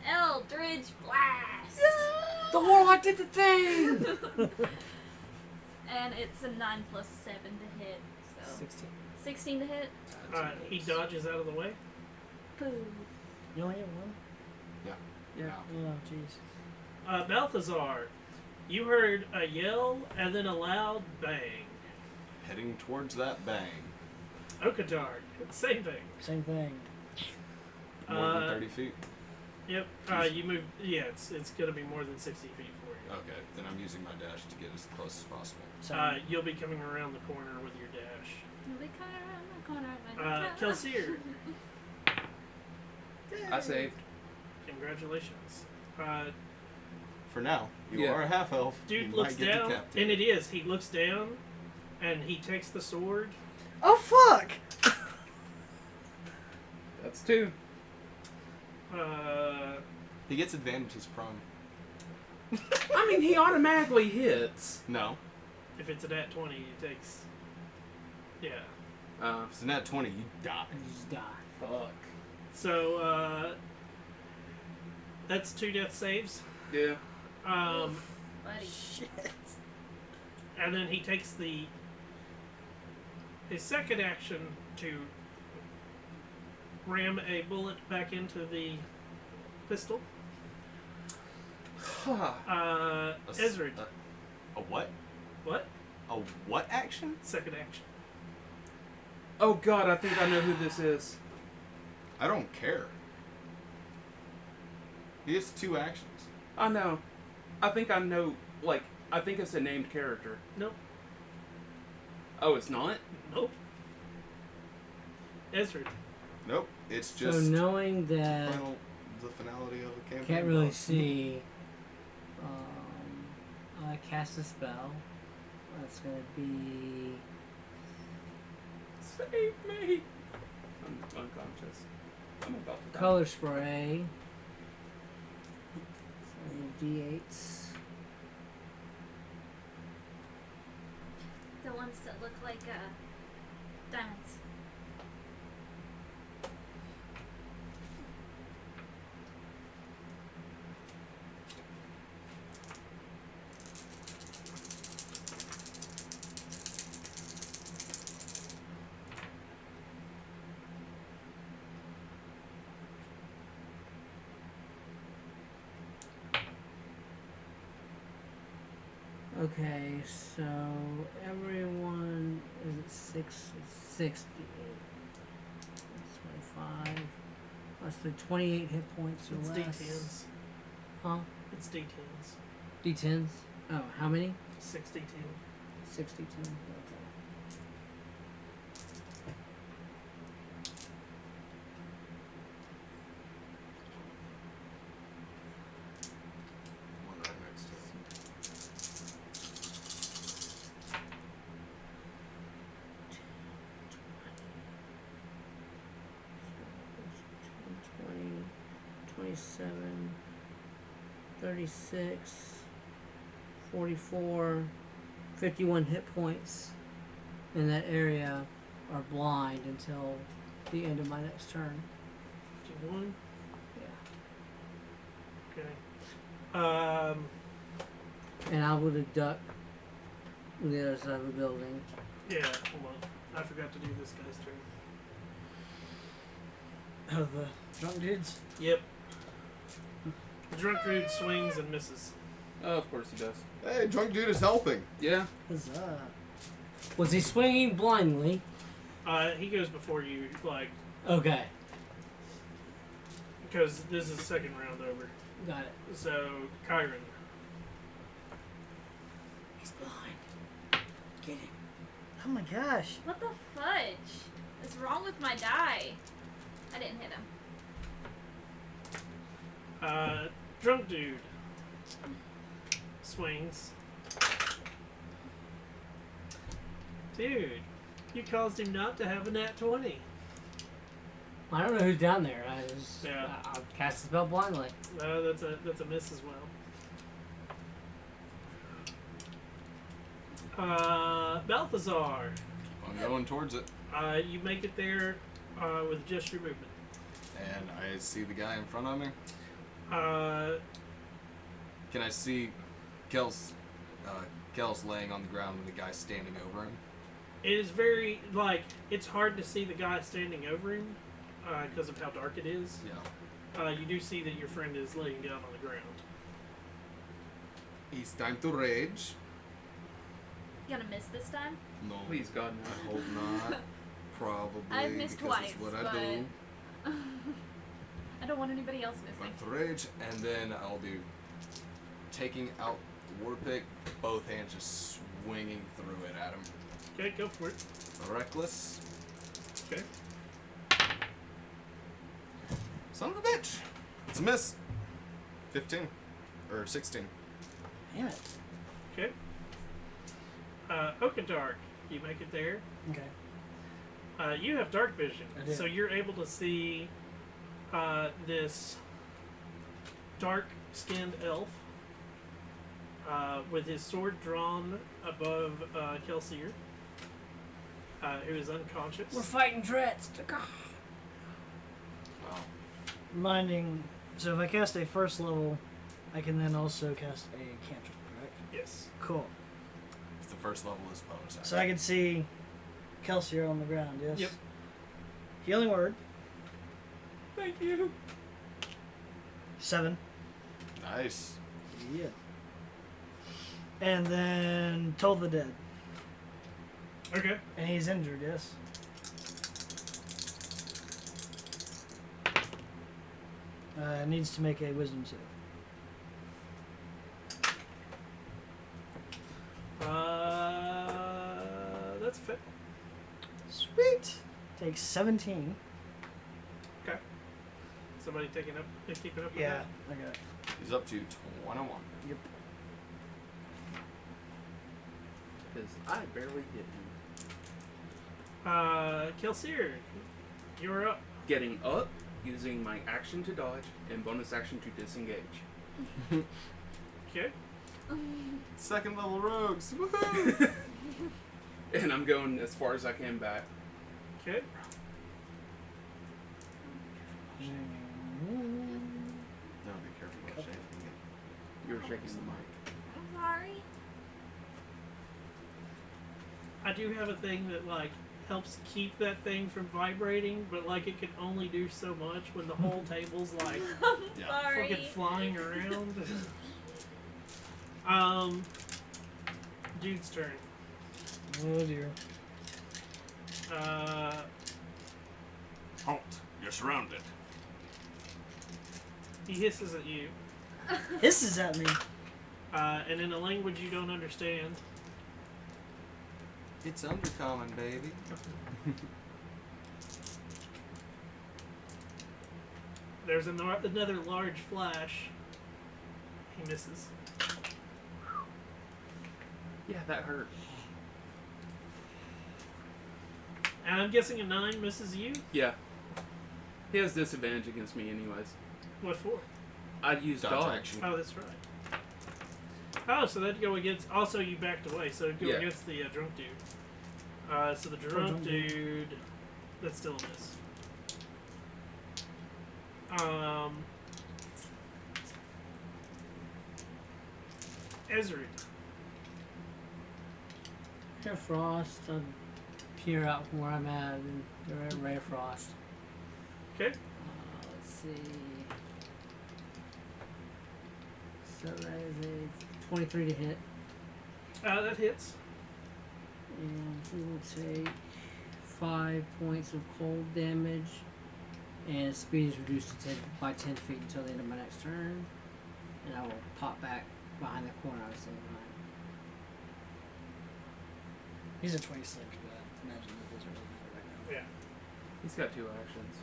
Eldridge Blast, The warlock did the thing. and it's a 9 plus 7 to hit, so 16. 16 to hit. He dodges out of the way. Boo. You only have one? Yeah. Oh, jeez. Balthazar, you heard a yell and then a loud bang. Heading towards that bang. Okadark, same thing. Same thing. More than 30 feet. Yep. You move. Yeah, it's gonna be more than 60 feet for you. Okay, then I'm using my dash to get as close as possible. Same. You'll be coming around the corner with your dash. You'll be coming around the corner. Kelsier, I saved. congratulations. For now, you Yeah. are a half elf. Dude you looks might get down, decapitated. and it is. He looks down, and he takes the sword. Oh, fuck! That's 2. He gets advantage, he's prone. I mean, he automatically hits. No. If it's a nat 20, he takes. Yeah. If it's a nat 20, you die. You just die. Fuck. So, that's 2 death saves. Yeah. Buddy. Shit. And then he takes his second action to ram a bullet back into the pistol. A s- Ezra. A what? What? A what action? Second action. Oh god, I think I know who this is. I don't care. He has 2 actions. I know. I think I know, like, I think it's a named character. Nope. Oh, it's not? Nope. Ezra. Nope. It's So just knowing that the finality of a campaign. can't really boss. see, I cast a spell. That's gonna be Save me! I'm unconscious. I'm about to die. color spray. So D8s. The ones that look like diamonds. Okay, so everyone is at 60. That's 25. That's the 28 hit points or It's less. D10s. Huh? It's D10s. D10s? Oh, how many? 6 D10. 62. Okay. One right next to it. 20, 27, 36, 44, 51 hit points in that area are blind until the end of my next turn. 51. Yeah. Okay. And I would have ducked on the other side of the building. Yeah, hold on. I forgot to do this guy's turn. Oh, the drunk dudes? Yep. The drunk dude swings and misses. Oh, of course he does. Hey, drunk dude is helping. Yeah. Huzzah. Was he swinging blindly? He goes before you, like, Okay. because this is the second round over. Got it. So, Kyron. He's blind. Get him. Oh my gosh. What the fudge? What's wrong with my die? I didn't hit him. Drunk dude swings. Dude, you caused him not to have a nat 20. I don't know who's down there. Yeah. I'll cast the spell blindly. That's a miss as well. Balthazar. I'm going towards it. You make it there with just your movement. And I see the guy in front of me. Can I see Kel's laying on the ground and the guy standing over him? It is very, like, it's hard to see the guy standing over him because of how dark it is. Yeah. You do see that your friend is laying down on the ground. It's time to rage. You gonna miss this time? No. Please, God, I no. hope not. Probably. I've missed because twice, it's what I but do. I don't want anybody else Time missing. to rage, and then I'll do taking out the war pick, both hands just swinging through it at him. Okay, go for it. Reckless. Okay. Son of a bitch. It's a miss. 15. Or 16. Damn it. Okay. Oakendark, you make it there. Okay. You have dark vision, I do. so you're able to see this dark-skinned elf with his sword drawn above Kelsier, who is unconscious. We're fighting dreads. Wow. Reminding, so if I cast a first level, I can then also cast a cantrip, correct? Yes. Cool. If the first level is bonus action. So I can see Kelsier on the ground, yes? Yep. Healing word, Thank you. 7. Nice. Yeah. And then Toll the Dead. Okay. And he's injured, yes? Needs to make a wisdom save. That's a fit. Sweet! Takes 17. Okay. Somebody keeping up with Yeah, that? I got it. He's up to 21. Yep. Because I barely hit him. Kelsier, you're up. Getting up, using my action to dodge, and bonus action to disengage. Okay. Second level rogues. Woohoo! And I'm going as far as I can back. Okay. No, be careful about shaking it. You're shaking the mic. I'm sorry. I do have a thing that, like, helps keep that thing from vibrating, but, like, it can only do so much when the whole table's, like, Yeah. Sorry. fucking flying around. dude's turn. Oh dear. Halt! You're surrounded. He hisses at you, Hisses at me. and in a language you don't understand. It's undercommon, baby. There's another large flash. He misses. Yeah, that hurt. And I'm guessing a 9 misses you? Yeah. He has disadvantage against me anyways. What for? I used Dodge dodge. action. Oh, that's right. Oh, so that'd go against... Also, you backed away, so it'd go Yeah. against the drunk dude. So the drunk drunk dude. dude... That's still a miss. Ezra. Ray of Frost. I'll peer out from where I'm at and direct Ray of Frost. Okay. Let's see. So that is a 23 to hit. That hits. And he will take 5 points of cold damage. And his speed is reduced to by 10 feet until the end of my next turn. And I will pop back behind the corner I was sitting behind. He's a 26, but imagine that doesn't really matter right now. Yeah. He's got 2 actions.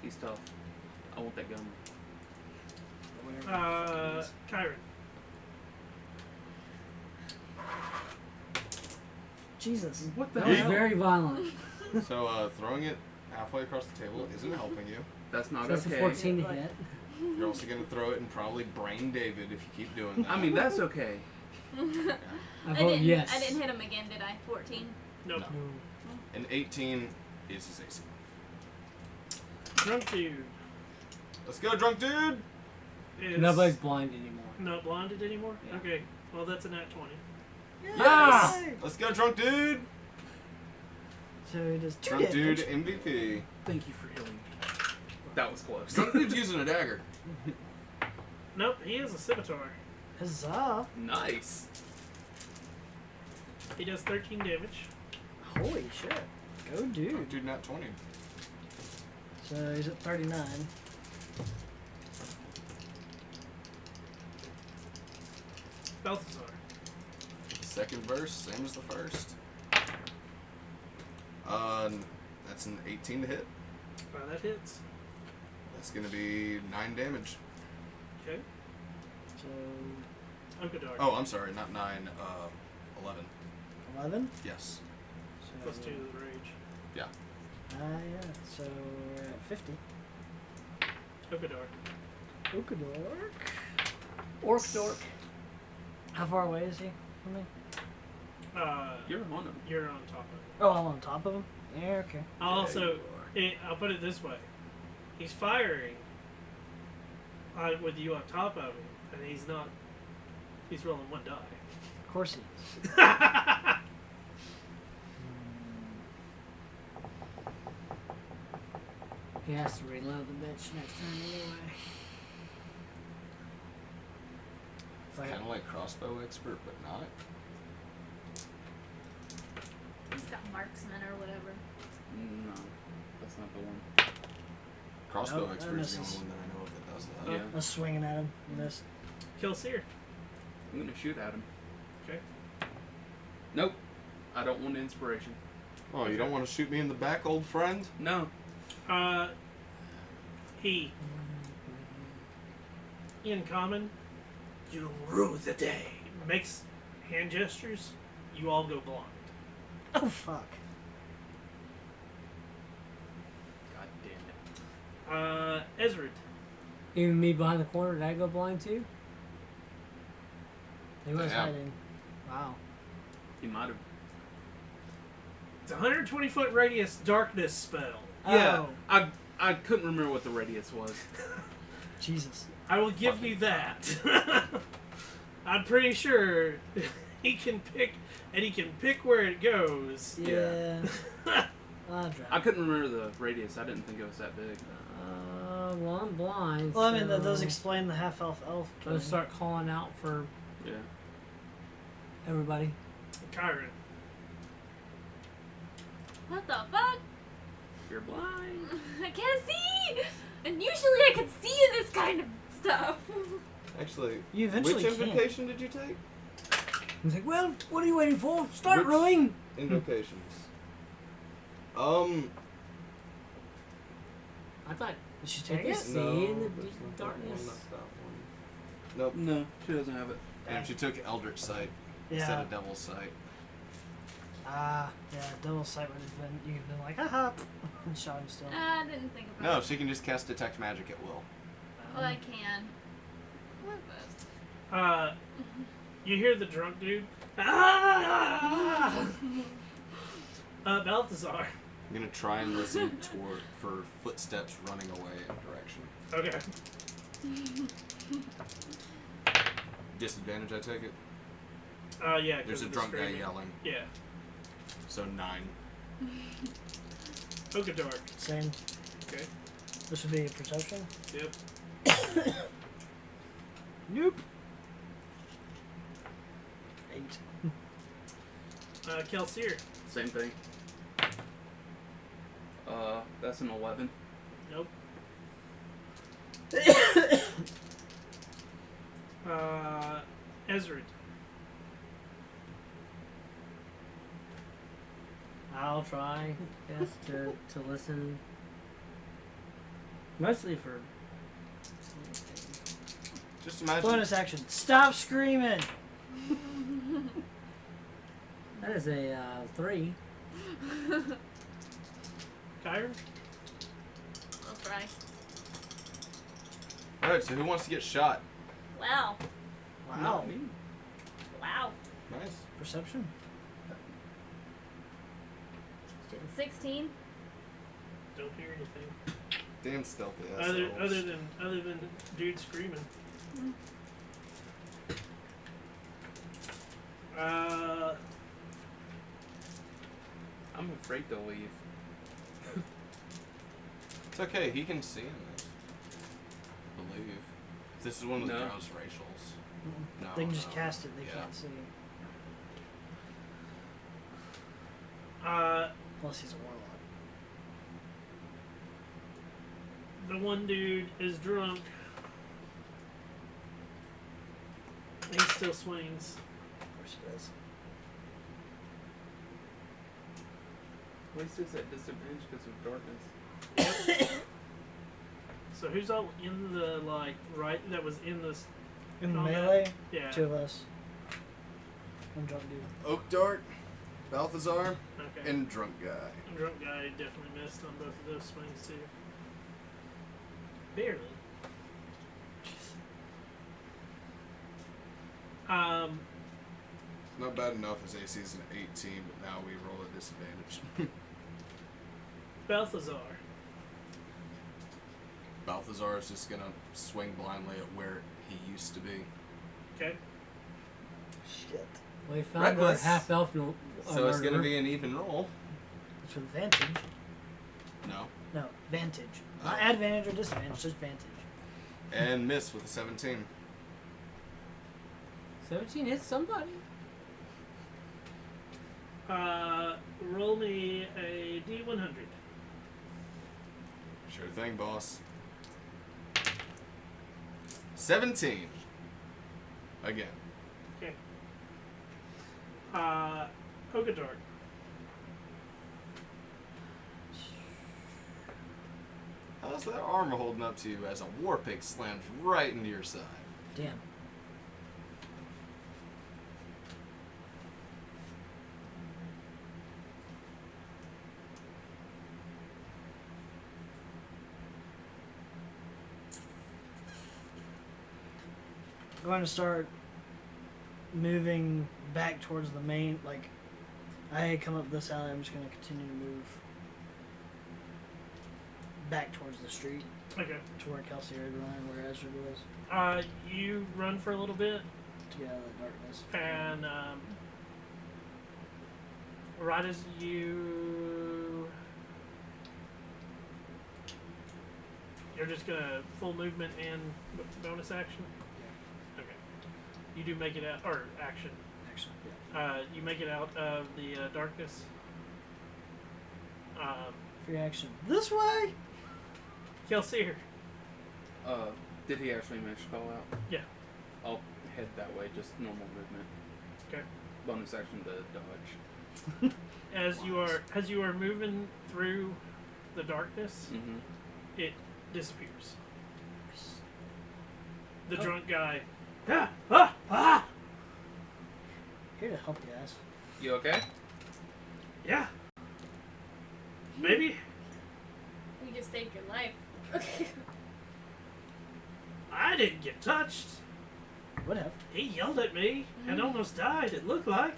He's tough. I want that gun. But whatever the fuck it is. Kyron. Jesus. What the That was hell? very violent. So throwing it halfway across the table isn't helping you. That's not So that's a okay. 14 to Yeah, hit. You're also going to throw it and probably brain David if you keep doing that. I mean, that's okay. I vote yes. I didn't hit him again, did I? 14. Nope. No. An 18 is his AC. Drunk dude Let's go, drunk dude! is... Nobody's blind anymore. Not blinded anymore? Yeah. Okay. Well, that's a nat 20. Ah! Let's go, drunk dude! So he does 2 Drunk damage. dude MVP. Thank you for healing me. That was close. Drunk dude's using a dagger. Nope, he has a scimitar. Huzzah. Nice. He does 13 damage. Holy shit. Go Drunk dude. dude, not 20. So he's at 39. Balthazar. Second verse, same as the first. That's an 18 to hit. That hits. That's going to be 9 damage. Okay. So Oakadar. Oh, I'm sorry, not 9, 11. 11. Yes. So, Plus 2 to the rage. Yeah. Yeah. So we're at 50. Oakadar. Okadork. Orc dork. How far away is he from me? You're on him. You're on top of it. Oh, I'm on top of him? Yeah, okay. I'll put it this way. He's firing with you on top of him, and he's not. He's rolling 1 die. Of course he is. He has to reload the bitch next turn anyway. Kind of like crossbow expert, but not. He's got marksman or whatever. No, that's not the one. Crossbow Nope, that expert is the misses. only one that I know of that does that. Yeah. I was swinging at him. Missed. Kill Seer. I'm gonna shoot at him. Okay. Nope. I don't want inspiration. Oh, you don't want to shoot me in the back, old friend? No. He. In common, you rue the day. Makes hand gestures. You all go blind. Oh, fuck. God damn it. Ezra. Even me behind the corner, did I go blind too? He was Yeah. hiding. Wow. He might have. It's a 120-foot radius darkness spell. Yeah. Oh, I couldn't remember what the radius was. Jesus. I will give you that. I'm pretty sure he can pick, and he can pick where it goes. Yeah. I'll drop. I couldn't remember the radius. I didn't think it was that big. Well, I'm blind. Well, I mean, that does so explain the half-elf elf. Let's start calling out for Yeah. Everybody. Kyron. What the fuck? You're blind. I can't see! And usually I can see in this kind of stuff. Actually, You eventually which can. invocation did you take? He's like, well, what are you waiting for? Start Which- rolling. Invocations. I thought Did she I take guess it? see in the that's deep not darkness. That one, not that one. Nope. No, she doesn't have it. And she took Eldritch Sight instead Yeah. of Devil's Sight. Yeah, Devil's Sight would have been, you'd have been like, haha, and shot him still. I didn't think about No, it. she can just cast Detect Magic at will. Well, I can. You hear the drunk dude? Ah! Balthazar. I'm gonna try and listen for footsteps running away in a direction. Okay. Disadvantage, I take it. Yeah. 'cause There's a of the drunk guy screaming. yelling. Yeah. So 9. Okador. Same. Okay. This would be a perception. Yep. Nope. 8. Kelsier. Same thing. That's an 11. Nope. Ezra. I'll try, yes, to listen. Mostly for. Just imagine. Bonus action. Stop screaming! That is a 3. Kyron. I'll try. Alright, so who wants to get shot? Wow. Wow. Not me. Wow. Nice. Perception? 16. Don't hear anything. Damn stealthy Other assholes. than dude screaming. I'm afraid to leave. It's okay, he can see in this. I believe. This is one of the No. gross racials. No. They can just no. cast it, they Yeah. can't see. Uh, Plus he's a warlock. the one dude is drunk. He still swings. Of course he does. At least it's at disadvantage because of darkness. So who's all in the right that was in this? In the combat? melee, Yeah. 2 of us. One drunk dude. Oak Dart, Balthazar, Okay. and Drunk Guy. The drunk guy definitely missed on both of those swings too. Barely. Not bad enough as AC is an 18, but now we roll at disadvantage. Balthazar. Balthazar is just gonna swing blindly at where he used to be. Okay. Shit. We found Reckless. our half elf. So it's gonna be an even roll. It's with vantage. No. No, vantage. Oh. Not advantage or disadvantage, just vantage. And miss with a 17. 17 hits somebody. Roll me a D100. Sure thing, boss. 17. Again. Okay. Okador. How's that armor holding up to you as a war pig slams right into your side? Damn. I'm going to start moving back towards the main, like, I had come up this alley, I'm just going to continue to move back towards the street, Okay. to where Kelsey had run, where Ezra was, You run for a little bit, to get out of the darkness. and right as you're just gonna full movement and bonus action. Okay. You do make it out, or action. action. Yeah. You make it out of the darkness. Free action. This way. Kelsier. Did he actually manage to call out? Yeah. I'll head that way, just normal movement. Okay. Bonus action to dodge. As you are moving through the darkness, Mm-hmm. it disappears. The Oh. drunk guy. Ah! Ah! Ah! Here to help you guys. You okay? Yeah. Maybe. We just saved your life. I didn't get touched. Would have. He yelled at me and almost died, it looked like.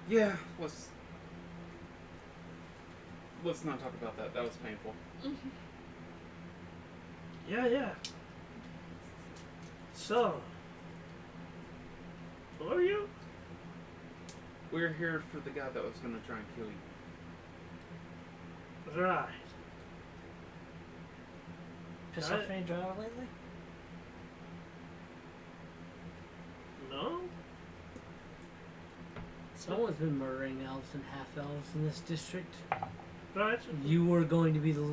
Yeah. Let's not talk about that. That was painful. Yeah. So, who are you? We're here for the guy that was gonna try and kill you. Right. Piss Got off it. any driver lately? No? Someone's been murdering elves and half-elves in this district. Right. You were going to be the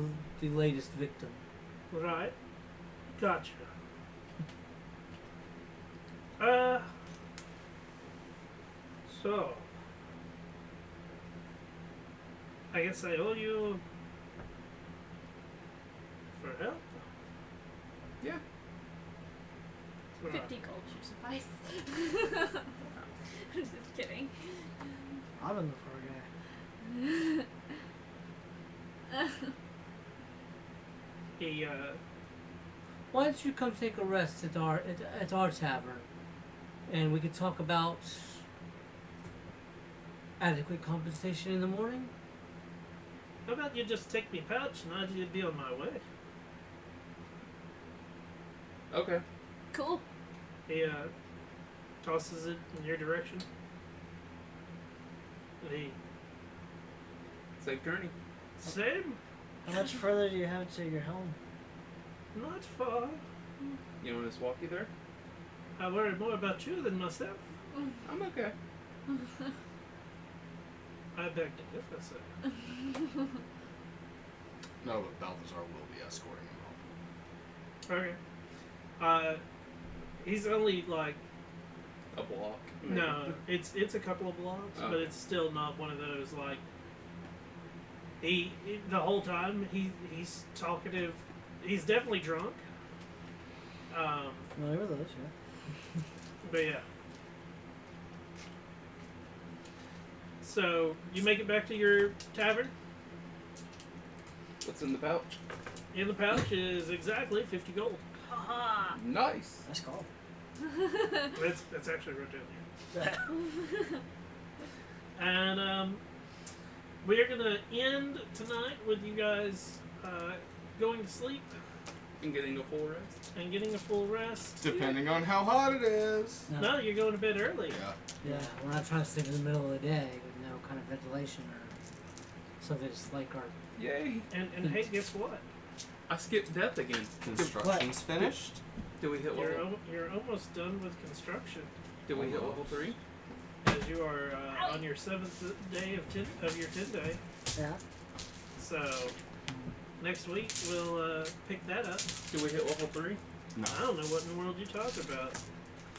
latest victim. Right. Gotcha. So, I guess I owe you for help. Yeah. Right. 50 gold should suffice. I'm just kidding. I'm in the far guy. He, Why don't you come take a rest at our tavern, and we could talk about adequate compensation in the morning? how about you just take me pouch and I'd be on my way? Okay. Cool. He, tosses it in your direction. And he, Safe journey. same? How much further do you have to your home? Not far. You want us to walk you there? I worry more about you than myself. I'm okay. I beg to differ, sir. No, but Balthazar will be escorting him home. Okay. He's only like A block. maybe. no, it's a couple of blocks, but Okay. it's still not one of those like he the whole time he's talkative. He's definitely drunk. Familiar with those, yeah. But yeah. So you make it back to your tavern. What's in the pouch? In the pouch is exactly 50 gold. Haha. Nice. Nice call. That's actually wrote down here. And we are gonna end tonight with you guys going to sleep And getting a full rest. and getting a full rest. Depending on how hot it is. No, you're going to bed early. Yeah. Yeah, we're not trying to sleep in the middle of the day with no kind of ventilation or something just like our. Yay. And hey, guess what? I skipped death again. Construction's finished. Did we hit level? You're almost done with construction, Did we hit level 3? as you are on your 7th day of your 10 day. Yeah. So next week we'll pick that up. Did we hit level 3? No. I don't know what in the world you're talking about.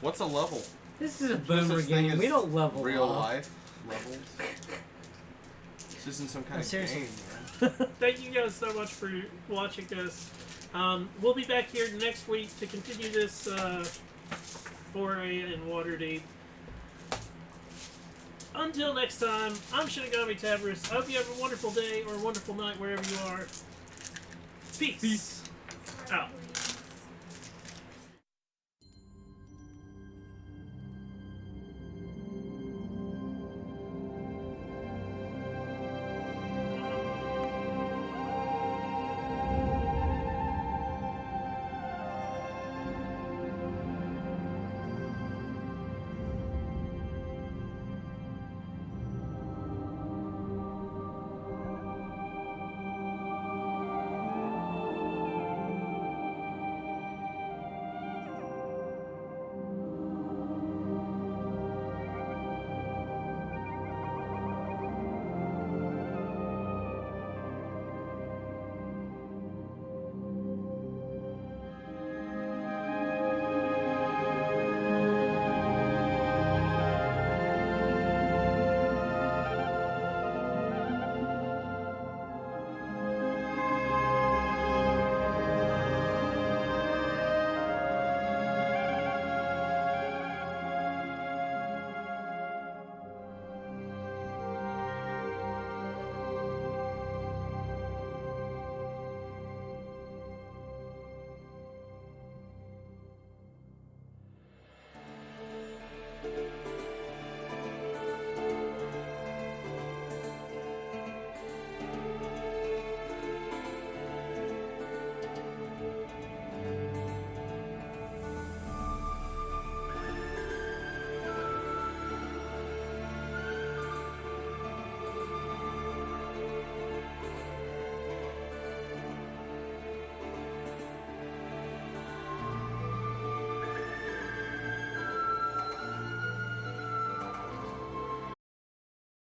What's a level? This is a No boomer such thing game. as We don't level real up. life levels. This isn't some kind of seriously. game, man. Thank you guys so much for watching this. We'll be back here next week to continue this foray in Waterdeep. Until next time, I'm Shinigami Tabris. I hope you have a wonderful day or a wonderful night wherever you are. Peace. Out.